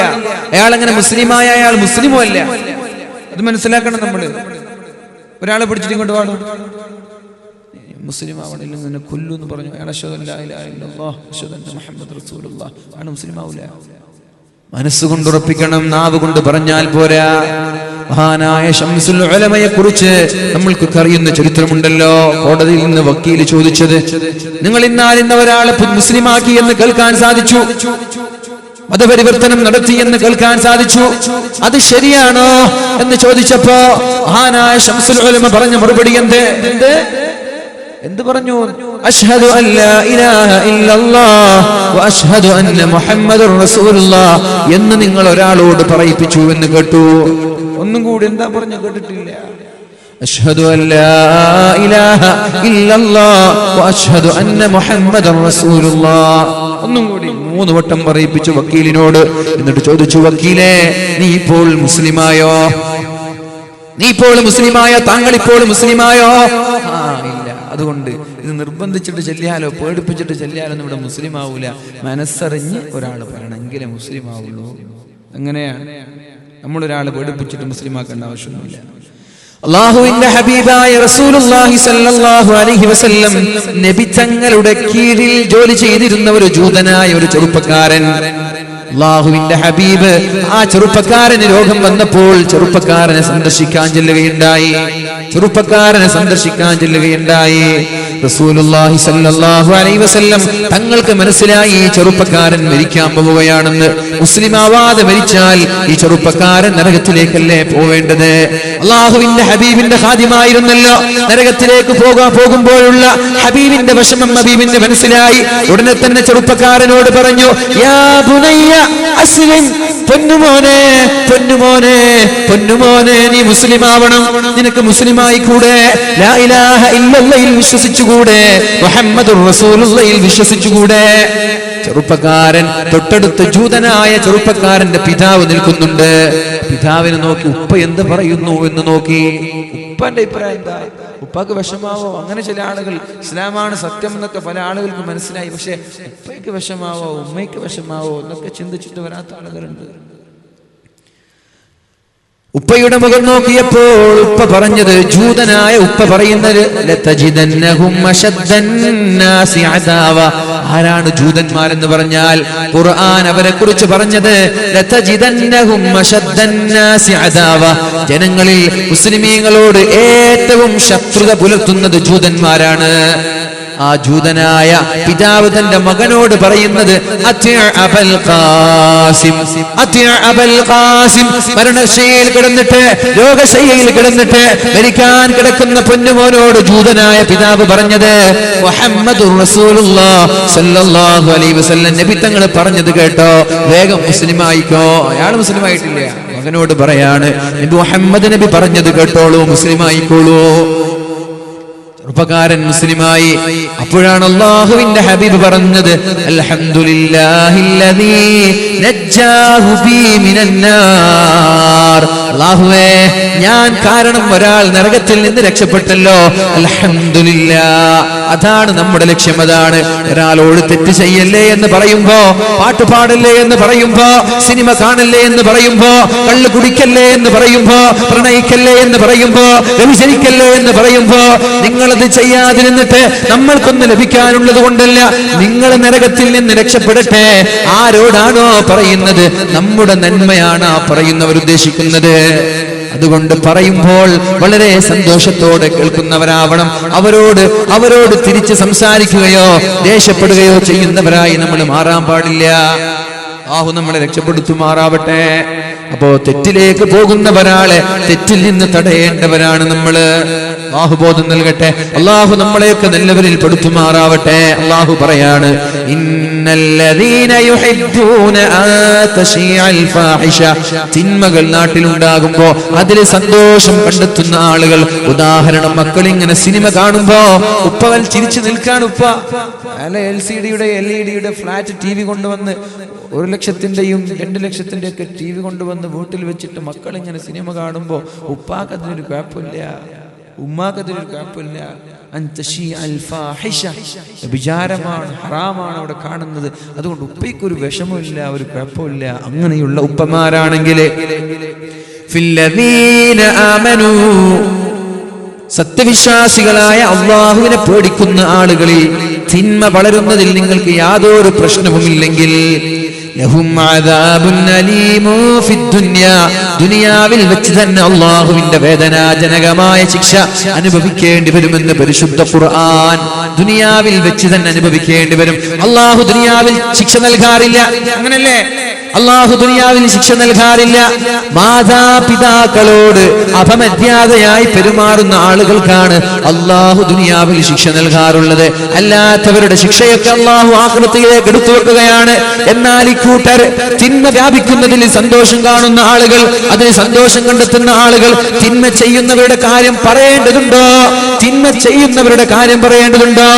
അയാൾ അങ്ങനെ മുസ്ലിമായ അയാൾ മുസ്ലിമോ അല്ല, അത് മനസ്സിലാക്കണം. നമ്മള് ഒരാളെ പിടിച്ചിട്ട് ഇങ്ങോട്ട് പാടും, മുസ്ലിം ആവണില്ലെങ്കിൽ നിന്നെ കൊല്ലു എന്ന് പറഞ്ഞു. അയാൾ അശ്ഹദു അല്ലാ ഇലാഹ ഇല്ലല്ലാഹ് അശ്ഹദു അന്ന മുഹമ്മദ് റസൂലുള്ളാഹ്, അയാൾ മുസ്ലിം ആവൂല. മനസ്സുകൊണ്ട് ഉറപ്പിക്കണം, നാവ് കൊണ്ട് പറഞ്ഞാൽ പോരാ. മഹാനായ ശംസുൽ ഉലമയെ കുറിച്ച് നമ്മൾക്ക് അറിയുന്ന ചരിത്രമുണ്ടല്ലോ. കോടതിയിൽ നിന്ന് വക്കീൽ ചോദിച്ചത്, നിങ്ങൾ ഇന്ന ഒരാളെ മുസ്ലിമാക്കി എന്ന് കേൾക്കാൻ സാധിച്ചു, മതപരിവർത്തനം നടത്തി എന്ന് കേൾക്കാൻ സാധിച്ചു, അത് ശരിയാണോ എന്ന് ചോദിച്ചപ്പോ മഹാനായ ശംസുൽ ഉലമ പറഞ്ഞ മറുപടി എന്ത് പറഞ്ഞു? അശ്ഹദു അല്ലാ ഇലാഹ ഇല്ലല്ലാഹ് വ അശ്ഹദു അന്ന മുഹമ്മദുർ റസൂലുള്ളാഹ് എന്ന് നിങ്ങൾ ഒരാളോട് പറയിപ്പിച്ചു എന്ന് കേട്ടു. ഒന്നും കൂടി എന്താ പറഞ്ഞു കേട്ടിട്ടില്ല? അശ്ഹദു അല്ലാ ഇലാഹ ഇല്ലല്ലാഹ് വ അശ്ഹദു അന്ന മുഹമ്മദുർ റസൂലുള്ളാഹ്. ഒന്നും കൂടി 3 വട്ടം പറയിപ്പിച്ചു വക്കീലിനോട്. എന്നിട്ട് ചോദിച്ചു, വക്കീലേ, നീ ഇപ്പോൾ മുസ്ലിമായോ? താങ്കൾ ഇപ്പോൾ മുസ്ലിമായോ? ഇല്ല. അതുകൊണ്ട് ഇത് നിർബന്ധിച്ചിട്ട് ചെല്ലിയാലോ പേടിപ്പിച്ചിട്ട് ചെല്ലിയാലോ ഇവിടെ മുസ്ലിം ആവൂല. മനസ്സറിഞ്ഞ് ഒരാൾ പറയണമെങ്കിലേ മുസ്ലിം ആവുള്ളൂ. അങ്ങനെയാണ്. നമ്മളൊരാളെ പേടിപ്പിച്ചിട്ട് മുസ്ലിം ആക്കേണ്ട ആവശ്യമൊന്നുമില്ല. അല്ലാഹുവിന്റെ ഹബീബായ റസൂലുള്ളാഹി സ്വല്ലല്ലാഹു അലൈഹി വസല്ലം നബി തങ്ങളുടെ കീഴിൽ ജോലി ചെയ്തിരുന്ന ഒരു ജൂതനായ ഒരു ചെറുപ്പക്കാരൻ, അല്ലാഹുവിന്റെ ഹബീബ് ആ ചെറുപ്പക്കാരന് രോഗം വന്നപ്പോൾ ചെറുപ്പക്കാരനെ സന്ദർശിക്കാൻ ചെല്ലുകയുണ്ടായി. റസൂലുള്ളാഹി സ്വല്ലല്ലാഹു അലൈഹി വസല്ലം തങ്ങൾക്ക് മനസ്സിലായി ഈ ചെറുപ്പക്കാരൻ മരിക്കാൻ പോവുകയാണെന്ന്. മുസ്ലിം ആവാതെ മരിച്ചാൽ ഈ ചെറുപ്പക്കാരൻ നരകത്തിലേക്കല്ലേ പോവേണ്ടത്? അല്ലാഹുവിന്റെ ഹബീബിന്റെ ഖാദിമായിരുന്നല്ലോ. നരകത്തിലേക്ക് പോകുമ്പോഴുള്ള ഹബീബിന്റെ വിഷമം ഹബീബിന്റെ മനസ്സിലായി. ഉടനെ തന്നെ ചെറുപ്പക്കാരനോട് പറഞ്ഞു, യാ ബുനയ്യ അസ്ലിം, പൊന്നുമോനെ നീ മുസ്ലിം ആവണം. നിനക്ക് മുസ്ലിമായി കൂടെ? ലാ ഇലാഹ ഇല്ലല്ലാഹയിൽ വിശ്വസിച്ചുകൂടെ? മുഹമ്മദുർ റസൂലുള്ളാഹിൽ വിശ്വസിച്ചുകൂടെ? ചെറുപ്പക്കാരൻ തൊട്ടടുത്ത് ജൂതനായ ചെറുപ്പക്കാരന്റെ പിതാവ് നിൽക്കുന്നുണ്ട്. പിതാവിനെ നോക്കി ഉപ്പ എന്ത് പറയുന്നു എന്ന് നോക്കി. ഉപ്പന്റെ അഭിപ്രായം എന്താ? ഉപ്പാക്ക് വിഷമാവോ? അങ്ങനെ ചില ആളുകൾ, ഇസ്ലാമാണ് സത്യം എന്നൊക്കെ പല ആളുകൾക്ക് മനസ്സിലായി. പക്ഷെ ഉപ്പയ്ക്ക് വിഷമാവോ ഉമ്മയ്ക്ക് വിഷമാവോ എന്നൊക്കെ ചിന്തിച്ചിട്ട് വരാത്ത ആളുകളുണ്ട്. ഉപ്പയുടെ മുഖം നോക്കിയപ്പോൾ ഉപ്പ പറഞ്ഞത്, ജൂതനായ ഉപ്പ പറയുന്നത്, ആരാണ് ജൂതന്മാരെന്ന് പറഞ്ഞാൽ ഖുർആൻ അവരെ കുറിച്ച് പറഞ്ഞത് ജനങ്ങളിൽ മുസ്ലിമീങ്ങളോട് ഏറ്റവും ശത്രുത പുലർത്തുന്നത് ജൂതന്മാരാണ്. ആ ജൂതനായ പിതാവ് തന്റെ മകനോട് പറയുന്നത്, മരണശയ്യയിൽ കിടന്നിട്ട് രോഗശയ്യയിൽ കിടന്നിട്ട് മരിക്കാൻ കിടക്കുന്ന പൊന്നുമോനോട് ജൂതനായ പിതാവ് പറഞ്ഞത്, മുഹമ്മദുർ റസൂലുള്ളാഹി സ്വല്ലല്ലാഹു അലൈഹി വസല്ലം നബി തങ്ങൾ പറഞ്ഞത് കേട്ടോ, വേഗം മുസ്ലിമായിക്കോ. അയാൾ മുസ്ലിമായിട്ടില്ല, മകനോട് പറയാണ്, നബി മുഹമ്മദ് നബി പറഞ്ഞത് കേട്ടോളൂ, മുസ്ലിമായിക്കോളൂ. ചെറുപ്പക്കാരൻ മുസ്ലിമായി. അപ്പോഴാണ് അല്ലാഹുവിന്റെ ഹബീബ് പറഞ്ഞത്, അൽഹംദുലില്ലാഹില്ലദീ നജ്ജാഹു ബി മിനന്നാർ. അല്ലാഹുവേ, ഞാൻ കാരണം ഒരാൾ നരകത്തിൽ നിന്ന് രക്ഷപ്പെട്ടല്ലോ, അൽഹംദുലില്ലാഹ്. അതാണ് നമ്മുടെ ലക്ഷ്യം. അതാണ് ഒരാളോട് തെറ്റ് ചെയ്യല്ലേ എന്ന് പറയുമ്പോ, പാട്ട് പാടല്ലേ എന്ന് പറയുമ്പോ, സിനിമ കാണല്ലേ എന്ന് പറയുമ്പോ, കള്ള് കുടിക്കല്ലേ എന്ന് പറയുമ്പോ, പ്രണയിക്കല്ലേ എന്ന് പറയുമ്പോ, വ്യഭിചരിക്കല്ലേ എന്ന് പറയുമ്പോ, നിങ്ങളത് ചെയ്യാതിരുന്നിട്ട് നമ്മൾക്കൊന്ന് ലഭിക്കാനുള്ളത് കൊണ്ടല്ല, നിങ്ങൾ നരകത്തിൽ നിന്ന് രക്ഷപ്പെടട്ടെ. ആരോടാണോ പറയുന്നത്? നമ്മുടെ നന്മയാണ് ആ പറയുന്നവർ ഉദ്ദേശിക്കുന്നത്. അതുകൊണ്ട് പറയുമ്പോൾ വളരെ സന്തോഷത്തോടെ കേൾക്കുന്നവരാവണം. അവരോട് തിരിച്ച് സംസാരിക്കുകയോ ദേഷ്യപ്പെടുകയോ ചെയ്യുന്നവരായി നമ്മൾ മാറാൻ പാടില്ല. അല്ലാഹു നമ്മളെ രക്ഷപ്പെടുത്തുമാറാവട്ടെ. അപ്പോ തെറ്റിലേക്ക് പോകുന്നവരാളെ തെറ്റിൽ നിന്ന് തടയേണ്ടവരാണ് നമ്മള്. അല്ലാഹു ബോധം നൽകട്ടെ. അല്ലാഹു നമ്മളെയൊക്കെ നല്ലവരിൽ പെടുത്തുമാറാവട്ടെ. അല്ലാഹു പറയാണ്, ഇന്നല്ലദീന യുഹിബ്ബൂന അൻ തശീഅൽ ഫാഹിഷ. തിന്മകൾ നാട്ടിലുണ്ടാകുമ്പോ അതിൽ സന്തോഷം കണ്ടെത്തുന്ന ആളുകൾ. ഉദാഹരണം, മക്കൾ ഇങ്ങനെ സിനിമ കാണുമ്പോ ഉപ്പവൽ ചിരിച്ചു നിൽക്കാൻ ഉപ്പ അല്ല LCD-യുടെ LED-യുടെ ഫ്ലാറ്റ് TV കൊണ്ടുവന്ന് 1 ലക്ഷത്തിന്റെയും 2 ലക്ഷത്തിന്റെ ഒക്കെ TV കൊണ്ടുവന്ന് വീട്ടിൽ വെച്ചിട്ട് മക്കൾ ഇങ്ങനെ സിനിമ കാണുമ്പോ ഉപ്പാക്കതിനൊരു കുഴപ്പമില്ല, ഉമ്മാക്കതിനൊരു കുഴപ്പമില്ല. വിചാരമാണ്, ഹറാമാണ് അവിടെ കാണുന്നത്. അതുകൊണ്ട് ഉപ്പയ്ക്കൊരു വിഷമമില്ല, ഒരു കുഴപ്പമില്ല. അങ്ങനെയുള്ള ഉപ്പമാരാണെങ്കിൽ സത്യവിശ്വാസികളായ അല്ലാഹുവിനെ പേടിക്കുന്ന ആളുകളിൽ തിന്മ വളരുന്നതിൽ നിങ്ങൾക്ക് യാതൊരു പ്രശ്നവുമില്ലെങ്കിൽ, ലഹും അദാബുൻ അലീമു ഫിദ്ദുനിയ. ദുനിയാവിൽ വെച്ച് തന്നെ അല്ലാഹുവിന്റെ വേദനാജനകമായ ശിക്ഷ അനുഭവിക്കേണ്ടി വരുമെന്ന് പരിശുദ്ധ ഖുർആൻ. ദുനിയാവിൽ വെച്ച് തന്നെ അനുഭവിക്കേണ്ടി വരും. അല്ലാഹു ദുനിയാവിൽ ശിക്ഷ നൽകാറില്ല, അങ്ങനല്ലേ? അല്ലാഹു ദുനിയാവിൽ ശിക്ഷ നൽകാറില്ല. മാതാപിതാക്കളോട് അപമര്യാദയായി പെരുമാറുന്ന ആളുകൾക്കാണ് അല്ലാഹു ദുനിയാവിൽ ശിക്ഷ നൽകാറുള്ളത്. അല്ലാത്തവരുടെ ശിക്ഷയൊക്കെ അല്ലാഹു ആഖിറത്തിലേക്ക് എടുത്തു വെക്കുകയാണ്. എന്നാൽ ഇക്കൂട്ടർ തിന്മ വ്യാപിക്കുന്നതിൽ സന്തോഷം കാണുന്ന ആളുകൾ, അതിന് സന്തോഷം കണ്ടെത്തുന്ന ആളുകൾ, തിന്മ ചെയ്യുന്നവരുടെ കാര്യം പറയേണ്ടതുണ്ടോ? തിന്മ ചെയ്യുന്നവരുടെ കാര്യം പറയേണ്ടതുണ്ടോ?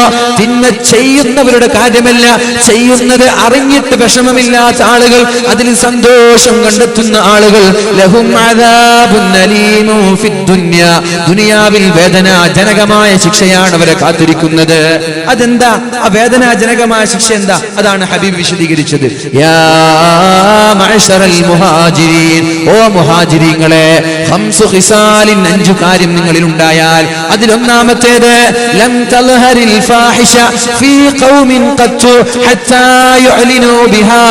തിന്മ ചെയ്യുന്നവരുടെ കാര്യമല്ല, ചെയ്യുന്നത് അറിഞ്ഞിട്ട് വിഷമമില്ലാത്ത ആളുകൾ, അതിൽ സന്തോഷം കണ്ടെത്തുന്ന ആളുകൾ, ലഹും അദാബുൻ അലീമു ഫിദ്ദുനിയ. ദുനിയാവിൽ വേദനാജനകമായ ശിക്ഷയാണ് അവരെ കാത്തിരിക്കുന്നത്. അതെന്താ ആ വേദനാജനകമായ ശിക്ഷ? എന്താ? അതാണ് ഹബീബ് വിശദീകരിച്ചത്. യാ മഅ്ശറൽ മുഹാജിരീൻ, ഓ മുഹാജിരീങ്ങളെ, ഖംസു ഖിസാലിൻ, 5 കാര്യം നിങ്ങളിൽ ഉണ്ടായാൽ അതിലൊന്നാമത്തേത്, ലം തൽഹരിൽ ഫാഹിഷ ഫീ ഖൗമിൻ ഖത്തു ഹത്താ യുഅ്ലിനു ബിഹാ.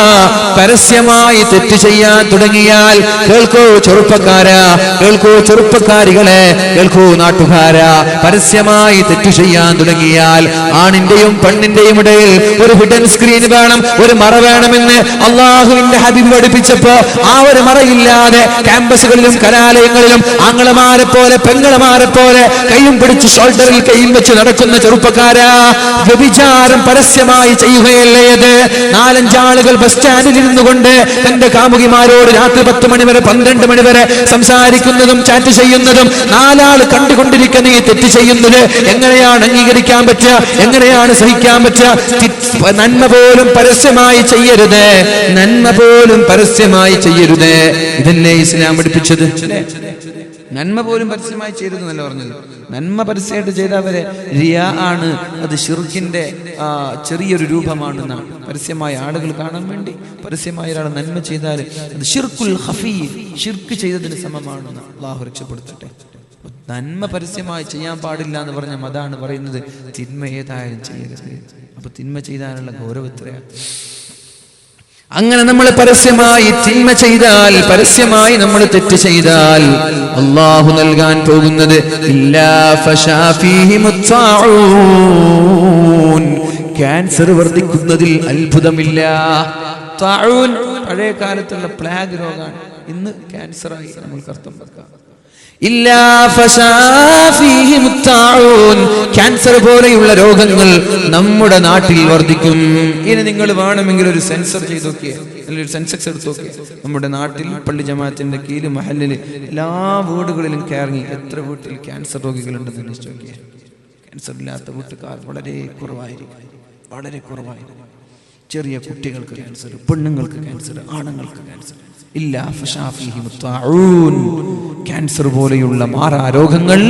പരസ്യമായി തെറ്റ് ചെയ്യാൻ തുടങ്ങിയാൽ, കേൾക്കൂ ചെറുപ്പക്കാരാ, കേൾക്കൂ ചെറുപ്പക്കാരികളെ, കേൾക്കൂ നാട്ടുകാരാ, പരസ്യമായി തെറ്റ് ചെയ്യാൻ തുടങ്ങിയാൽ ആണിന്റെയും പെണ്ണിന്റെയും ഇടയിൽ ഒരു ഹിഡൻ സ്ക്രീൻ വേണം, ഒരു മറ വേണമെന്ന് അല്ലാഹുവിന്റെ ഹബീബ് പഠിപ്പിച്ചപ്പോ ആ ഒരു മറയില്ലാതെ ക്യാമ്പസുകളിലും കലാലയങ്ങളിലും ആങ്ങളമാരെ പോലെ പെങ്ങളമാരെ പോലെ കൈയും പിടിച്ച് ഷോൾഡറിൽ കൈയും വെച്ച് നടക്കുന്ന ചെറുപ്പക്കാരാ, വ്യഭിചാരം പരസ്യമായി ചെയ്യുകയല്ലേ അത്? 4-5 ആളുകൾ ബസ് സ്റ്റാൻഡിൽ ഇരുന്നു കൊണ്ട് തന്റെ കാമുകിമാരോട് രാത്രി 10 മണി വരെ 12 മണി വരെ സംസാരിക്കുന്നതും ചാറ്റ് ചെയ്യുന്നതും 4 ആൾ കണ്ടുകൊണ്ടിരിക്കുന്ന ഈ തെറ്റ് ചെയ്യുന്നത് എങ്ങനെയാണ് അംഗീകരിക്കാൻ പറ്റുക? എങ്ങനെയാണ് സഹിക്കാൻ പറ്റുക? നന്മ പോലും പരസ്യമായി ചെയ്യരുത്, നന്മ പോലും പരസ്യമായി ചെയ്യരുത്. ഇതല്ലേ ഇസ്ലാം പഠിപ്പിച്ചത്? നന്മ പോലും പരസ്യമായി ചെയ്യരുത് എന്നല്ല പറഞ്ഞത്. നന്മ പരസ്യമായിട്ട് ചെയ്തവരെ റിയാ ആണ്, അത് ശിർക്കിന്റെ ചെറിയൊരു രൂപമാണെന്നാണ്. പരസ്യമായ ആളുകൾ കാണാൻ വേണ്ടി പരസ്യമായ ഒരാൾ നന്മ ചെയ്താൽ അത് ശിർക്കുൽ ഖഫീ, ശിർക്ക് ചെയ്തതിന് സമമാണെന്ന്. അല്ലാഹു രക്ഷപ്പെടുത്തട്ടെ. നന്മ പരസ്യമായി ചെയ്യാൻ പാടില്ല എന്ന് പറഞ്ഞ അതാണ് പറയുന്നത്, തിന്മ ഏതായാലും ചെയ്യരുത്. അപ്പൊ തിന്മ ചെയ്താനുള്ള ഗൗരവത്രയാണ്. അങ്ങനെ നമ്മൾ പരസ്യമായി തിന്മ ചെയ്താൽ, പരസ്യമായി നമ്മൾ തെറ്റ് ചെയ്താൽ അല്ലാഹു നൽകാൻ പോകുന്നത് ഇല്ലാ ഫശാ ഫീഹി മുത്താഊൻ, ക്യാൻസർ വർദ്ധിക്കുന്നതിൽ അത്ഭുതമില്ല. താഊൻ പഴയ കാലത്തുള്ള പ്ലാഗ് രോഗമാണ്, ഇന്ന് ക്യാൻസറായി നമ്മൾക്ക് അർത്ഥം വെക്കാം. ക്യാൻസർ പോലെയുള്ള രോഗങ്ങൾ നമ്മുടെ നാട്ടിൽ വർദ്ധിക്കും. ഇനി നിങ്ങൾ വേണമെങ്കിൽ ഒരു സെൻസർ ചെയ്ത് നോക്കിയേ, അല്ലെങ്കിൽ ഒരു സെൻസെക്സ് എടുത്ത് നോക്കിയേ. നമ്മുടെ നാട്ടിൽ പള്ളി ജമാഅത്തിന്റെ കീഴിൽ മഹല്ലിൽ എല്ലാ വീടുകളിലും കയറി എത്ര വീട്ടിൽ ക്യാൻസർ രോഗികളുണ്ടെന്ന് അന്വേഷിച്ച് നോക്കിയേ. ക്യാൻസർ ഇല്ലാത്ത വീട്ടുകാർ വളരെ കുറവായിരിക്കും, വളരെ കുറവായിരിക്കും. ചെറിയ കുട്ടികൾക്ക് ക്യാൻസർ, പെണ്ണുങ്ങൾക്ക് ക്യാൻസർ, ആണുങ്ങൾക്ക് ക്യാൻസർ ഇല്ല. ക്യാൻസർ പോലെയുള്ള മാറാരോഗങ്ങൾ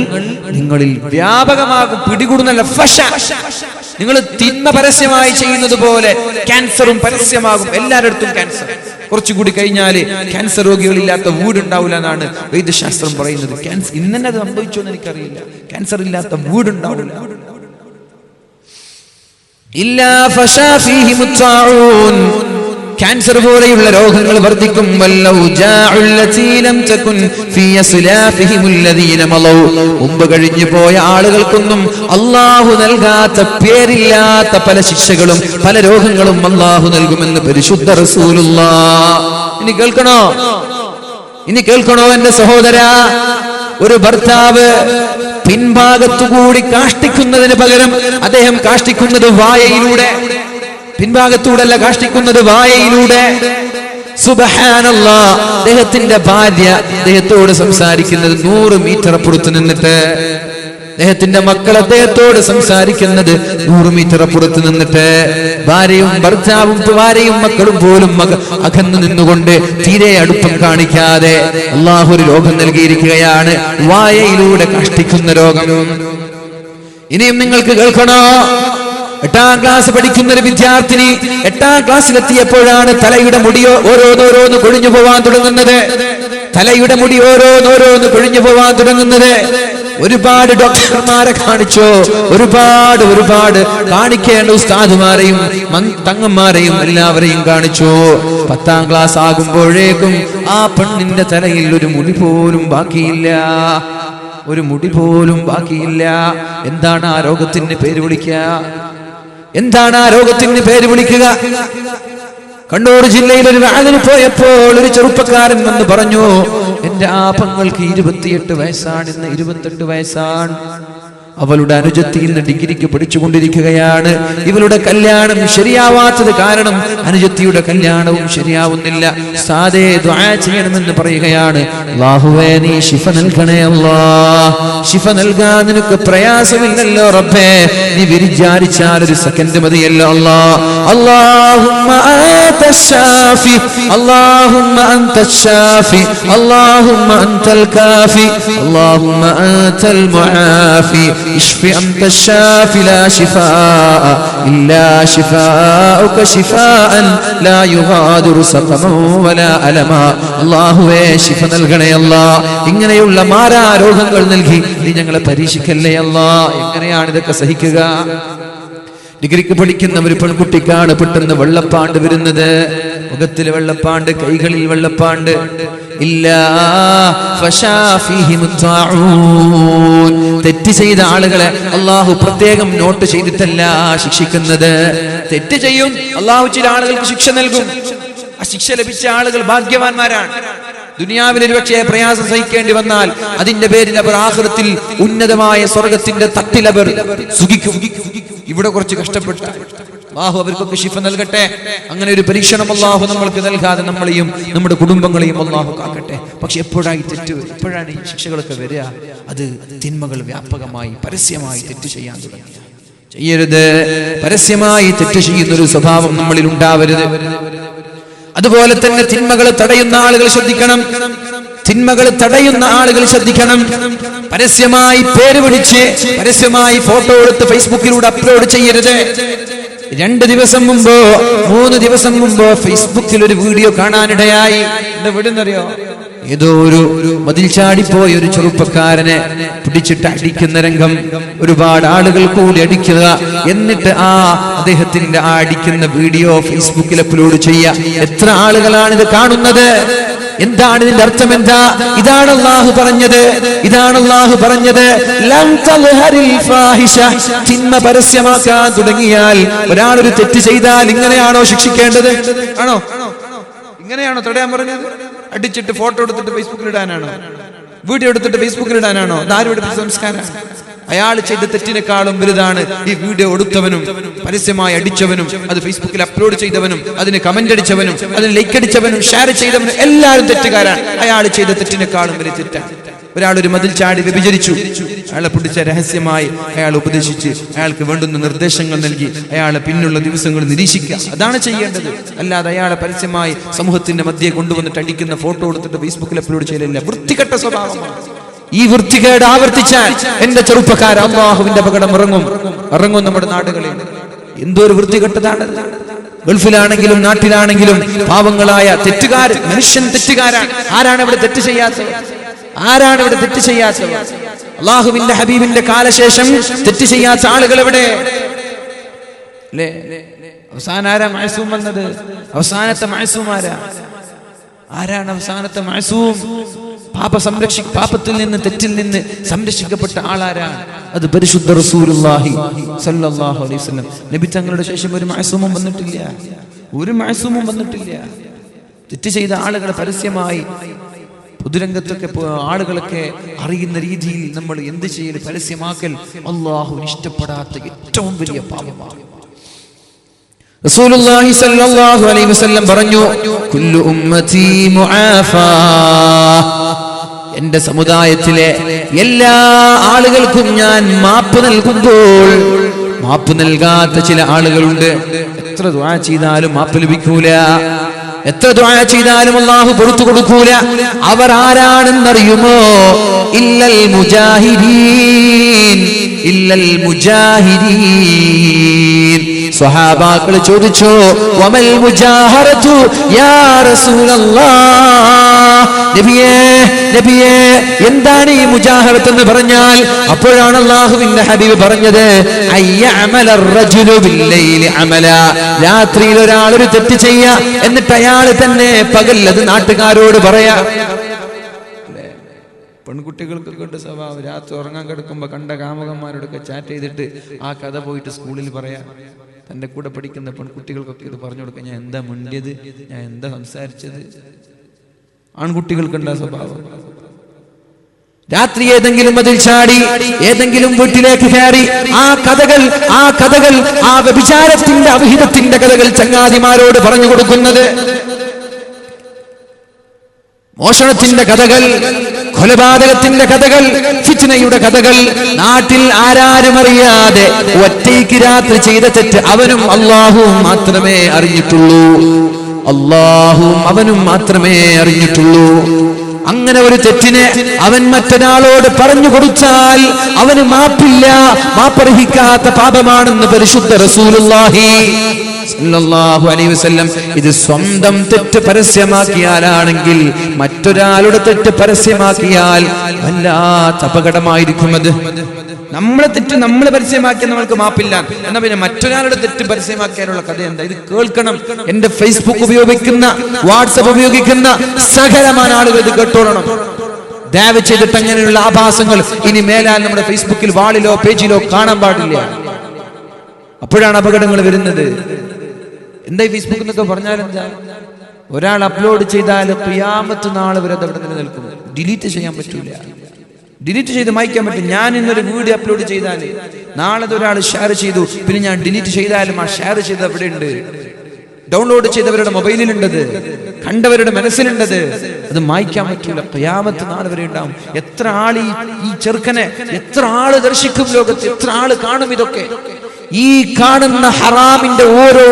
നിങ്ങളിൽ വ്യാപകമാകും, പിടികൂടുന്നല്ല. നിങ്ങൾ തിന്മ പരസ്യമായി ചെയ്യുന്നത് പോലെ ക്യാൻസറും പരസ്യമാകും. എല്ലാവരുടെ ക്യാൻസർ. കുറച്ചുകൂടി കഴിഞ്ഞാൽ ക്യാൻസർ രോഗികളില്ലാത്ത വീടുണ്ടാവില്ല എന്നാണ് വൈദ്യശാസ്ത്രം പറയുന്നത്. ക്യാൻസർ ഇന്നെ അത് സംഭവിച്ചോന്ന് എനിക്കറിയില്ല. ക്യാൻസർ ഇല്ലാത്ത വീടുണ്ടാവില്ല. ക്യാൻസർ പോലെയുള്ള രോഗങ്ങൾ വർദ്ധിക്കും. മുമ്പ് കഴിഞ്ഞു പോയ ആളുകൾക്കൊന്നും അള്ളാഹു നൽകാത്ത, പേരില്ലാത്ത പല ശിക്ഷകളും പല രോഗങ്ങളും അള്ളാഹു നൽകുമെന്ന് പരിശുദ്ധ റസൂലുള്ളാഹ്. ഇനി കേൾക്കണോ എന്റെ സഹോദര? ഒരു ഭർത്താവ് പിൻഭാഗത്തുകൂടി കാഷ്ടിക്കുന്നതിന് പകരം അദ്ദേഹം കാഷ്ടിക്കുന്നത് വായയിലൂടെ, പിൻഭാഗത്തൂടല്ല കാഷ്ടിക്കുന്നത്, വായയിലൂടെ. സുബ്ഹാനല്ലാഹ്. അദ്ദേഹത്തിന്റെ ഭാര്യ അദ്ദേഹത്തോട് സംസാരിക്കുന്നത് 100 മീറ്റർ അപ്പുറത്ത് നിന്നിട്ട്, അദ്ദേഹത്തിന്റെ മക്കൾ അദ്ദേഹത്തോട് സംസാരിക്കുന്നത് 100 മീറ്റർ അപ്പുറത്ത് നിന്നിട്ട്. ഭാര്യയും ഭർത്താവും ഭാര്യയും മക്കളും പോലും അകന്നു നിന്നുകൊണ്ട് തീരെ അടുപ്പം കാണിക്കാതെ അല്ലാഹു ഒരു രോഗം നൽകിയിരിക്കുകയാണ്, വായയിലൂടെ കാഷ്ടിക്കുന്ന രോഗം. ഇനിയും നിങ്ങൾക്ക് കേൾക്കണോ? 8ാം ക്ലാസ് പഠിക്കുന്ന ഒരു വിദ്യാർത്ഥിനി 8ാം ക്ലാസ്സിലെത്തിയപ്പോഴാണ് തലയുടെ മുടി ഓരോന്നോരോന്ന് കൊഴിഞ്ഞു പോവാൻ തുടങ്ങുന്നത്. തലയുടെ മുടി ഓരോന്നോരോന്ന് കൊഴിഞ്ഞു പോവാൻ തുടങ്ങുന്നത്. ഒരുപാട് ഡോക്ടർമാരെ കാണിച്ചോ, ഒരുപാട് കാണിക്കേണ്ട ഉസ്താദുമാരെയും തങ്ങന്മാരെയും എല്ലാവരെയും കാണിച്ചു. 10ാം ക്ലാസ് ആകുമ്പോഴേക്കും ആ പെണ്ണിന്റെ തലയിൽ ഒരു മുടി പോലും ബാക്കിയില്ല, ഒരു മുടി പോലും ബാക്കിയില്ല. എന്താണ് ആ രോഗത്തിന് പേര് വിളിക്കുക? എന്താണ് ആ രോഗത്തിന് പേര് വിളിക്കുക? കണ്ണൂർ ജില്ലയിൽ ഒരു വാതിൽ പോയപ്പോൾ ഒരു ചെറുപ്പക്കാരൻ വന്ന് പറഞ്ഞു, എന്റെ ആ പെങ്ങൾക്ക് 28 വയസ്സാണ്, ഇന്ന് 28 വയസ്സാണ്. അവളുടെ അനുജത്തി ഇന്ന് ഡിഗ്രിക്ക് പഠിച്ചുകൊണ്ടിരിക്കുകയാണ്. ഇവളുടെ കല്യാണം ശരിയാവാത്തത് കാരണം അനുജത്തിയുടെ കല്യാണവും ശരിയാവുന്നില്ല. സാദേ ദുആ ചെയ്യണമെന്ന് പറയുകയാണ്. അല്ലാഹുവേ നീ ശിഫ നൽകണേ അല്ലാഹ്. ശിഫ നൽകാൻ നിനക്ക് പ്രയാസമില്ലല്ലോ റബ്ബേ. നീ വിചാരിച്ചാൽ ഒരു സെക്കൻഡ് മതിയല്ലോ അല്ലാഹ്. അല്ലാഹുമ്മ അൻതശാഫി, അല്ലാഹുമ്മ അൻതശാഫി, അല്ലാഹുമ്മ അൻതൽ കാഫി, അല്ലാഹുമ്മ അൻതൽ മുആഫി, اشف أنت الشافي لا شفاء إلا شفاءك شفاء لا يغادر سقما ولا ألما. അല്ലാഹുവേ ശിഫ നൽകണേ അല്ലാഹ്. ഇങ്ങനെയുള്ള മാറാ രോഗങ്ങൾ നൽകി നീ ഞങ്ങളെ പരീക്ഷിക്കല്ലേ അല്ലാഹ്. എങ്ങനെയാണ് ഇതൊക്കെ സഹിക്കുക? ഡിഗ്രിക്ക് പഠിക്കുന്ന ഒരു പെൺകുട്ടിക്കാണ് പെട്ടെന്ന് വെള്ളപ്പാണ്ട് വരുന്നത്. മുഖത്തിൽ വെള്ളപ്പാണ്ട്, കൈകളിൽ വെള്ളപ്പാണ്ട്. തെറ്റ് ചെയ്ത ആളുകളെ അള്ളാഹു പ്രത്യേകം നോട്ട് ചെയ്തിട്ടല്ല ശിക്ഷിക്കുന്നത്. തെറ്റ് ചെയ്യും, അള്ളാഹു ചില ആളുകൾക്ക് ശിക്ഷ നൽകും. ആ ശിക്ഷ ലഭിച്ച ആളുകൾ ഭാഗ്യവാന്മാരാണ്. ദുനിയാവിൽ ഒരുപക്ഷെ പ്രയാസം സഹിക്കേണ്ടി വന്നാൽ അതിന്റെ പേരിൽ അവർ ആഖിറത്തിൽ ഉന്നതമായ സ്വർഗത്തിന്റെ തട്ടിൽ അവർ സുഖിക്കും. ഇവിടെ കുറച്ച് കഷ്ടപ്പെട്ട അല്ലാഹു അവർക്കൊക്കെ ശിഫ നൽകട്ടെ. അങ്ങനെ ഒരു പരീക്ഷണം അല്ലാഹു നമ്മൾക്ക് നൽകാതെ നമ്മളെയും നമ്മുടെ കുടുംബങ്ങളെയും അല്ലാഹു കാക്കട്ടെ. പക്ഷെ എപ്പോഴാണ് ഈ ശിക്ഷകളൊക്കെ വരിക? അത് തിന്മകൾ വ്യാപകമായി പരസ്യമായി തെറ്റ് ചെയ്യാൻ തുടങ്ങി. ചെയ്യരുത്. പരസ്യമായി തെറ്റ് ചെയ്യുന്നൊരു സ്വഭാവം നമ്മളിൽ ഉണ്ടാവരുത്. അതുപോലെ തന്നെ തിന്മകൾ തടയുന്ന ആളുകൾ ശ്രദ്ധിക്കണം. തിന്മകൾ തടയുന്ന ആളുകൾ ശ്രദ്ധിക്കണം. പരസ്യമായി പേര് വിളിച്ച് പരസ്യമായി ഫോട്ടോ എടുത്ത് ഫേസ്ബുക്കിലൂടെ അപ്ലോഡ് ചെയ്യരുത്. 2 ദിവസം മുമ്പോ 3 ദിവസം മുമ്പോ ഫേസ്ബുക്കിൽ ഒരു വീഡിയോ കാണാനിടയായി. എന്താ വീടെന്നറിയോ? ഏതോ ഒരു മതിൽ ചാടിപ്പോയ ഒരു ചെറുപ്പക്കാരനെ പിടിച്ചിട്ട് അടിക്കുന്ന രംഗം. ഒരുപാട് ആളുകൾ കൂടി അടിക്കുക. എന്നിട്ട് അദ്ദേഹത്തിന്റെ അടിക്കുന്ന വീഡിയോ ഫേസ്ബുക്കിൽ അപ്ലോഡ് ചെയ്യുക. എത്ര ആളുകളാണ് ഇത് കാണുന്നത്? എന്താണ് ഇതിന്റെ അർത്ഥം? എന്താ? ഇതാണ് അല്ലാഹു പറഞ്ഞത്, ഇതാണ് അല്ലാഹു പറഞ്ഞത്. ലം തൽഹരിൽ ഫാഹിഷ. തിന്മ പരസ്യമാക്കാൻ തുടങ്ങിയാൽ, ഒരാളൊരു തെറ്റ് ചെയ്താൽ ഇങ്ങനെയാണോ ശിക്ഷിക്കേണ്ടത്? ആണോ? ഇങ്ങനെയാണോ തടയാൻ പറഞ്ഞത്? അടിച്ചിട്ട് ഫോട്ടോ എടുത്തിട്ട് ഫേസ്ബുക്കിൽ ഇടാനാണോ? വീഡിയോ എടുത്തിട്ട് ഫേസ്ബുക്കിൽ ഇടാനാണോ? ആരുടെ സംസ്കാരം? അയാൾ ചെയ്ത തെറ്റിനേക്കാളും വലുതാണ് ഈ വീഡിയോ എടുത്തവനും പരസ്യമായി അടിച്ചവനും അത് ഫേസ്ബുക്കിൽ അപ്ലോഡ് ചെയ്തവനും അതിന് കമന്റ് അടിച്ചവനും അതിന് ലൈക്ക് അടിച്ചവനും ഷെയർ ചെയ്തവനും എല്ലാവരും തെറ്റുകാരാണ്. അയാൾ ചെയ്ത തെറ്റിനേക്കാളും വലിയ തെറ്റാണ്. ഒരാളൊരു മതിൽ ചാടി വ്യഭിചരിച്ചു, അയാളെ പിടിച്ച രഹസ്യമായി അയാൾ ഉപദേശിച്ച് അയാൾക്ക് വേണ്ടുന്ന നിർദ്ദേശങ്ങൾ നൽകി അയാളെ പിന്നുള്ള ദിവസങ്ങൾ നിരീക്ഷിക്കുക. അതാണ് ചെയ്യേണ്ടത്. അല്ലാതെ അയാളെ പരസ്യമായി സമൂഹത്തിന്റെ മധ്യേ കൊണ്ടുവന്നിട്ട് അടിക്കുന്ന ഫോട്ടോ എടുത്തിട്ട് ഫേസ്ബുക്കിൽ അപ്ലോഡ് ചെയ്യലില്ല. വൃത്തികെട്ട സ്വഭാവമാണ്. ഈ വൃത്തികേട് ആവർത്തിച്ചാൽ എന്റെ ചെറുപ്പക്കാർ അല്ലാഹുവിന്റെ അപകടം ഇറങ്ങും നമ്മുടെ നാടുകളിൽ. എന്തോ ഒരു വൃത്തികെട്ടതാണ്. ഗൾഫിലാണെങ്കിലും നാട്ടിലാണെങ്കിലും പാവങ്ങളായ തെറ്റുകാർ, മനുഷ്യൻ തെറ്റുകാരാണ്. ആരാണ് ഇവിടെ തെറ്റ് ചെയ്യാത്തവർ? അല്ലാഹുവിന്റെ ഹബീബിന്റെ കാലശേഷം തെറ്റ് ചെയ്യാത്ത ആളുകൾ എവിടെ? അവസാനം ആരാ മഅസൂം വന്നത്? അവസാനത്തെ മഅസൂം ആരാണ്? അവസാനത്തെ മഅസൂം, പാപത്തിൽ നിന്ന്, തെറ്റിൽ നിന്ന് സംരക്ഷിക്കപ്പെട്ട ആളാരാണ്? അത് പരിശുദ്ധ റസൂലുള്ളാഹി സ്വല്ലല്ലാഹു അലൈഹി വസല്ലം. നബി തങ്ങളുടെ ശേഷം ഒരു മഅസൂമും വന്നിട്ടില്ല. തെറ്റ് ചെയ്ത ആളുകളെ പരസ്യമായി പൊതുരംഗത്തൊക്കെ ആളുകളൊക്കെ അറിയുന്ന രീതിയിൽ നമ്മൾ എന്ത് ചെയ്യൽ, പരസ്യമാക്കൽ അല്ലാഹുവിന് ഇഷ്ടപ്പെടാത്ത ഏറ്റവും വലിയ പാപമാണ്. റസൂലുള്ളാഹി സ്വല്ലല്ലാഹു അലൈഹി വസല്ലം പറഞ്ഞു, കുല്ലു ഉമ്മതി മുആഫാ, എന്റെ സമുദായത്തിലെ എല്ലാ ആളുകൾക്കും ഞാൻ മാപ്പ് നൽകുമ്പോൾ മാപ്പ് നൽകാത്ത ചില ആളുകളുണ്ട്. എത്ര ദുആ ചെയ്താലും മാപ്പ് ലഭിക്കൂല, എത്ര ദുആ ചെയ്താലും അല്ലാഹു പുറത്തു കൊടുക്കൂല. അവർ ആരാണെന്നറിയുമോ? ഇല്ലൽ മുജാഹിദീൻ. സ്വഹാബാക്കൾ ചോദിച്ചു, വമൽ മുജാഹറതു യാ റസൂലല്ലാഹ്, നബിയേ എന്താണ് ഈ മുജാഹറത്ത് എന്ന് പറഞ്ഞാൽ? അപ്പോഴാണ് അല്ലാഹുവിന്റെ ഹബീബ് പറഞ്ഞത്, അയ്യഅമലർ റജുലു ബില്ലൈലി അമല, രാത്രിയിൽ ഒരാൾ ഒരു തെറ്റ് ചെയ്യാ, എന്നിട്ട് അയാൾ തന്നെ പകൽ അത് നാട്ടുകാരോട് പറയാ. പെൺകുട്ടികൾക്കൊക്കെ ഉണ്ട് സ്വഭാവം, രാത്രി ഉറങ്ങാൻ കിടക്കുമ്പോ കണ്ട കാമുകന്മാരോടൊക്കെ ചാറ്റ് ചെയ്തിട്ട് ആ കഥ പോയിട്ട് സ്കൂളിൽ പറയാ. തന്റെ കൂടെ പഠിക്കുന്ന പെൺകുട്ടികൾക്കൊക്കെ ഇത് പറഞ്ഞു കൊടുക്കുക, ഞാൻ എന്താ മുണ്ടിയത്, ഞാൻ എന്താ സംസാരിച്ചത്. ആൺകുട്ടികൾക്കുണ്ടാ സ്വഭാവം. രാത്രി ഏതെങ്കിലും അതിൽ ചാടി ഏതെങ്കിലും വീട്ടിലേക്ക് കയറി ആ കഥകൾ ആ വ്യഭിചാരത്തിന്റെ, അവിഹിതത്തിന്റെ കഥകൾ ചങ്ങാതിമാരോട് പറഞ്ഞു കൊടുക്കുന്നത്, മോഷണത്തിന്റെ കഥകൾ, കൊലപാതകത്തിന്റെ കഥകൾ, ഫിത്നയുടെ കഥകൾ. നാട്ടിൽ ആരാരും അറിയാതെ ഒറ്റയ്ക്ക് രാത്രി ചെയ്ത തെറ്റ് അവനും അല്ലാഹുവും മാത്രമേ അറിഞ്ഞിട്ടുള്ളൂ. അങ്ങനെ ഒരു തെറ്റിനെ അവൻ മറ്റൊരാളോട് പറഞ്ഞു കൊടുത്താൽ അവന് മാപ്പില്ല, മാപ്പർഹിക്കാത്ത പാപമാണെന്ന് പരിശുദ്ധ റസൂലുള്ളാഹി സല്ലല്ലാഹു അലൈഹി വസല്ലം. ഇത് സ്വന്തം തെറ്റ് പരസ്യമാക്കിയാലാണെങ്കിൽ, മറ്റൊരാളുടെ തെറ്റ് പരസ്യമാക്കിയാൽ വല്ലാത്ത അപകടമായിരിക്കും അത്. നമ്മളെ തെറ്റ് നമ്മൾ പരസ്യമാക്കിയാൽ നമ്മൾക്ക് മാപ്പില്ല, എന്നാ പിന്നെ മറ്റൊരാളുടെ തെറ്റ് പരസ്യമാക്കിയാലുള്ള കഥ എന്താ? ഇത് കേൾക്കണം. എന്റെ ഫേസ്ബുക്ക് ഉപയോഗിക്കുന്ന, വാട്സപ്പ് ഉപയോഗിക്കുന്ന സകലമായ ആളുകൾ ഇത് കേട്ടോളണം. ദയവ് ചെയ്തിട്ട് അങ്ങനെയുള്ള ആഭാസങ്ങൾ ഇനി മേലാൽ നമ്മുടെ ഫേസ്ബുക്കിൽ വാളിലോ പേജിലോ കാണാൻ പാടില്ല. അപ്പോഴാണ് അപകടങ്ങൾ വരുന്നത്. എന്താ ഈ ഫേസ്ബുക്ക് എന്നൊക്കെ പറഞ്ഞാൽ എന്താ? ഒരാൾ അപ്ലോഡ് ചെയ്താൽ ഖിയാമത്ത് നാൾ വരെ അത് അവിടെ നിലനിൽക്കും. ഡിലീറ്റ് ചെയ്യാൻ പറ്റൂല, ഡിലീറ്റ് ചെയ്ത് മായ്ക്കാൻ പറ്റും. ഞാൻ ഇന്നൊരു വീഡിയോ അപ്ലോഡ് ചെയ്താൽ നാളെ ഒരാൾ ഷെയർ ചെയ്തു, പിന്നെ ഞാൻ ഡിലീറ്റ് ചെയ്താലും ആ ഷെയർ ചെയ്ത് അവിടെ ഉണ്ട്, ഡൗൺലോഡ് ചെയ്തവരുടെ മൊബൈലിലുണ്ടത്, കണ്ടവരുടെ മനസ്സിലുണ്ടത്, അത് മായ്ക്കാൻ പറ്റൂല. ഖിയാമത്ത് നാൾ വരെ ഉണ്ടാവും. എത്ര ആൾ ഈ ചെറുക്കനെ എത്ര ആള് ദർശിക്കും ലോകത്ത്, എത്ര ആള് കാണും ഇതൊക്കെ. ഈ കാണുന്ന ഹറാമിന്റെ ഓരോ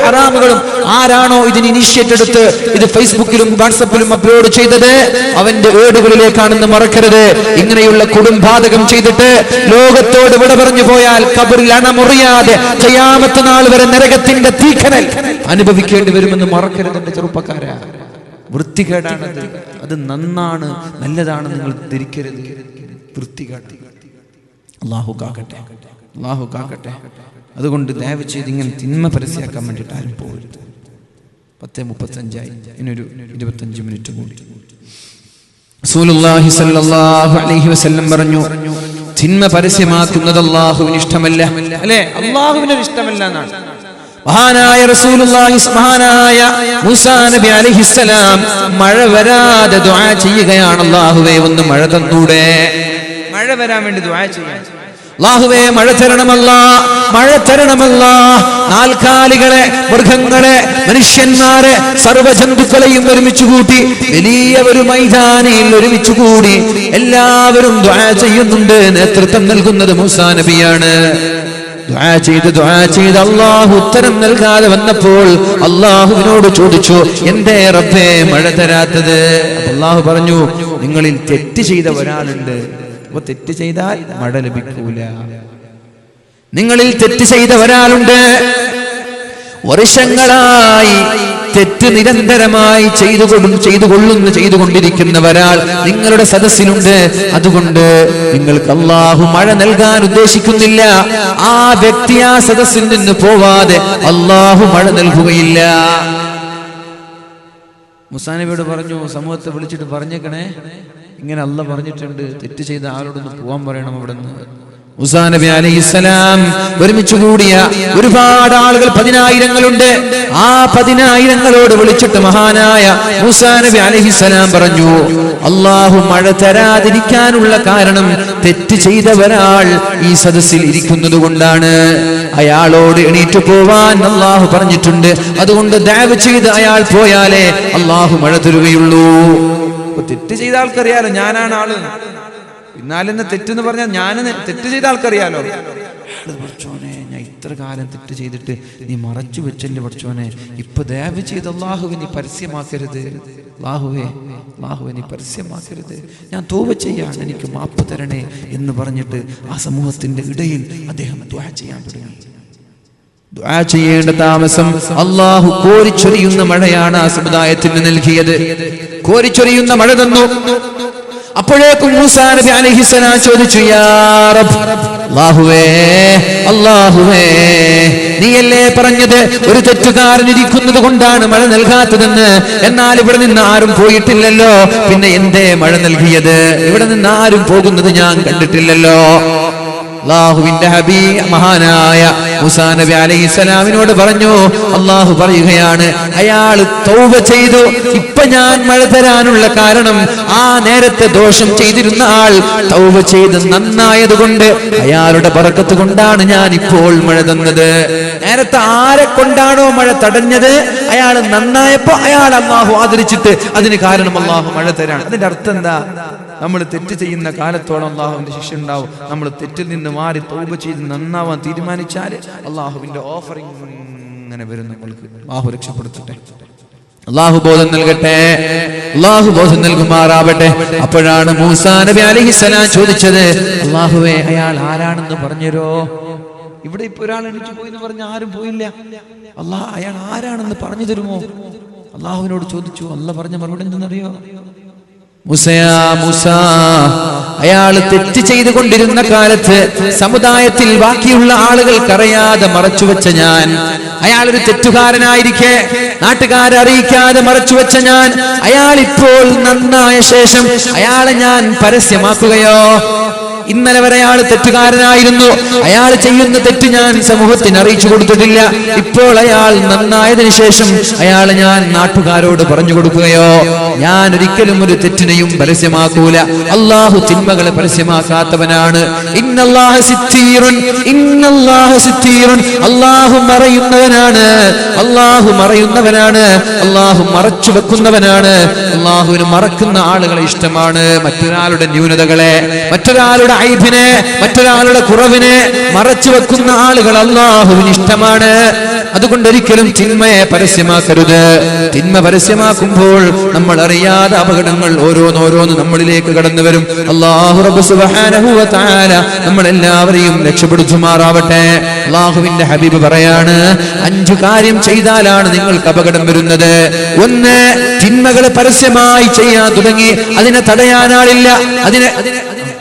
ഹറാമുകളും ആരാണോ ഇതിന് ഇനിഷ്യേറ്റ് എടുത്ത് ഇത് ഫേസ്ബുക്കിലും വാട്സപ്പിലും അപ്ലോഡ് ചെയ്തത്, അവന്റെ ഏടുകളിലേക്കാണെന്ന് മറക്കരുത്. ഇങ്ങനെയുള്ള കുടുംബാതകം ചെയ്തിട്ട് ലോകത്തോട് വിട പറഞ്ഞു പോയാൽ ഖബറിൽ അണമുറിയാതെ ഖിയാമത്ത് നാൾ വരെ നരകത്തിന്റെ തീക്കനൽ അനുഭവിക്കേണ്ടി വരുമെന്ന് മറക്കരുത് എന്റെ ചെറുപ്പക്കാരാ. വൃത്തികേടാണത്. അത് നന്നാണ്, നല്ലതാണ് നിങ്ങൾ ധരിക്കരുത്. വൃത്തികേട്. അല്ലാഹു കാക്കട്ടെ. അതുകൊണ്ട് ദയവ് ചെയ്ത് ഇങ്ങനെ തിന്മ പരസ്യമാക്കാൻ വേണ്ടിയിട്ട് ആരും പോകരുത്. 10:35 ഇനൊരു 25 മിനിറ്റ് കൂടി. റസൂലുള്ളാഹി സ്വല്ലല്ലാഹു അലൈഹി വസല്ലം പറഞ്ഞു, തിന്മ പരസ്യമാക്കുന്നത് അല്ലാഹുവിന് ഇഷ്ടമല്ല. അല്ലേ? അല്ലാഹുവിന് ഇഷ്ടമല്ല എന്നാണ്. മഹാനായ റസൂലുള്ളാഹി, മഹാനായ മൂസാ നബി അലൈഹിസ്സലാം മഴ വരാതെ ദുആ ചെയ്യുകയാണ്, അല്ലാഹുവേ ഒന്ന് മഴ തന്നൂടെ. മഴ വരാൻ വേണ്ടി ദുആ ചെയ്യാൻ. അല്ലാഹുവേ മഴ തരണമല്ലാ, മഴ തരണമല്ലാ. നാൽക്കാലികളെ, മൃഗങ്ങളെ, മനുഷ്യന്മാരെ, സർവ്വജന്തുക്കളെയും ഒരുമിച്ച് കൂട്ടി വലിയ ഒരു മൈതാനിയിൽ ഒരുമിച്ച് കൂടി എല്ലാവരും ദുആ ചെയ്യുന്നുണ്ട്. നേതൃത്വം നൽകുന്നത് മൂസാ നബിയാണ്. ദുആ ചെയ്ത് അല്ലാഹു ഉത്തരം നൽകാതെ വന്നപ്പോൾ അല്ലാഹുവിനോട് ചോദിച്ചു, എന്തേ റബ്ബേ മഴ തരാത്തത്? അല്ലാഹു പറഞ്ഞു, നിങ്ങളിൽ തെറ്റ് ചെയ്ത ഒരാളുണ്ട്. അപ്പൊ തെറ്റ് ചെയ്താൽ മഴ ലഭിക്കൂല. നിങ്ങളിൽ തെറ്റ് ചെയ്ത ഒരാളുണ്ട്. വർഷങ്ങളായി തെറ്റ് നിരന്തരമായി ചെയ്തുകൊണ്ടിരിക്കുന്ന ഒരാൾ നിങ്ങളുടെ സദസ്സിലുണ്ട്. അതുകൊണ്ട് നിങ്ങൾക്ക് അല്ലാഹു മഴ നൽകാൻ ഉദ്ദേശിക്കുന്നില്ല. ആ വ്യക്തി ആ സദസ്സിൽ നിന്ന് പോവാതെ അല്ലാഹു മഴ നൽകുകയില്ല. മൂസാ നബിയോട് പറഞ്ഞു, സമൂഹത്തെ വിളിച്ചിട്ട് പറഞ്ഞേക്കണേ, ഇങ്ങനെ അല്ലാഹു പറഞ്ഞിട്ടുണ്ട്, തെറ്റ് ചെയ്ത ആളോടൊന്ന് പോവാൻ പറയണം അവിടെ നിന്ന്. മൂസാ നബി അലൈഹിസ്സലാം ഒരുമിച്ച് കൂടിയ ഒരുപാട് ആളുകൾ, 10,000ങ്ങളുണ്ട്. ആ 10,000ങ്ങളോട് വിളിച്ചിട്ട് മഹാനായ മൂസാ നബി അലൈഹിസ്സലാം പറഞ്ഞു, അല്ലാഹു മഴ തരാതിരിക്കാനുള്ള കാരണം തെറ്റ് ചെയ്ത ഒരാൾ ഈ സദസ്സിൽ ഇരിക്കുന്നത് കൊണ്ടാണ്. അയാളോട് എണീറ്റ് പോവാൻ അല്ലാഹു പറഞ്ഞിട്ടുണ്ട്. അതുകൊണ്ട് ദഅവ ചെയ്ത് അയാൾ പോയാലേ അല്ലാഹു മഴ തരുകയുള്ളൂ. തെറ്റ് ചെയ്ത ആൾക്കറിയാലോ ഞാനാണ് ആള്. എന്നാലെന്നെ തെറ്റെന്ന് പറഞ്ഞാൽ ഞാൻ തെറ്റ് ചെയ്ത ആൾക്കറിയാലോ. പഠിച്ചോനെ, ഞാൻ ഇത്ര കാലം തെറ്റ് ചെയ്തിട്ട് നീ മറച്ചു വെച്ചല്ലേ പഠിച്ചോനെ, ഇപ്പൊ ദയവ് ചെയ്ത് അല്ലാഹുവേ നീ പരസ്യമാക്കരുത്, അല്ലാഹുവേ നീ പരസ്യമാക്കരുത്, ഞാൻ തൗബ ചെയ്യാണ്, എനിക്ക് മാപ്പ് തരണേ എന്ന് പറഞ്ഞിട്ട് ആ സമൂഹത്തിന്റെ ഇടയിൽ അദ്ദേഹം ദുആ ചെയ്യാൻ തുടങ്ങി. ദുആ ചെയ്യേണ്ട താമസം അല്ലാഹു കോരിച്ചൊരിയുന്ന മഴയാണ് ആ സമുദായത്തിന് നൽകിയത്. കോരിച്ചൊരിയുന്ന മഴ തന്നു. അപ്പോഴേക്കും മൂസാ നബി അലൈഹിസ്സലാം ചോദിച്ചു, യാ റബ്ബ്, അല്ലാഹുവേ നീയല്ലേ പറഞ്ഞത് ഒരു തെറ്റുകാരൻ ഇരിക്കുന്നത് കൊണ്ടാണ് മഴ നൽകാത്തതെന്ന്. എന്നാൽ ഇവിടെ നിന്ന് ആരും പോയിട്ടില്ലല്ലോ, പിന്നെ എന്തേ മഴ നൽകിയത്? ഇവിടെ നിന്ന് ആരും പോകുന്നത് ഞാൻ കണ്ടിട്ടില്ലല്ലോ. അല്ലാഹുവിന്റെ ഹബീബ് മഹാനായ മൂസാ നബി അലൈഹിസ്സലാമിനോട് പറഞ്ഞു, അല്ലാഹു പറയുകയാണ്, അയാൾ തൗബ ചെയ്തു. ഇപ്പൊ ഞാൻ മഴ തരാനുള്ള കാരണം ആ നേരത്തെ ദോഷം ചെയ്തിരുന്ന ആൾ തൗബ ചെയ്ത് നന്നായത് കൊണ്ട്, അയാളുടെ ബറക്കത്ത് കൊണ്ടാണ് ഞാൻ ഇപ്പോൾ മഴ തന്നത്. നേരത്തെ ആരെ കൊണ്ടാണോ മഴ തടഞ്ഞത്, അയാൾ നന്നായപ്പോ അയാൾ അല്ലാഹു ആദരിച്ചിട്ട് അതിന് കാരണം അല്ലാഹു മഴ തരാണ്. അതിന്റെ അർത്ഥം എന്താ? നമ്മൾ തെറ്റ് ചെയ്യുന്ന കാലത്തോളം അല്ലാഹുവിന്റെ ശിക്ഷ ഉണ്ടാവും. നമ്മൾ തെറ്റിൽ നിന്ന് മാറി തൗബ ചെയ്ത് നന്നാവാൻ തീരുമാനിച്ചാൽ അല്ലാഹുവിന്റെ ഓഫറിംഗ് ഇങ്ങനെ വരും നമ്മൾക്ക്. അല്ലാഹു രക്ഷപ്പെടുത്തട്ടെ, അല്ലാഹു ബോധം നൽകട്ടെ, അല്ലാഹു ബോധം നൽകുമാറാവട്ടെ. അപ്പോഴാണ് മൂസാ നബി അലൈഹിസ്സലാം ചോദിച്ചത്, അല്ലാഹുവേ അയാൾ ആരാണെന്ന് പറഞ്ഞുതരോ? ഇവിടെ ഇപ്പൊ ഒരാൾ എണീറ്റ് പോയി എന്ന് പറഞ്ഞ ആരും പോയില്ല. അല്ലാഹ് അയാൾ ആരാണെന്ന് പറഞ്ഞു തരുമോ? അല്ലാഹുവിനോട് ചോദിച്ചു. അല്ലാഹ് പറഞ്ഞ മറുപടി എന്തെന്നറിയോ? മൂസാ, അയാൾ തെറ്റ് ചെയ്തുകൊണ്ടിരുന്ന കാലത്ത് സമുദായത്തിൽ ബാക്കിയുള്ള ആളുകൾക്കറിയാതെ മറച്ചുവെച്ച ഞാൻ, അയാളൊരു തെറ്റുകാരനായിരിക്കെ നാട്ടുകാരെ അറിയിക്കാതെ മറച്ചുവെച്ച ഞാൻ, അയാൾ ഇപ്പോൾ നന്നായ ശേഷം അയാളെ ഞാൻ പരസ്യമാക്കുകയോ? ഇന്നലെ വരെ അയാൾ തെറ്റുകാരനായിരുന്നു. അയാൾ ചെയ്യുന്ന തെറ്റ് ഞാൻ സമൂഹത്തിന് അറിയിച്ചു കൊടുത്തിട്ടില്ല. ഇപ്പോൾ അയാൾ നന്നായതിനു ശേഷം അയാളെ ഞാൻ നാട്ടുകാരോട് പറഞ്ഞു കൊടുക്കുകയോ? ഞാൻ ഒരിക്കലും ഒരു തെറ്റിനെയും പരസ്യമാക്കൂല. അല്ലാഹു തിന്മകളെ പരസ്യമാക്കാത്തവനാണ്. ഇന്നല്ലാഹ സിത്തീറുൻ, ഇന്നല്ലാഹ സിത്തീറുൻ. അല്ലാഹു മറയുന്നവനാണ്, അല്ലാഹു മറയുന്നവനാണ്, അല്ലാഹു മറച്ചു വെക്കുന്നവനാണ്. അല്ലാഹുവിന് മറക്കുന്ന ആളുകളെ ഇഷ്ടമാണ്. മറ്റൊരാളുടെ ന്യൂനതകളെ, മറ്റൊരാളുടെ ഐബിനെ, മറ്റൊരാളുടെ കുറവിനെ മറച്ചു വെക്കുന്ന ആളുകൾ അല്ലാഹുവിന് ഇഷ്ടമാണ്. അതുകൊണ്ട് ഒരിക്കലും തിന്മയെ പരസ്യമാക്കരുത്. തിന്മ പരസ്യമാക്കുമ്പോൾ നമ്മൾ അറിയാതെ അപകടങ്ങൾ ഓരോന്നോരോന്ന് നമ്മളിലേക്ക് കടന്നു വരും. അല്ലാഹു റബ്ബ് സുബ്ഹാനഹു വ തആല നമ്മളെല്ലാവരെയും രക്ഷപ്പെടുത്തുമാറാവട്ടെ. അല്ലാഹുവിന്റെ ഹബീബ് പറയാണ്, 5 കാര്യം ചെയ്താലാണ് നിങ്ങൾക്ക് അപകടം വരുന്നത്. 1, തിന്മകളെ പരസ്യമായി ചെയ്യാൻ തുടങ്ങി അതിനെ തടയാനാളില്ല. അതിന്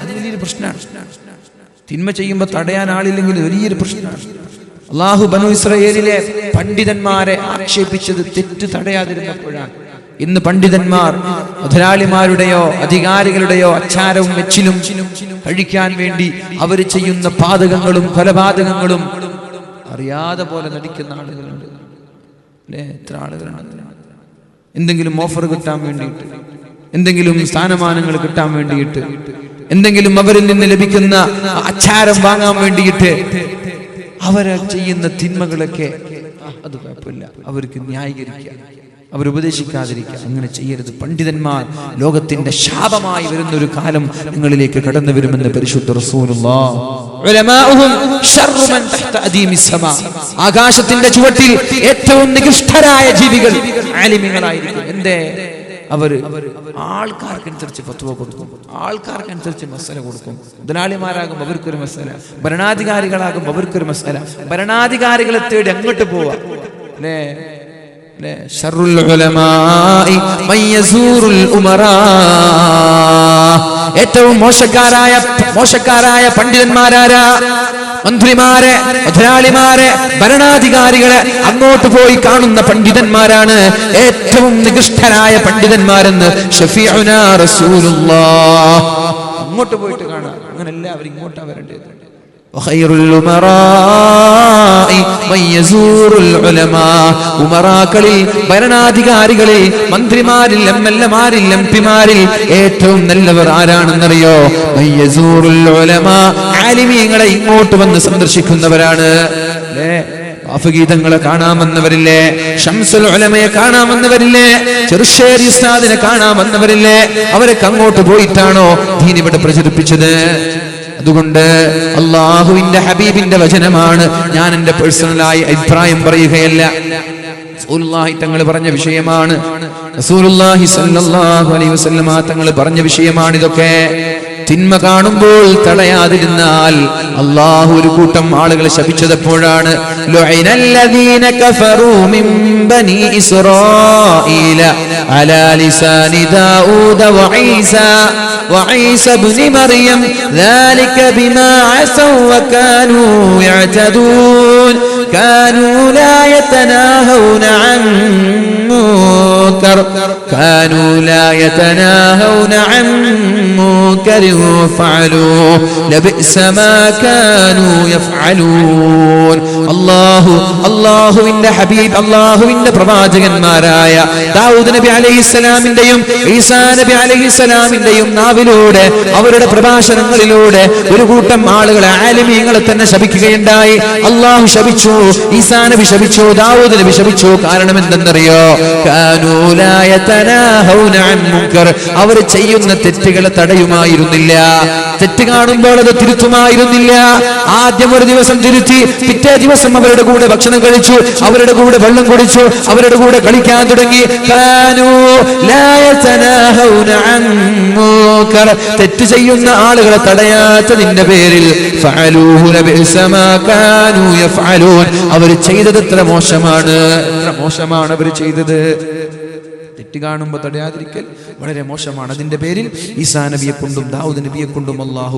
വലിയൊരു പ്രശ്നമാണ്. തിന്മ ചെയ്യുമ്പോൾ തടയാൻ ആളില്ലെങ്കിൽ വലിയൊരു പ്രശ്നമാണ്. അല്ലാഹു ബനു ഇസ്രായേലിലെ പണ്ഡിതന്മാരെ ആക്ഷേപിച്ചത് തെറ്റ് തടയാതിരുന്നപ്പോഴാണ്. ഇന്ന് പണ്ഡിതന്മാർ മുതലാളിമാരുടെയോ അധികാരികളുടെയോ അച്ചാരവും വെച്ചിലും കഴിക്കാൻ വേണ്ടി അവർ ചെയ്യുന്ന പാതകങ്ങളും കൊലപാതകങ്ങളും അറിയാതെ പോലെ നടിക്കുന്ന ആളുകളുണ്ട് അല്ലേ? എത്ര ആളുകളാണ് എന്തെങ്കിലും ഓഫർ കിട്ടാൻ വേണ്ടിയിട്ട്, എന്തെങ്കിലും സ്ഥാനമാനങ്ങൾ കിട്ടാൻ വേണ്ടിയിട്ട് എന്തെങ്കിലും അവരിൽ നിന്ന് ലഭിക്കുന്ന അച്ചാരം വാങ്ങാൻ വേണ്ടിയിട്ട് അവരെ ചെയ്യുന്ന തിന്മകളൊക്കെ അത് കുഴപ്പമില്ല, അവർക്ക് ന്യായീകരിക്കുക, അവരുപദേശിക്കാതിരിക്കുക. അങ്ങനെ ചെയ്യരുത്. പണ്ഡിതന്മാർ ലോകത്തിന്റെ ശാപമായി വരുന്ന ഒരു കാലം നിങ്ങളിലേക്ക് കടന്നു വരുമെന്ന് പരിശുദ്ധ റസൂലുള്ളാഹ്. ആകാശത്തിന്റെ ചുവട്ടിൽ ഏറ്റവും നികൃഷ്ടരായ ജീവികൾ ആലിമീങ്ങളായിരിക്കും. എന്തേ? അവര് ആൾക്കാർക്കനുസരിച്ച് ഫത്വ കൊടുക്കും, ആൾക്കാർക്കനുസരിച്ച് മസല കൊടുക്കും. മുതലാളിമാരാകും അവർക്കൊരു മസല, ഭരണാധികാരികളാകും അവർക്കൊരു മസല. ഭരണാധികാരികളെ തേടി അങ്ങോട്ട് പോവാ അല്ലേ? ശർറുൽ ഉലമാഇ മൻ യസൂറുൽ ഉമറാ. ഏറ്റവും മോശക്കാരായ പണ്ഡിതന്മാരാരാ? മന്ത്രിമാരെ, മുതലാളിമാരെ, ഭരണാധികാരികളെ അങ്ങോട്ട് പോയി കാണുന്ന പണ്ഡിതന്മാരാണ് ഏറ്റവും നികൃഷ്ടരായ പണ്ഡിതന്മാരെന്ന് ഷഫീഉനാ റസൂലുള്ളാഹ്. അങ്ങോട്ട് പോയിട്ട് കാണാം. അങ്ങനെയല്ല, അവർ ഇങ്ങോട്ടാ വരേണ്ടത്. ഉമറാക്കളിൽ, ഭരണാധികാരികളിൽ, മന്ത്രിമാരിൽ, എംഎൽഎമാരിൽ, എംപിമാരിൽ ഏറ്റവും നല്ലവർ ആരാണെന്നറിയോ? ആലിമീങ്ങളെ ഇങ്ങോട്ട് വന്ന് സന്ദർശിക്കുന്നവരാണ്. ഗീതങ്ങളെ കാണാമെന്നവരില്ലേ? ഷംസുൽ ഉലമയെ കാണാമെന്നവരില്ലേ? ചെറുശ്ശേരി ഉസ്താദിനെ കാണാമെന്നവരില്ലേ? അവരൊക്കെ അങ്ങോട്ട് പോയിട്ടാണോ ദീൻ ഇവിടെ പ്രചരിപ്പിച്ചത്? അതുകൊണ്ട് അല്ലാഹുവിന്റെ ഹബീബിന്റെ വചനമാണ്. ഞാൻ എന്റെ പേഴ്സണലായി അഭിപ്രായം പറയുകയല്ല. റസൂലുള്ളാഹി തങ്ങൾ പറഞ്ഞ വിഷയമാണ്. റസൂലുള്ളാഹി സ്വല്ലല്ലാഹു അലൈഹി വസല്ലമ തങ്ങൾ പറഞ്ഞ വിഷയമാണ് ഇതൊക്കെ. തിന്മ കാണുമ്പോൾ തടയാതിരുന്നാൽ അല്ലാഹു ഒരു കൂട്ടം ആളുകളെ ശപിച്ചതെപ്പോഴാണ്? ലുഇനല്ലദീന കഫറൂ മിൻ ബനി ഇസ്രായീല അലാ ലിസാനി ദാഊദ وعيسى ابن مريم ذلك بما عصوا وكانوا يعتدون كانوا لا يتناهون عن منكر فعلوه لبئس ما كانوا يفعلون. അല്ലാഹുവിന്റെ ഹബീബ്, അല്ലാഹുവിന്റെ പ്രവാചകന്മാരായ ദാവൂദ് നബി അലൈഹിസ്സലാമിന്റെയും ഈസാ നബി അലൈഹിസ്സലാമിന്റെയും നാവിലൂടെ, അവരുടെ പ്രഭാഷണങ്ങളിലൂടെ ഒരു കൂട്ടം ആളുകളെ, ആലിമീങ്ങളെ തന്നെ ശപിക്കുകയുണ്ടായി. അല്ലാഹു ശപിച്ചു, ഈസാ നബി ശപിച്ചു, ദാവൂദ് നബി ശപിച്ചു. കാരണം എന്തെന്നറിയോ? കാനൂ ലാ യതനാഹൗന അൻ മുൻകർ. അവർ ചെയ്യുന്ന തെറ്റുകളെ തടയുമായിരുന്നില്ല. തെറ്റ് കാണുമ്പോൾ അത് തിരുത്തുമായിരുന്നില്ല. ആദ്യം ഒരു ദിവസം തിരുത്തി, പിറ്റേ ദിവസം അവരുടെ കൂടെ ഭക്ഷണം കഴിച്ചു, അവരുടെ കൂടെ വെള്ളം കുടിച്ചു, അവരുടെ കൂടെ കളിക്കാൻ തുടങ്ങി. കാനൂ ലാ യതനാഹൗന അൻ മുൻകർ. തെറ്റ് ചെയ്യുന്ന ആളുകളെ തടയാത്തതിന്റെ പേരിൽ ഫഅലൂഹു ലബിഅസ മാ കാനൂ യഫഅലൂൻ. അവർ ചെയ്തത് എത്ര മോശമാണ്, എത്ര മോശമാണ് അവർ ചെയ്തത്. തെറ്റ് കാണുമ്പോൾ തടയാതിരിക്കൽ വളരെ മോശമാണ്. അതിന്റെ പേരിൽ ഈസാ നബിയെ കൊണ്ടും ദാവൂദ് നബിയെ കൊണ്ടും അല്ലാഹു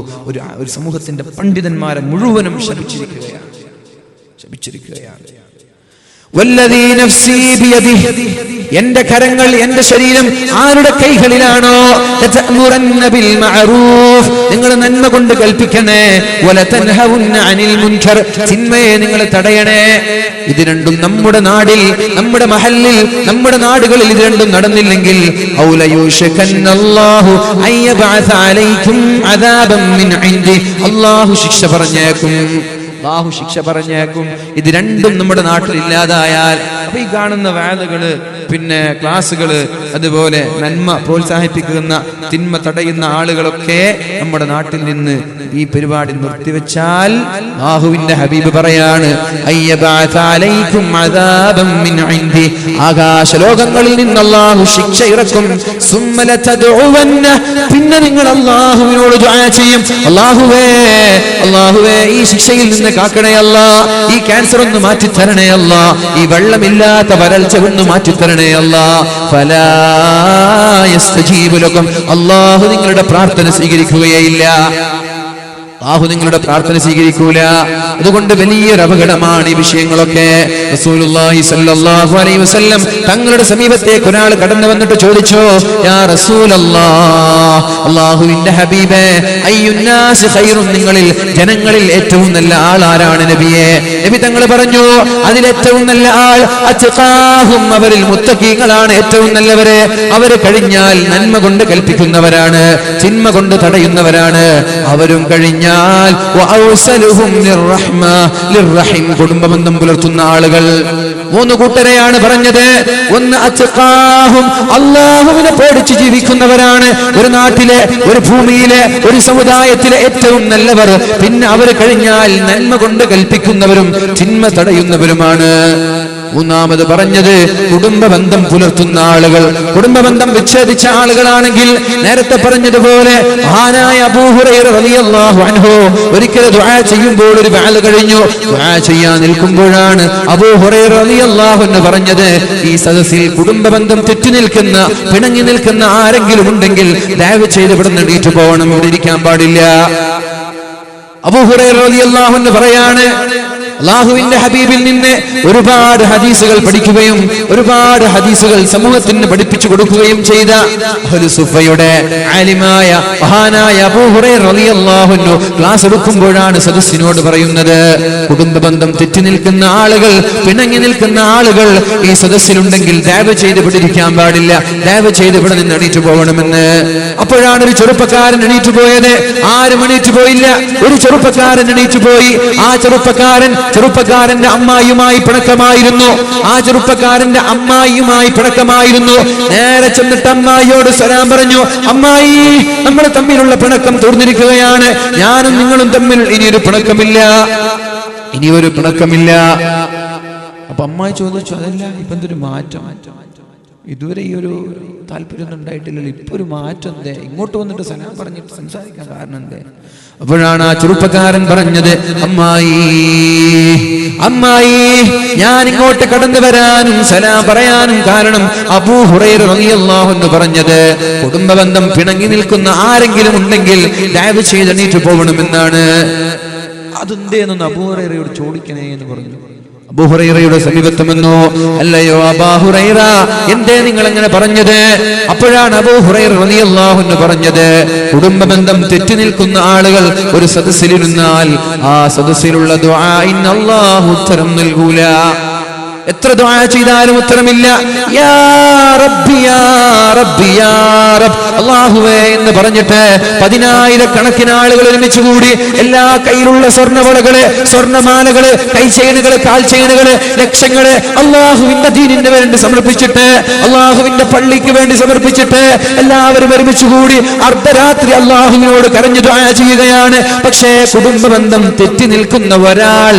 ഒരു സമൂഹത്തിന്റെ പണ്ഡിതന്മാരെ മുഴുവനും ശപിച്ചിരിക്കുകയാണ്. വല്ലദീ നഫ്സീ ബിയദിഹി. എന്റെ കരങ്ങൾ, എന്റെ ശരീരം ആരുടെ കൈകളിലാണോ? ലതഅമുറന്ന ബിൽ മഅറൂഫ്. നിങ്ങൾ നന്മ കൊണ്ട് കൽപ്പിക്കണേ. വലതൻഹവുന്ന അനിൽ മുൻകർ. തിന്മയെ നിങ്ങൾ തടയണേ. ഇത് രണ്ടും നമ്മുടെ നാടിൽ, നമ്മുടെ മഹല്ലിൽ, നമ്മുടെ നാടുകളിൽ ഇത് രണ്ടും നടന്നില്ലെങ്കിൽ ഔലയൂശകന്നല്ലാഹു അയ്യബഅസ അലൈക്കും അദാബൻ മിൻ ഇൻദി. അല്ലാഹു ശിക്ഷ പറഞ്ഞേക്കും, അല്ലാഹു ശിക്ഷ പറഞ്ഞേക്കും. ഇത് രണ്ടും നമ്മുടെ നാട്ടിൽ ഇല്ലാതായാൽ, അപ്പൊ ഈ കാണുന്ന വാദകള്, പിന്നെ ക്ലാസ്സുകള്, അതുപോലെ നന്മ പ്രോത്സാഹിപ്പിക്കുന്ന, തിന്മ തടയുന്ന ആളുകളൊക്കെ നമ്മുടെ നാട്ടിൽ നിന്ന് ഈ പരിപാടി നിർത്തിവെച്ചാൽ അല്ലാഹുവിന്റെ ഹബീബ് പറയാണ്, ആകാശലോകങ്ങളിൽ നിന്ന് അല്ലാഹു ശിക്ഷ ഇറക്കും. പിന്നെ നിങ്ങൾ അല്ലാഹുവിനോട് ദുആ ചെയ്യും, അല്ലാഹുവേ ഈ ശിക്ഷയിൽ നിന്ന് കാക്കണേ അല്ലാ, ഈ ക്യാൻസർ ഒന്ന് മാറ്റി തരണേ അല്ലാ, ഈ വെള്ളമില്ലാത്ത വരൾച്ച ഒന്ന് മാറ്റി തരണേ അല്ലാ. ഫലാ യസ്തജീബു ലക്കും. അല്ലാഹു നിങ്ങളുടെ പ്രാർത്ഥന സ്വീകരിക്കുകയില്ല. അല്ലാഹു നിങ്ങളുടെ പ്രാർത്ഥന സ്വീകരിക്കൂല. അതുകൊണ്ട് വലിയൊരു അപകടമാണ് ഈ വിഷയങ്ങളൊക്കെ. റസൂലുള്ളാഹി സ്വല്ലല്ലാഹു അലൈഹി വസല്ലം തങ്ങളുടെ സമീപത്തേക്ക് ഒരാൾ കടന്നു വന്നിട്ട് ചോദിച്ചു, യാ റസൂലല്ലാഹ്, അല്ലാഹുവിന്റെ ഹബീബേ, അയ്യുന്നാസി ഖൈറുൻ, നിങ്ങളിൽ ജനങ്ങളിൽ ഏറ്റവും നല്ല ആൾ ആരാണ് നബിയെ? നബി തങ്ങൾ പറഞ്ഞു, അതിലേറ്റവും നല്ല ആൾ അത്ഖാഹും, അവരിൽ മുത്തഖീങ്ങളാണ് ഏറ്റവും നല്ലവരെ. അവർ കഴിഞ്ഞാൽ നന്മ കൊണ്ട് കൽപ്പിക്കുന്നവരാണ്, തിന്മ കൊണ്ട് തടയുന്നവരാണ്. അവരും കഴിഞ്ഞാൽ കുടുംബബന്ധം പുലർത്തുന്ന ആളുകൾ. 3 കൂട്ടരെയാണ് പറഞ്ഞത്. ഒന്ന് അത്ഖാഹും, അല്ലാഹുവിനെ പേടിച്ച് ജീവിക്കുന്നവരാണ്. ഒരു നാട്ടിലെ, ഒരു ഭൂമിയിലെ, ഒരു സമുദായത്തിലെ ഏറ്റവും നല്ലവർ. പിന്നെ അവർ കഴിഞ്ഞാൽ നന്മ കൊണ്ട് കൽപ്പിക്കുന്നവരും തിന്മ തടയുന്നവരുമാണ്. മൂന്നാമത് പറഞ്ഞത് കുടുംബബന്ധം പുലർത്തുന്ന ആളുകൾ. കുടുംബബന്ധം വിച്ഛേദിച്ച ആളുകളാണെങ്കിൽ നേരത്തെ പറഞ്ഞതുപോലെ മഹാനായ അബൂ ഹുറൈറ റളിയല്ലാഹു അൻഹു ഒരിക്കൽ ദുആ ചെയ്യുമ്പോൾ ഒരു വഅൽ കഴിഞ്ഞു. ദുആ ചെയ്യാൻ നിൽക്കുമ്പോഴാണ് അബൂ ഹുറൈറ റളിയല്ലാഹു അൻഹു പറഞ്ഞത്, ഈ സദസ്സിൽ കുടുംബബന്ധം തെറ്റി നിൽക്കുന്ന, പിണങ്ങി നിൽക്കുന്ന ആരെങ്കിലും ഉണ്ടെങ്കിൽ ദയവ് ചെയ്ത് ഇവിടെ നിന്ന് എണീറ്റ് പോകണം, ഇവിടെ ഇരിക്കാൻ പാടില്ല. അബൂ ഹുറൈറ റളിയല്ലാഹു അൻഹു പറയാണ്, അല്ലാഹുവിന്റെ ഹബീബിൽ നിന്ന് ഒരുപാട് ഹദീസുകൾ പഠിക്കുകയും ഒരുപാട് ഹദീസുകൾ സമൂഹത്തിന് പഠിപ്പിച്ചു കൊടുക്കുകയും ചെയ്ത അഹ്ലു സുഫയുടെ ആലിമായ മഹാനായ അബൂ ഹുറൈറ റളിയല്ലാഹു അൻഹു ക്ലാസ് എടുക്കുമ്പോഴാണ് സദസ്സിനോട് പറയുന്നത്, കുടുംബബന്ധം തെറ്റി നിൽക്കുന്ന ആളുകൾ, പിണങ്ങി നിൽക്കുന്ന ആളുകൾ ഈ സദസ്സിലുണ്ടെങ്കിൽ ദയവ് ചെയ്ത് ഇവിടെ ഇരിക്കാൻ പാടില്ല, ദയവ് ചെയ്ത് ഇവിടെ നിന്ന് എണീറ്റ് പോകണമെന്ന്. അപ്പോഴാണ് ഒരു ചെറുപ്പക്കാരൻ എണീറ്റ് പോയത്. ആരും എണീറ്റ് പോയില്ല. ഒരു ചെറുപ്പക്കാരൻ എണീറ്റ് പോയി. ആ ചെറുപ്പക്കാരന്റെ അമ്മായിയുമായി പിണക്കമായിരുന്നു. നേരെ ചെന്നിട്ട് അമ്മായിയോട് സലാം പറഞ്ഞു, അമ്മായി, നമ്മൾ തമ്മിലുള്ള പിണക്കം തീർന്നിരിക്കുകയാണ്, ഞാനും നിങ്ങളും തമ്മിൽ ഇനിയൊരു പിണക്കമില്ല. അപ്പൊ അമ്മായി ചോദിച്ചു, അതല്ല ഇപ്പൊ എന്തൊരു മാറ്റം? ഇതുവരെ ഈ ഒരു താല്പര്യം ഉണ്ടായിട്ടില്ലല്ലോ, ഇപ്പൊ ഒരു മാറ്റം എന്തേ? ഇങ്ങോട്ട് വന്നിട്ട് സലാം പറഞ്ഞിട്ട് സംസാരിക്കാൻ കാരണം എന്തേ? അപ്പോഴാണ് ആ ചെറുപ്പക്കാരൻ പറഞ്ഞത്, അമ്മായി, ഞാൻ ഇങ്ങോട്ട് കടന്നു വരാനും സലാം പറയാനും കാരണം അബൂ ഹുറൈറ റളിയല്ലാഹു അൻഹു പറഞ്ഞത്, കുടുംബബന്ധം പിണങ്ങി നിൽക്കുന്ന ആരെങ്കിലും ഉണ്ടെങ്കിൽ ദയവ് ചെയ്ത് എണീറ്റ് പോകണമെന്നാണ്. അതെന്തേന്ന് അബൂ ഹുറൈറയോട് ചോദിക്കണേ എന്ന് പറഞ്ഞു. അബൂ ഹുറൈറയുടെ സമീപത്ത് വന്നു, അല്ലയോ അബൂ ഹുറൈറ, എന്തേ നിങ്ങൾ അങ്ങനെ പറഞ്ഞത്? അപ്പോഴാണ് അബൂ ഹുറൈറ റളിയല്ലാഹു അൻഹു പറഞ്ഞത്, കുടുംബബന്ധം തെറ്റി നിൽക്കുന്ന ആളുകൾ ഒരു സദസ്സിലിരുന്നാൽ ആ സദസ്സിലുള്ള ദുആഇന് അല്ലാഹു ഉത്തരം നൽകൂല. എത്ര ദുആ ചെയ്താലും ഉത്തരമില്ല. യാ റബ്ബി യാ റബ്ബി യാ റബ്ബ്, അല്ലാഹുവേ എന്ന് പറഞ്ഞിട്ട് 10,000 ആളുകൾ ഒരുമിച്ച് കൂടി എല്ലാ കയ്യിലുള്ള സ്വർണ്ണവളകള്, സ്വർണ്ണമാലകള്, കൈചെയിനുകള്, കാൽചെയിനുകള്, ലക്ഷങ്ങള് അല്ലാഹുവിന്റെ ദീനിന് വേണ്ടി സമർപ്പിച്ചിട്ട്, അല്ലാഹുവിന്റെ പള്ളിക്ക് വേണ്ടി സമർപ്പിച്ചിട്ട് എല്ലാവരും ഒരുമിച്ച് കൂടി അർദ്ധരാത്രി അല്ലാഹുവിനോട് കരഞ്ഞു ദുആ ചെയ്യുകയാണ്. പക്ഷേ കുടുംബബന്ധം തെറ്റി നിൽക്കുന്ന ഒരാൾ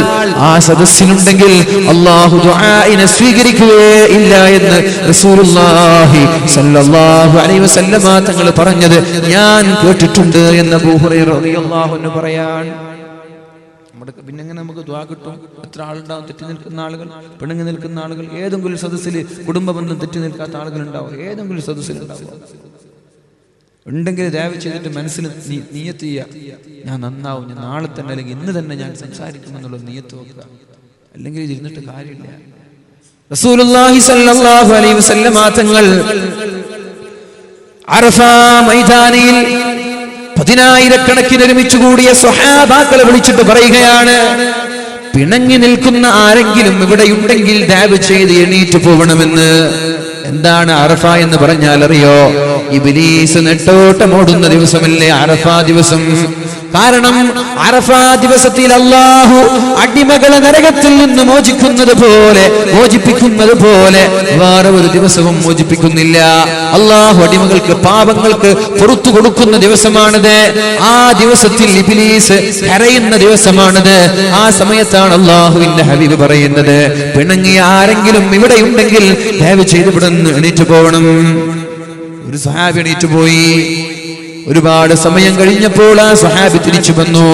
ആ സദസ്സിലുണ്ടെങ്കിൽ അല്ലാഹു ദുആ സ്വീകരിക്കുകയേ ഇല്ല എന്ന് റസൂലുള്ളാഹി സ്വല്ലല്ലാഹു അലൈഹി വസല്ലമ തങ്ങൾ പറഞ്ഞത് ഞാൻ കേട്ടിട്ടുണ്ട് എന്ന് അബൂ ഹുറൈറ റളിയല്ലാഹു അൻഹു പറയാൻ. പിന്നെ എങ്ങനെ നമുക്ക് ദുആ കിട്ടും? എത്ര ആളുണ്ടാവും തെറ്റി നിൽക്കുന്ന ആളുകൾ, പിണങ്ങി നിൽക്കുന്ന ആളുകൾ? ഏതെങ്കിലും സദസ്സിൽ കുടുംബബന്ധം തെറ്റി നിൽക്കാത്ത ആളുകൾ ഉണ്ടാവും? ഏതെങ്കിലും സദസ്സിലുണ്ടാവും? ഉണ്ടെങ്കിൽ ദയവ് ചെയ്തിട്ട് മനസ്സിൽ നിയ്യത്ത് ചെയ്യുക, ഞാൻ നന്നാവും, ഞാൻ നാളെ തന്നെ അല്ലെങ്കിൽ ഇന്ന് തന്നെ ഞാൻ സംസാരിക്കുമെന്നുള്ള നിയ്യത്ത് വെക്കുക. അല്ലെങ്കിൽ ഇരുന്നിട്ട് കാര്യമില്ല. റസൂലുള്ളാഹി സ്വല്ലല്ലാഹു അലൈഹി വസല്ലം തങ്ങൾ അറഫ മൈതാനിയിൽ 10,000 ഒരുമിച്ച് കൂടിയ സ്വഹാബാക്കളെ വിളിച്ചിട്ട് പറയുകയാണ്, പിണങ്ങി നിൽക്കുന്ന ആരെങ്കിലും ഇവിടെയുണ്ടെങ്കിൽ ദയവ് ചെയ്ത് എണീറ്റ് പോകണമെന്ന്. എന്താണ് അറഫ എന്ന് പറഞ്ഞാൽ അറിയോ? ഇബ്ലീസ് നെട്ടോട്ടമോടുന്ന ദിവസമല്ലേ അറഫ ദിവസം? കാരണം അറഫ ദിവസത്തിൽ അല്ലാഹു അടിമകളെ നരകത്തിൽ നിന്ന് മോചിപ്പിക്കുന്നത് പോലെ വേറെ ഒരു ദിവസവും മോചിപ്പിക്കുന്നില്ല. അല്ലാഹു അടിമകൾക്ക്, പാപങ്ങൾക്ക് പുറത്തു കൊടുക്കുന്ന ദിവസമാണിത്. ആ ദിവസത്തിൽ ഇബ്ലീസ് കരയുന്ന ദിവസമാണിത്. ആ സമയത്താണ് അല്ലാഹുവിന്റെ ഹബീബ് പറയുന്നത്, പിണങ്ങിയ ആരെങ്കിലും ഇവിടെ ഉണ്ടെങ്കിൽ ദയവ് ചെയ്ത് ഇവിടെ നിന്ന് എണീറ്റ് പോകണം. ഒരു സഹാബി എണീറ്റ് പോയി. ഒരുപാട് സമയം കഴിഞ്ഞപ്പോൾ ആ സഹാബി തിരിച്ചു വന്നു.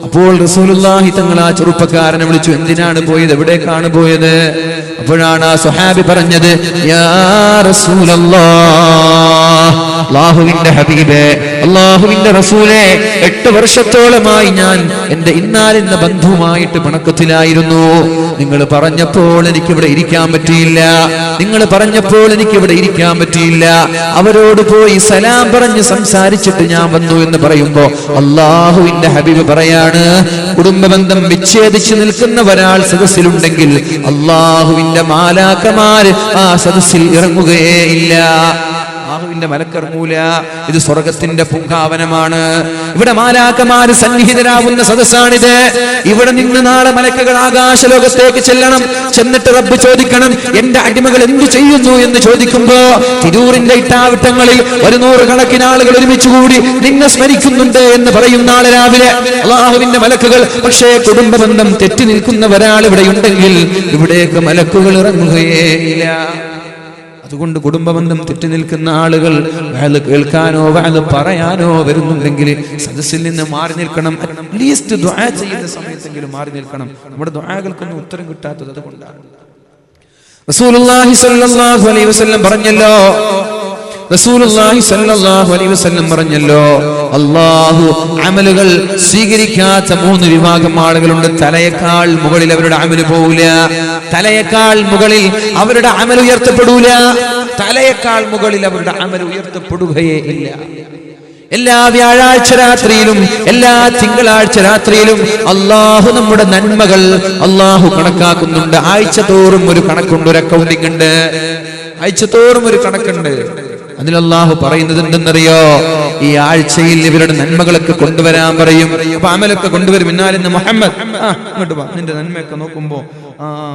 അപ്പോൾ റസൂലുള്ളാഹി തങ്ങൾ ആ ചെറുപ്പക്കാരനെ വിളിച്ചു. എന്തിനാണ് പോയത്, എവിടേക്കാണ് പോയത്? അപ്പോഴാണ് ആ സ്വഹാബി പറഞ്ഞത്, യാ റസൂലല്ലാഹ്, അല്ലാഹുവിന്റെ ഹബീബേ, അല്ലാഹുവിന്റെ റസൂലേ, 8 വർഷത്തോളമായി ഞാൻ എന്റെ ഇന്നാലിന്ന ബന്ധുവുമായിട്ട് പിണക്കത്തിലായിരുന്നു. നിങ്ങൾ പറഞ്ഞപ്പോൾ എനിക്കിവിടെ ഇരിക്കാൻ പറ്റിയില്ല, നിങ്ങൾ പറഞ്ഞപ്പോൾ എനിക്കിവിടെ ഇരിക്കാൻ പറ്റിയില്ല. അവരോട് പോയി സലാം പറഞ്ഞ് സംസാരിച്ചിട്ട് ഞാൻ വന്നു എന്ന് പറയുമ്പോ അല്ലാഹുവിന്റെ ഹബീബ് പറയാണ്, കുടുംബബന്ധം വിച്ഛേദിച്ച് നിൽക്കുന്ന ഒരാൾ സദസ്സിലുണ്ടെങ്കിൽ അല്ലാഹുവിന്റെ മാലാക്കമാര് ആ സദസ്സിൽ ഇറങ്ങുകയേ ഇല്ല. അല്ലാഹുവിന്റെ മലക്കിറങ്ങൂല. ഇത് സ്വർഗത്തിന്റെ പൂങ്കാവനമാണ്. ഇവിടെ മാലാക്കമാര് സന്നിഹിതരാകുന്ന സദസ്സാണിത്. ഇവിടെ നിന്ന് നാളെ മലക്കുകൾ ആകാശലോകത്തേക്ക് ചെല്ലണം. ചെന്നിട്ട് റബ്ബ് ചോദിക്കണം, എന്റെ അടിമകൾ എന്തു ചെയ്യുന്നു എന്ന് ചോദിക്കുമ്പോ തിരൂരിന്റെ ഇട്ടാവിട്ടങ്ങളിൽ 100 കണക്കിന് ആളുകൾ ഒരുമിച്ച് കൂടി നിന്നെ സ്മരിക്കുന്നുണ്ട് എന്ന് പറയും നാളെ രാവിലെ അല്ലാഹുവിന്റെ മലക്കുകൾ. പക്ഷേ കുടുംബബന്ധം തെറ്റി നിൽക്കുന്ന ഒരാൾ ഇവിടെ ഉണ്ടെങ്കിൽ ഇവിടേക്ക് മലക്കുകൾ ഇറങ്ങുകയേ ഇല്ല. അതുകൊണ്ട് കുടുംബബന്ധം തെറ്റി നിൽക്കുന്ന ആളുകൾ വഅദ് കേൾക്കാനോ വഅദ് പറയാനോ വരുന്നുണ്ടെങ്കിൽ സദസ്സിൽ നിന്ന് മാറി നിൽക്കണം. അറ്റ്ലീസ്റ്റ് ദുആ ചെയ്യുന്ന സമയത്തെങ്കിലും മാറി നിൽക്കണം. നമ്മുടെ ദുആകൾക്കൊന്നും ഉത്തരം കിട്ടാത്തത് അതുകൊണ്ടാണ്. റസൂലുള്ളാഹി സ്വല്ലല്ലാഹു അലൈഹി വസല്ലം പറഞ്ഞല്ലോ, റസൂലുള്ളാഹി സ്വല്ലല്ലാഹു അലൈഹി വസല്ലം പറഞ്ഞല്ലോ, അല്ലാഹു അമലുകൾ സ്വീകരിക്കാത്ത 3 വിഭാഗം ആളുകളുണ്ട്. തലയേക്കാൾ മുകളിൽ അവരുടെ അമല് പോവില്ല. തലയേക്കാൾ മുകളിൽ അവരുടെ അമൽ ഉയർത്തപ്പെടൂല. തലയേക്കാൾ മുകളിൽ അവരുടെ അമൽ ഉയർത്തപ്പെടുകയേ ഇല്ല. എല്ലാ വ്യാഴാഴ്ച രാത്രിയിലും എല്ലാ തിങ്കളാഴ്ച രാത്രിയിലും അല്ലാഹു നമ്മുടെ നന്മകൾ അല്ലാഹു കണക്കാക്കുന്നുണ്ട്. ആഴ്ച തോറും ഒരു കണക്കുണ്ട്, ഒരു അക്കൗണ്ടിംഗ് ഉണ്ട്. ആഴ്ച തോറും ഒരു കണക്കുണ്ട്. അതിൽ അല്ലാഹു പറയുന്നത് എന്തെന്നറിയോ? ഈ ആഴ്ചയിൽ ഇവരുടെ നന്മകളൊക്കെ കൊണ്ടുവരാൻ പറയും. അപ്പൊ അമലൊക്കെ കൊണ്ടുവരും. ഇന്നാലിന്ന് മുഹമ്മദ് ഇങ്ങോട്ട് വാ, നിന്റെ നന്മയൊക്കെ നോക്കുമ്പോ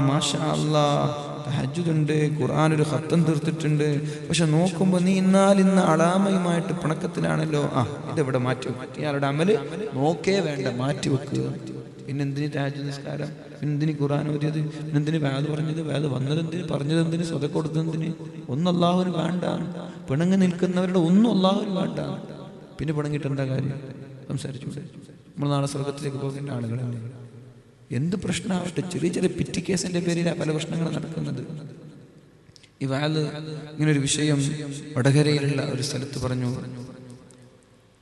മാഷാ അല്ലാഹ് തഹജ്ജുദുണ്ട്, ഖുർആൻ ഒരു ഖത്തം തീർത്തിട്ടുണ്ട്. പക്ഷെ നോക്കുമ്പോ നീ ഇന്നാലിന്ന് അളാമയുമായിട്ട് പിണക്കത്തിലാണല്ലോ. ഇതെവിടെ മാറ്റി വെക്കും. ഇയാളുടെ അമല് നോക്കേ വേണ്ട, മാറ്റി വെക്കുക. പിന്നെന്തിന് തഹജ്ജുദ് നിസ്കാരം, പിന്നെന്തിന് ഖുർആൻ ഓതിയത്, പിന്നെന്തിന് വേദ പറഞ്ഞത്, വേദ വന്നതെന്തിന്, പറഞ്ഞതെന്തിന്, സ്വതക്ക കൊടുത്തതെന്തിന്? ഒന്നും അല്ലാഹുവിന് വേണ്ട. പിണങ്ങി നിൽക്കുന്നവരുടെ ഒന്നും അല്ലാഹുവിന് വേണ്ട. പിന്നെ പിണങ്ങിയിട്ട് എന്താ കാര്യം? സംസാരിച്ചൂടെ? നമ്മൾ നാളെ സ്വർഗത്തിലേക്ക് പോകേണ്ട ആളുകളല്ലേ. എന്ത് പ്രശ്നമാവട്ടെ, ചെറിയ ചെറിയ പിറ്റി കേസിന്റെ പേരിലാണ് പല പ്രശ്നങ്ങളും നടക്കുന്നത്. ഈ വാല് ഇങ്ങനൊരു വിഷയം വടകരയിലുള്ള ഒരു സ്ഥലത്ത് പറഞ്ഞു.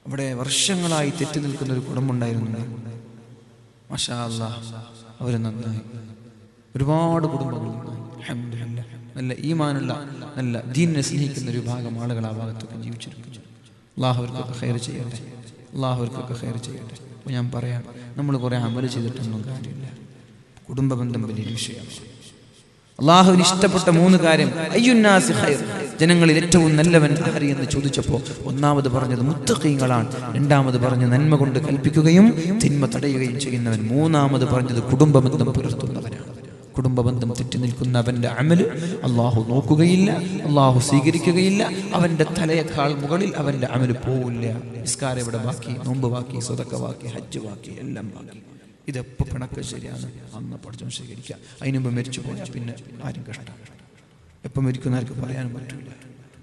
അവിടെ വർഷങ്ങളായി തെറ്റി നിൽക്കുന്ന ഒരു കുടുംബമുണ്ടായിരുന്നു. മാഷാ അല്ലാഹ്, അവര് നന്നായി. ഒരുപാട് കുടുംബങ്ങൾ നന്നായി. അൽഹംദുലില്ലാഹ്. നല്ല ഈമാനുള്ള, നല്ല ദീനിനെ സ്നേഹിക്കുന്ന ഒരു വിഭാഗം ആളുകൾ ആ ഭാഗത്തൊക്കെ ജീവിച്ചിരിക്കുന്നു. അല്ലാഹു അവർക്കൊക്കെ ഖൈർ ചെയ്യട്ടെ, അല്ലാഹു അവർക്കൊക്കെ ഖൈർ ചെയ്യട്ടെ. അപ്പോൾ ഞാൻ പറയാം, നമ്മൾ കുറേ അമൽ ചെയ്തിട്ടൊന്നും കാര്യമില്ല. കുടുംബബന്ധം വലിയ വിഷയമാണ്. അല്ലാഹുവിന് ഇഷ്ടപ്പെട്ട 3 കാര്യം, അയ്യുന്നാസി ഖൈർ, ജനങ്ങളിൽ ഏറ്റവും നല്ലവൻ ആര് എന്ന് ചോദിച്ചപ്പോൾ ഒന്നാമത് പറഞ്ഞത് മുത്തഖീങ്ങളാണ്. രണ്ടാമത് പറഞ്ഞ നന്മ കൊണ്ട് കൽപ്പിക്കുകയും തിന്മ തടയുകയും ചെയ്യുന്നവൻ. മൂന്നാമത് പറഞ്ഞത് കുടുംബബന്ധം പുലർത്തുന്നവനാണ്. കുടുംബബന്ധം തെറ്റി നിൽക്കുന്നവന്റെ അമല് അല്ലാഹു നോക്കുകയില്ല, അല്ലാഹു സ്വീകരിക്കുകയില്ല. അവന്റെ തലയേക്കാൾ മുകളിൽ അവന്റെ അമല് പോവില്ല. നിസ്കാരം ഇവിടെ ബാക്കി, നോമ്പ് ബാക്കി, സ്വതക്ക ബാക്കി, ഹജ്ജ് ബാക്കി, എല്ലാം ബാക്കി. ഇതെപ്പോൾ പിണക്കം ശരിയാണ് അന്ന് പഠിച്ചോ സ്വീകരിക്കുക. അതിനുമ്പ് മരിച്ചു പോയാൽ പിന്നെ ആരും കഷ്ടം. എപ്പം മരിക്കുന്ന ആർക്ക് പറയാനും പറ്റില്ല.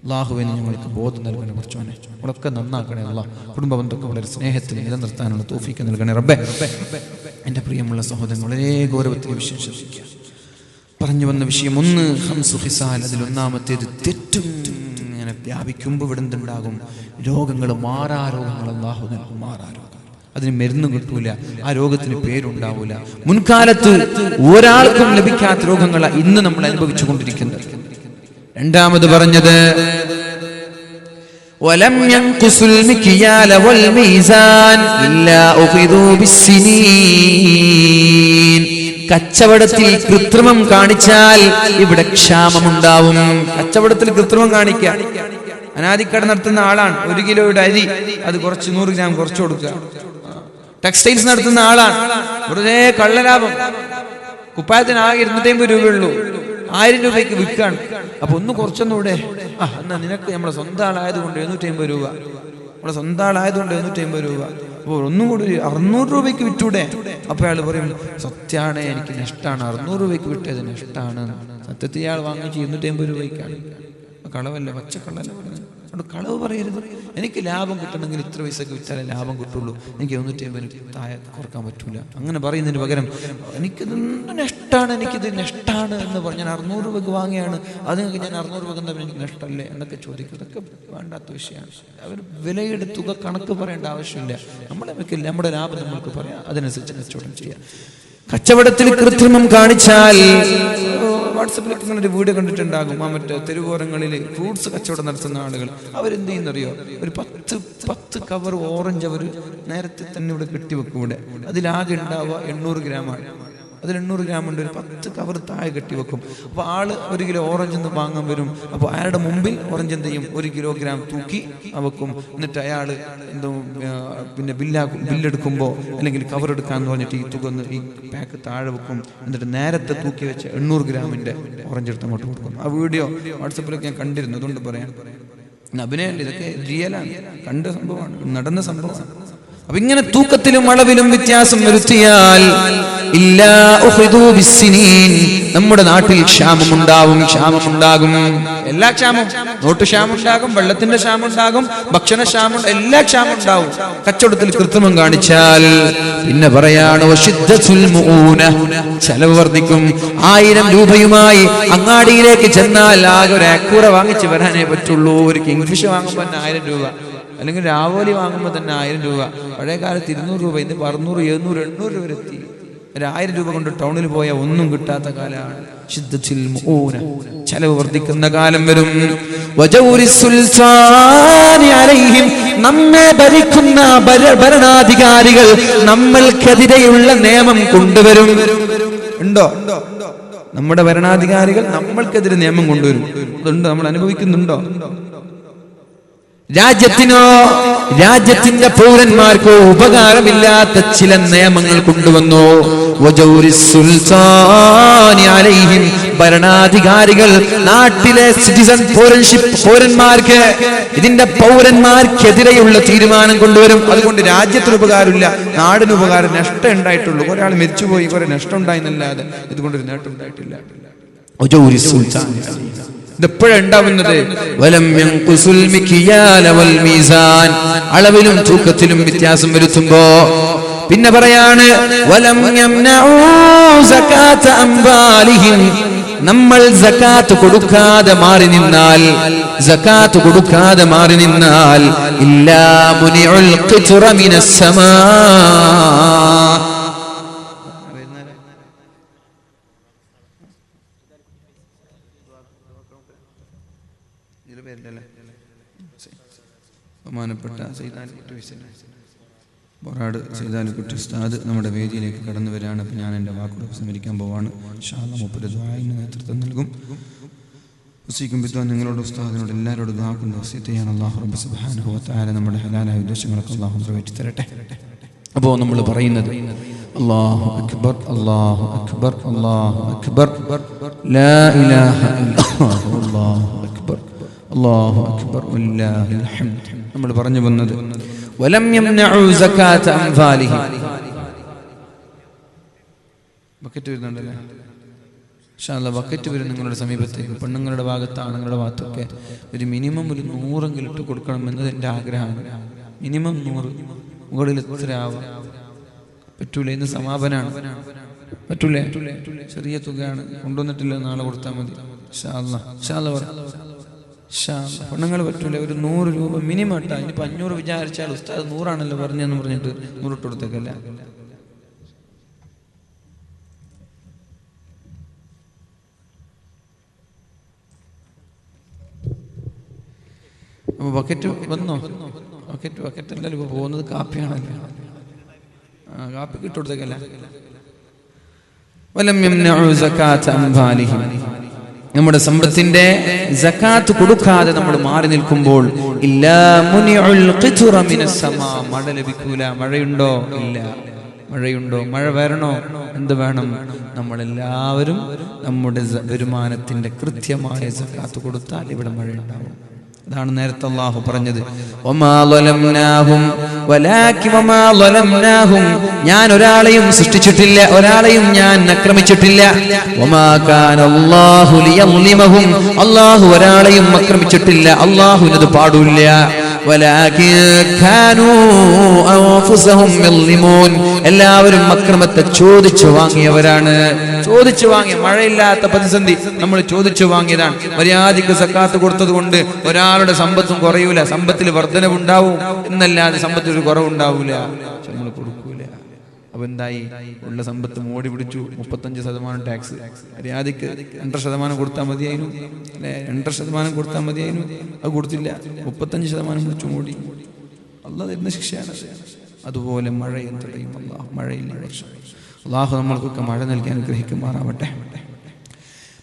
അല്ലാഹുവിനെ ഞങ്ങൾക്ക് ബോധം നൽകണേ കുറച്ചോനെ, നമ്മളൊക്കെ നന്നാക്കണേ അല്ലാഹ്. കുടുംബബന്ധമൊക്കെ വളരെ സ്നേഹത്തിൽ നിലനിർത്താനുള്ള തൗഫീഖ് നൽകണേ റബ്ബേ. എൻ്റെ പ്രിയമുള്ള സഹോദരൻ, വളരെ ഗൗരവത്തിൽ വിഷയം ശ്രദ്ധിക്കുക. പറഞ്ഞു വന്ന വിഷയം 1 ഖംസു ഖിസാൽ. അതിലൊന്നാമത്തേത് തെറ്റും ഇങ്ങനെ വ്യാപിക്കുമ്പോൾ ഇവിടെ എന്തുണ്ടാകും? രോഗങ്ങൾ, മാറാരോഗങ്ങൾ അല്ലാഹു നൽകും. മാറാരോഗം, അതിന് മരുന്ന് കിട്ടൂല, ആ രോഗത്തിന് പേരുണ്ടാവൂല. മുൻകാലത്ത് ഒരാൾക്കും ലഭിക്കാത്ത രോഗങ്ങളാണ് ഇന്ന് നമ്മൾ അനുഭവിച്ചു കൊണ്ടിരിക്കുന്നത്. രണ്ടാമത് പറഞ്ഞത് വലം യൻഖുസുൽ മിക്യാല വൽ മീസാൻ ഇല്ലാ ഉഖിദു ബിസ്സിനീൻ. കച്ചവടത്തിൽ കൃത്രിമം കാണിച്ചാൽ ഇവിടെ ക്ഷാമമുണ്ടാവും. കച്ചവടത്തിൽ കൃത്രിമം കാണിക്കുക. അനാദിക്കട നടത്തുന്ന ആളാണ്, 1 കിലോയുടെ അരി അത് കുറച്ച് 100 ഗ്രാം കുറച്ച് കൊടുക്കുക. ടെക്സ്റ്റൈൽസ് നടത്തുന്ന ആളാണ്, വെറുതെ കള്ളലാഭം. കുപ്പായത്തിന് ആകെ 250 രൂപയുള്ളൂ, 1000 രൂപയ്ക്ക് വിൽക്കാണ്. അപ്പൊ ഒന്ന് കുറച്ചൊന്നുകൂടെ, എന്നാ നിനക്ക് നമ്മളെ സ്വന്തം ആളായതുകൊണ്ട് 750 രൂപ, നമ്മളെ സ്വന്തം ആളായതുകൊണ്ട് 750 രൂപ. അപ്പോൾ ഒന്നും കൂടി 600 രൂപയ്ക്ക് വിറ്റൂടെ? അപ്പൊ അയാൾ പറയും, സത്യമാണ്, എനിക്ക് നഷ്ടമാണ്, 600 രൂപയ്ക്ക് വിട്ടത് നഷ്ടമാണ്. സത്യത്തിൽ ഇയാൾ വാങ്ങിച്ച് 250 രൂപയ്ക്കാണ്. കളവല്ല, പച്ചക്കള്ളല്ല പറയുന്നത്. അതുകൊണ്ട് കളവ് പറയരുത്. എനിക്ക് ലാഭം കിട്ടണമെങ്കിൽ ഇത്ര പൈസക്ക് വിറ്റാലേ ലാഭം കിട്ടുള്ളൂ, എനിക്ക് 150 താഴെ കുറക്കാൻ പറ്റൂല, അങ്ങനെ പറയുന്നതിന് പകരം എനിക്കിത് നഷ്ടമാണ്, എനിക്കിത് നഷ്ടമാണ് എന്ന് പറഞ്ഞ് ഞാൻ 600 രൂപക്ക് വാങ്ങിയാണ്, അത് ഞാൻ 600 രൂപ തന്നപ്പോൾ എനിക്ക് നഷ്ടമല്ലേ എന്നൊക്കെ ചോദിക്കും. ഇതൊക്കെ വേണ്ടാത്ത വിഷയമാണ്. അവർ വിലയുടെ തുക കണക്ക് പറയേണ്ട ആവശ്യമില്ല. നമ്മുടെ ലാഭം നമ്മൾക്ക് പറയാം, അതിനനുസരിച്ച് കച്ചവടം ചെയ്യാം. കച്ചവടത്തിൽ കൃത്രിമം കാണിച്ചാൽ വാട്സപ്പിലൊക്കെ നിങ്ങളൊരു വീഡിയോ കണ്ടിട്ടുണ്ടാകും. ആ മറ്റേ തെരുവോരങ്ങളിൽ ഫ്രൂട്ട്സ് കച്ചവടം നടത്തുന്ന ആളുകൾ അവരെന്ത് ചെയ്യുന്നറിയോ, ഒരു 10 കവർ ഓറഞ്ച് അവർ നേരത്തെ തന്നെ ഇവിടെ കെട്ടിവെക്കും. ഇവിടെ അതിലാകെ ഉണ്ടാവുക 800 ഗ്രാമാണ്. അതിൽ 800 ഗ്രാം ഉണ്ട്, ഒരു 10 കവർ താഴെ കെട്ടിവെക്കും. അപ്പോൾ ആള് 1 കിലോ ഓറഞ്ച് എന്ന് വാങ്ങാൻ വരും. അപ്പോൾ അയാളുടെ മുമ്പിൽ ഓറഞ്ച് എന്ത് ചെയ്യും, 1 കിലോഗ്രാം തൂക്കി വെക്കും. എന്നിട്ട് അയാൾ എന്തോ പിന്നെ ബില്ലെടുക്കുമ്പോൾ അല്ലെങ്കിൽ കവർ എടുക്കാന്ന് പറഞ്ഞിട്ട് ഈ തുക ഈ പാക്ക് താഴെ വെക്കും. എന്നിട്ട് നേരത്തെ തൂക്കി വെച്ച് 800 ഗ്രാമിന്റെ ഓറഞ്ച് എടുത്ത് അങ്ങോട്ട് കൊടുക്കും. ആ വീഡിയോ വാട്സപ്പിലൊക്കെ ഞാൻ കണ്ടിരുന്നു. അതുകൊണ്ട് പറയാം, അഭിനയല്ല, ഇതൊക്കെ റിയലാണ്, കണ്ട സംഭവമാണ്, നടന്ന സംഭവമാണ്. അപ്പൊ ഇങ്ങനെ തൂക്കത്തിലും അളവിലും വ്യത്യാസം വരുത്തിയാൽ നമ്മുടെ നാട്ടിൽ ക്ഷാമമുണ്ടാകും. എല്ലാ ക്ഷാമവും, നോട്ട് ക്ഷാമം ഉണ്ടാകും, വെള്ളത്തിന്റെ ക്ഷാമം ഉണ്ടാകും, ഭക്ഷണ ക്ഷാമം, എല്ലാ ക്ഷാമം ഉണ്ടാവും. കച്ചവടത്തിൽ കൃത്രിമം കാണിച്ചാൽ പിന്നെ പറയാണ് ചെലവ് വർദ്ധിക്കും. 1000 രൂപയുമായി അങ്ങാടിയിലേക്ക് ചെന്നാൽ ആകെ ഒരു അക്കൂറ വാങ്ങിച്ച് വരാനേ പറ്റുള്ളൂ. ഒരു കിങ്ഫിഷ് വാങ്ങുമ്പോൾ 1000 രൂപ, അല്ലെങ്കിൽ രാവോലി വാങ്ങുമ്പോൾ തന്നെ 1000 രൂപ. പഴയ കാലത്ത് 200 രൂപ, ഇന്ന് 600, 700, 800 രൂപ എത്തി. 1000 രൂപ കൊണ്ട് ടൗണിൽ പോയാൽ ഒന്നും കിട്ടാത്ത കാലമാണ്. ചെലവ് വർദ്ധിക്കുന്ന കാലം വരും. നമ്മെ ഭരിക്കുന്ന ഭരണാധികാരികൾ നമ്മൾക്കെതിരെയുള്ള നിയമം കൊണ്ടുവരും. ഉണ്ടോ? നമ്മുടെ ഭരണാധികാരികൾ നമ്മൾക്കെതിരെ നിയമം കൊണ്ടുവരും. അതുണ്ട്, നമ്മൾ അനുഭവിക്കുന്നുണ്ടോ? രാജ്യത്തിനോ രാജ്യത്തിന്റെ പൗരന്മാർക്കോ ഉപകാരമില്ലാത്ത ചില നിയമങ്ങൾ കൊണ്ടുവന്നു. ഭരണാധികാരികൾ നാട്ടിലെ സിറ്റിസൺ പൗരന്മാർക്ക്, ഇതിന്റെ പൗരന്മാർക്കെതിരെയുള്ള തീരുമാനം കൊണ്ടുവരും. അതുകൊണ്ട് രാജ്യത്തിന് ഉപകാരമില്ല, നാടിന് ഉപകാരം, നഷ്ടം ഉണ്ടായിട്ടുള്ളൂ. ഒരാൾ മരിച്ചുപോയി, കുറെ നഷ്ടം ഉണ്ടായെന്നല്ലാതെ ഇതുകൊണ്ടൊരു നേട്ടം ഉണ്ടായിട്ടില്ല. ഇതെപ്പോഴുണ്ടാവുന്നത് അളവിലും തൂക്കത്തിലും വ്യത്യാസം വരുത്തുമ്പോ പിന്നെ പറയാണ് നമ്മൾ സകാത്ത് കൊടുക്കാതെ മാറി നിന്നാൽ ഇല്ലാ മുനിഉൽ ഖിത്റ മിനസ് സമാ, ബഹുമാനപ്പെട്ട ബൊറാട് സൈദാലിക്കുട്ടി ഉസ്താദ് നമ്മുടെ വേദിയിലേക്ക് കടന്നു വരികയാണ്. അപ്പോൾ ഞാൻ എൻ്റെ വാക്കുകൾ ഉപസംഹരിക്കാൻ പോവാണ്. ഇൻഷാ അല്ലാഹ് മൂപ്പര് ദുആഇന് നേതൃത്വം നൽകും. വസിക്കും ബിദ്വാൻ നിങ്ങളോട് ഉസ്താദിനോട് എല്ലാവരോടും ദുആ കൊണ്ട് വസിയത്ത് ചെയ്യാണ്. അല്ലാഹു റബ്ബ് സുബ്ഹാനഹു വ തആല നമ്മുടെ ഹലാലായ ഉദ്ദേശങ്ങളൊക്കെ അല്ലാഹു നിറവേറ്റി തരട്ടെ. അപ്പോൾ നമ്മൾ പറയുന്നത് അല്ലാഹു അക്ബർ, അല്ലാഹു അക്ബർ, അല്ലാഹു അക്ബർ, ലാ ഇലാഹ ഇല്ലല്ലാഹു, അല്ലാഹു അക്ബർ, അല്ലാഹു അക്ബർ, വലില്ലാഹിൽ ഹംദ്. നമ്മൾ പറഞ്ഞു വന്നത് വലം യംനഉ സകാത അംഫാലിഹി. ബക്കറ്റ് വരുന്നുണ്ടല്ലേ? ഇൻഷാ അല്ലാഹ് ബക്കറ്റ് വരും നിങ്ങളുടെ സമീപത്തേക്ക്. പെണ്ണുങ്ങളുടെ ഭാഗത്ത്, ആണുങ്ങളുടെ ഭാഗത്തൊക്കെ ഒരു മിനിമം ഒരു 100 ഇട്ട് കൊടുക്കണം എന്നത് എൻ്റെ ആഗ്രഹമാണ്. മിനിമം 100, മുകളിൽ എത്ര ആവാം പറ്റൂല. ഇന്ന് സമാപനാണ്, പറ്റൂലേ? ചെറിയ തുകയാണ്, കൊണ്ടുവന്നിട്ടില്ല, നാളെ കൊടുത്താൽ മതി. ഇൻഷാ അല്ലാഹ്, ഇൻഷാ അല്ലാഹ് പെണ്ണുങ്ങൾ പറ്റൂല. ഒരു 100 രൂപ മിനിമം ഇട്ടാ. ഇനിയിപ്പോൾ 500 വിചാരിച്ചാൽ ഉസ്താദ് 100 പറഞ്ഞെന്ന് പറഞ്ഞിട്ട് 100 ഇട്ട് കൊടുത്തേക്കല്ല. അപ്പോൾ ബക്കറ്റ് വന്നോ? ബക്കറ്റ് അല്ലല്ലോ ഇപ്പോൾ പോകുന്നത്, കാപ്പിയാണല്ലോ. കാപ്പിക്ക് ഇട്ട് കൊടുത്തേക്കല്ല. വലം യംനഉ സകാത അംഫാലിഹിം, നമ്മുടെ സമ്പത്തിന്റെ സകാത്ത് കൊടുക്കാതെ നമ്മൾ മാറി നിൽക്കുമ്പോൾ ഇല്ലാ മുനിഉൽ ഖിത്റ മിനസ് സമാ, മഴ ലഭിക്കൂല. മഴയുണ്ടോ? ഇല്ല. മഴയുണ്ടോ? മഴ വരണോ? എന്ത് വേണം? നമ്മളെല്ലാവരും നമ്മുടെ വരുമാനത്തിന്റെ കൃത്യമായ സകാത്ത് കൊടുത്താൽ ഇവിടെ മഴ ഉണ്ടാവും. അതാണ് നേരത്തെ അല്ലാഹു പറഞ്ഞത്, ഞാൻ ഒരാളെയും സൃഷ്ടിച്ചിട്ടില്ല, ഒരാളെയും ഞാൻ ആക്രമിച്ചിട്ടില്ല. അല്ലാഹു ഒരാളെയും ആക്രമിച്ചിട്ടില്ല, അല്ലാഹുവിനത് പാടില്ല. എല്ലാവരും അക്രമത്തെ ചോദിച്ചു വാങ്ങിയവരാണ്. ചോദിച്ചു വാങ്ങിയ മഴയില്ലാത്ത പ്രതിസന്ധി നമ്മൾ ചോദിച്ചു വാങ്ങിയതാണ്. മര്യാദയ്ക്ക് സക്കാത്ത് കൊടുത്തത് കൊണ്ട് ഒരാളുടെ സമ്പത്തും കുറയൂല, സമ്പത്തിൽ വർധനവുണ്ടാവും എന്നല്ലാതെ സമ്പത്തിൽ ഒരു കുറവുണ്ടാവൂല. നമ്മൾ കൊടുക്കൂല. അപ്പൊ എന്തായി? ഉള്ള സമ്പത്ത് മോടി പിടിച്ചു. 35% ടാക്സ്. മര്യാദയ്ക്ക് 2% കൊടുത്താൽ മതിയായിരുന്നു, അല്ലെ? 2% കൊടുത്താൽ മതിയായിരുന്നു, അത് കൊടുത്തില്ല. 35% പിടിച്ചു മോടി. അല്ലാഹ് തരുന്ന ശിക്ഷയാണ്. അതുപോലെ മഴയും തടയും അല്ലാഹു. മഴയില്ല വർഷം. അല്ലാഹു നമ്മൾക്കൊക്കെ മഴ നൽകി അനുഗ്രഹിക്കുമാറാവട്ടെ.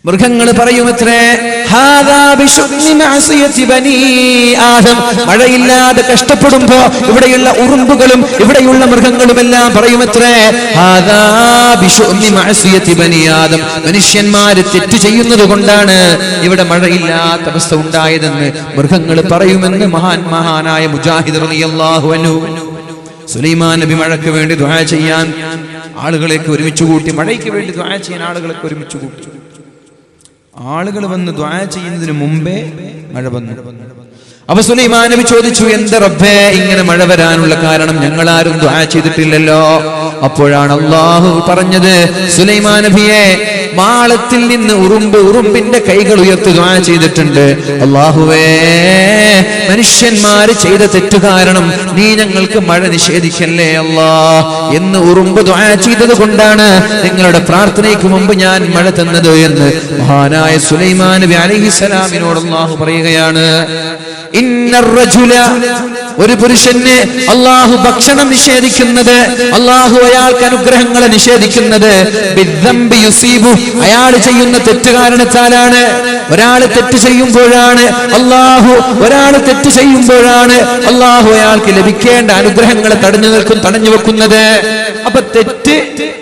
മൃഗങ്ങൾ പറയുമത്രേ, മഴയില്ലാതെ കഷ്ടപ്പെടുമ്പോ ഇവിടെയുള്ള ഉറുമ്പുകളും ഇവിടെയുള്ള മൃഗങ്ങളുമെല്ലാം പറയുമത്രേ, മനുഷ്യന്മാര് തെറ്റ് ചെയ്യുന്നത് കൊണ്ടാണ് ഇവിടെ മഴയില്ലാത്ത അവസ്ഥ ഉണ്ടായതെന്ന് മൃഗങ്ങൾ പറയുമെന്ന് മഹാനായ മുജാഹിദ് റളിയല്ലാഹു അൻഹു. സുലൈമാൻ നബി മഴയ്ക്ക് വേണ്ടി ദുആ ചെയ്യാൻ ആളുകളെയൊക്കെ ഒരുമിച്ച് കൂട്ടി. മഴയ്ക്ക് വേണ്ടി ദുആ ചെയ്യാൻ ആളുകളൊക്കെ ഒരുമിച്ച് കൂട്ടി. ആളുകൾ വന്ന് ദുആ ചെയ്യുന്നതിന് മുമ്പേ മഴ വന്നു. അപ്പൊ സുലൈമാൻ നബി ചോദിച്ചു, എന്താ റബ്ബേ ഇങ്ങനെ മഴ വരാനുള്ള കാരണം? ഞങ്ങളാരും ദുആ ചെയ്തിട്ടില്ലല്ലോ. അപ്പോഴാണ് അല്ലാഹു പറഞ്ഞത്, സുലൈമാൻ നബിയെ, മാളത്തിൽ നിന്ന് ഉറുമ്പിന്റെ കൈകൾ ഉയർത്തി ദുആ ചെയ്തിട്ടുണ്ട്. അല്ലാഹുവേ, മനുഷ്യന്മാര് ചെയ്ത തെറ്റു കാരണം നീ ഞങ്ങൾക്ക് മഴ നിഷേധിക്കല്ലേ അല്ലാ എന്ന് ഉറുമ്പ് ദുആ ചെയ്തത് കൊണ്ടാണ് നിങ്ങളുടെ പ്രാർത്ഥനയ്ക്ക് മുമ്പ് ഞാൻ മഴ തന്നത് എന്ന് മഹാനായ സുലൈമാൻ നബി അലൈഹിസ്സലാമിനോട് അല്ലാഹു പറയുകയാണ്. ഒരു പുരുഷന് അല്ലാഹു ഭക്ഷണം നിഷേധിക്കുന്നത്, അല്ലാഹു അയാൾക്ക് അനുഗ്രഹങ്ങളെ നിഷേധിക്കുന്നത് അയാൾ ചെയ്യുന്ന തെറ്റ് കാരണത്താലാണ്. ഒരാള് തെറ്റ് ചെയ്യുമ്പോഴാണ് അല്ലാഹു അയാൾക്ക് ലഭിക്കേണ്ട അനുഗ്രഹങ്ങളെ തടഞ്ഞു വെക്കുന്നത്. അപ്പൊ തെറ്റ്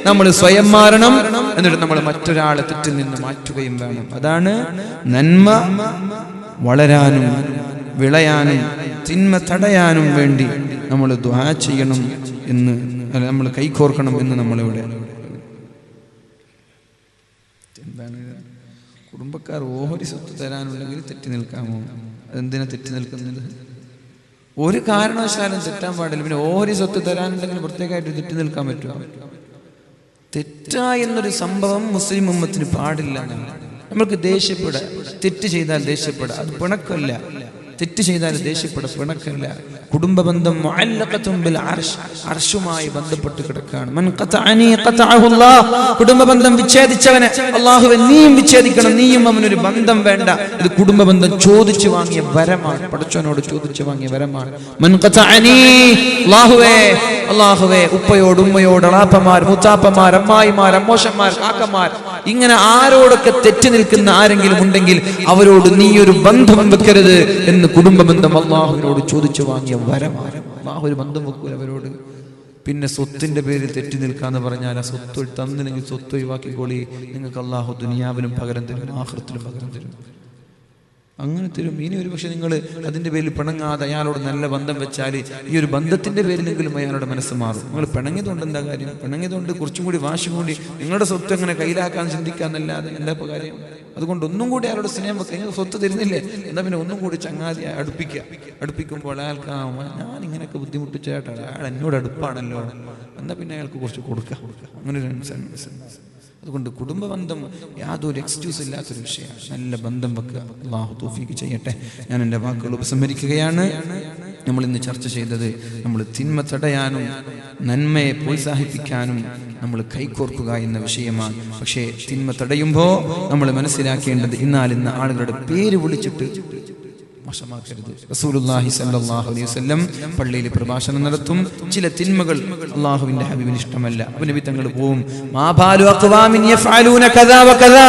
നമ്മൾ സ്വയം മാറണം, എന്നിട്ട് നമ്മൾ മറ്റൊരാളെ തെറ്റിൽ നിന്ന് മാറ്റുകയും വേണം. അതാണ് നന്മ വളരാനും വിളയാനും തിന്മ തടയാനും വേണ്ടി നമ്മൾ ദുആ ചെയ്യണം എന്ന്, നമ്മൾ കൈകോർക്കണം എന്ന് നമ്മളിവിടെ. എന്താണ് കുടുംബക്കാർ ഓഹരി സ്വത്ത് തരാനുണ്ടെങ്കിൽ തെറ്റി നിൽക്കാമോ? അതെന്തിനാ തെറ്റി നിൽക്കുന്നത്? ഒരു കാരണവശാലും തെറ്റാൻ പാടില്ല. പിന്നെ ഓഹരി സ്വത്ത് തരാനുണ്ടെങ്കിൽ പ്രത്യേകമായിട്ട് തെറ്റി നിൽക്കാൻ പറ്റുമോ? തെറ്റാ എന്നൊരു സംഭവം മുസ്ലിം ഉമ്മത്തിന് പാടില്ല. നമ്മൾക്ക് ദേഷ്യപ്പെടാം, തെറ്റ് ചെയ്താൽ ദേഷ്യപ്പെടാം, അത് പിണക്കല്ല. തെറ്റ് ചെയ്താൽ ദേഷ്യപ്പെടാം, പിണക്കല്ല. കുടുംബ ബന്ധം അർശുമായി ബന്ധപ്പെട്ട് കിടക്കാണ്. കുടുംബ ബന്ധം വിച്ഛേദിച്ചവനെ അല്ലാഹുവേ നീയും വിച്ഛേദിക്കണം, നീയും അവനൊരു ബന്ധം വേണ്ട. ഇത് കുടുംബ ബന്ധം ചോദിച്ചു വാങ്ങിയ വരമാണ്, പടച്ചവനോട് ചോദിച്ചു വാങ്ങിയ വരമാണ്. അല്ലാഹുവേ ഉപ്പയോട്, ഉമ്മയോട്, അളാപ്പമാർ, മുത്താപ്പമാർ, അമ്മായിമാർ, അമ്മോശന്മാർ, കാക്കമാർ, ഇങ്ങനെ ആരോടൊക്കെ തെറ്റി നിൽക്കുന്ന ആരെങ്കിലും ഉണ്ടെങ്കിൽ അവരോട് നീ ഒരു ബന്ധം വെക്കരുത് എന്ന് കുടുംബ ബന്ധം അല്ലാഹുവിനോട് ചോദിച്ചു വാങ്ങിയ വരമാണ്. അല്ലാഹു ഒരു ബന്ധം വെക്കൂല അവരോട്. പിന്നെ സ്വത്തിന്റെ പേരിൽ തെറ്റി നിൽക്കാന്ന് പറഞ്ഞാൽ ആ സ്വത്ത് തന്നില്ലെങ്കിൽ സ്വത്ത് ഒഴിവാക്കിക്കോളി, നിങ്ങൾക്ക് അല്ലാഹു ദുനിയാവിലും പകരം തരും, ആഖിറത്തിലും പകരം തരും. അങ്ങനെ തരും. ഇനി ഒരു പക്ഷെ നിങ്ങൾ അതിന്റെ പേരിൽ പിണങ്ങാതെ അയാളോട് നല്ല ബന്ധം വെച്ചാൽ ഈ ഒരു ബന്ധത്തിന്റെ പേരിലെങ്കിലും അയാളുടെ മനസ്സ് മാറും. നിങ്ങൾ പിണങ്ങിയതുകൊണ്ട് എന്താ കാര്യം? പിണങ്ങിയതുകൊണ്ട് കുറച്ചും കൂടി വാശി കൂടി നിങ്ങളുടെ സ്വത്ത് എങ്ങനെ കയ്യിലാക്കാൻ ചിന്തിക്കാന്നല്ലാതെ എന്താ കാര്യം? അതുകൊണ്ട് ഒന്നും കൂടി അയാളുടെ സ്നേഹം വെക്കുക. നിങ്ങൾ സ്വത്ത് തരുന്നില്ലേ, എന്നാ പിന്നെ ഒന്നും കൂടി ചങ്ങാതി അടുപ്പിക്കുമ്പോൾ അയാൾക്ക് ഞാൻ ഇങ്ങനെയൊക്കെ ബുദ്ധിമുട്ടിച്ച ചേട്ടാ, അയാൾ എന്നോട് അടുപ്പാണല്ലോ, എന്നാ പിന്നെ അയാൾക്ക് കുറച്ച് കൊടുക്കുക. അങ്ങനെ ഒരു അതുകൊണ്ട് കുടുംബ ബന്ധം യാതൊരു എക്സ്ക്യൂസ് ഇല്ലാത്തൊരു വിഷയമാണ്. നല്ല ബന്ധം വെക്കുക. അല്ലാഹു തൗഫീഖ് ചെയ്യട്ടെ. ഞാൻ എൻ്റെ വാക്കുകൾ ഉപസംഹരിക്കുകയാണ്. നമ്മൾ ഇന്ന് ചർച്ച ചെയ്തത് നമ്മൾ തിന്മ തടയാനും നന്മയെ പ്രോത്സാഹിപ്പിക്കാനും നമ്മൾ കൈകോർക്കുക എന്ന വിഷയമാണ്. പക്ഷേ തിന്മ തടയുമ്പോൾ നമ്മൾ മനസ്സിലാക്കേണ്ടത് ഇന്നാലിന്ന് ആളുകളുടെ പേര് വിളിച്ചിട്ട് മോശമാക്കരുത്. റസൂലുള്ളാഹി സ്വല്ലല്ലാഹു അലൈഹി വസല്ലം പള്ളിയിൽ പ്രഭാഷണം നടത്തും. ചില തിന്മകൾ അല്ലാഹുവിന്റെ ഹബീബിന് ഇഷ്ടമല്ല. നബി തങ്ങൾ പോവും, മാ ബാലു അഖ്വാമിൻ യഫഅലൂന കദാ വകദാ,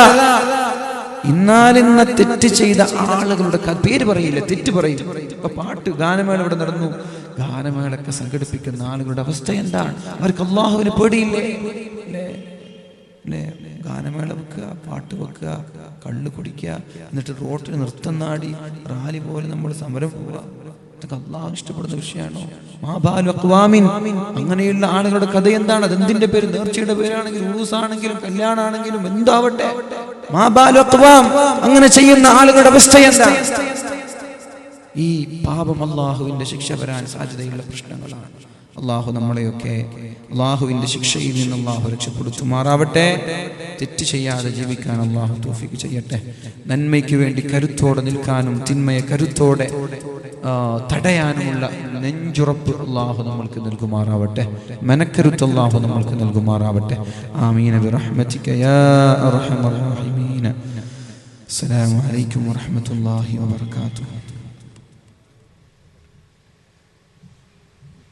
ഇന്നാലിന്ന തെറ്റ് ചെയ്ത ആളുകളുടെ പേര് പറയില്ല, തെറ്റ് പറയും. ഇപ്പൊ പാട്ട് ഗാനമേള ഇവിടെ നടന്നു. ഗാനമേളൊക്കെ സംഘടിപ്പിക്കുന്ന ആളുകളുടെ അവസ്ഥ എന്താണ്? അവർക്ക് അല്ലാഹുവിനെ പേടിയില്ലേ? ഗാനമേള വെക്കുക, പാട്ട് വെക്കുക, കള്ള് കുടിക്കുക, എന്നിട്ട് റോട്ടിൽ നൃത്തം നാടി റാലി പോലെ നമ്മൾ സമരം പോവുക. ഇതൊക്കെ അള്ളാഹു ഇഷ്ടപ്പെടുന്ന വിഷയമാണോ? അങ്ങനെയുള്ള ആളുകളുടെ കഥ എന്താണ്? അതെന്തിന്റെ പേര്? നേർച്ചയുടെ പേരാണെങ്കിലും ഉറൂസാണെങ്കിലും കല്യാണാണെങ്കിലും എന്താവട്ടെ, അങ്ങനെ ചെയ്യുന്ന ആളുകളുടെ അവസ്ഥ എന്താ? ഈ പാപം അള്ളാഹുവിന്റെ ശിക്ഷ വരാൻ സാധ്യതയുള്ള പ്രശ്നങ്ങളാണ്. അള്ളാഹു നമ്മളെയൊക്കെ അള്ളാഹുവിന്റെ ശിക്ഷയിൽ നിന്ന് അള്ളാഹു രക്ഷപ്പെടുത്തുമാറാവട്ടെ. തെറ്റ് ചെയ്യാതെ ജീവിക്കാൻ അള്ളാഹു തൗഫീഖ് ചെയ്യട്ടെ. നന്മയ്ക്ക് വേണ്ടി കരുത്തോടെ നിൽക്കാനും തിന്മയെ കരുത്തോടെ തടയാനുമുള്ള നെഞ്ചുറപ്പ് അള്ളാഹു നമ്മൾക്ക് നൽകുമാറാവട്ടെ. മനക്കരുത്ത് അള്ളാഹു നമ്മൾക്ക് നൽകുമാറാവട്ടെ. ആമീന ബിറഹ്മതിക യാ അർഹമർ റഹീമീൻ. അസ്സലാമു അലൈക്കും വറഹ്മത്തുള്ളാഹി വബറകാതുഹു.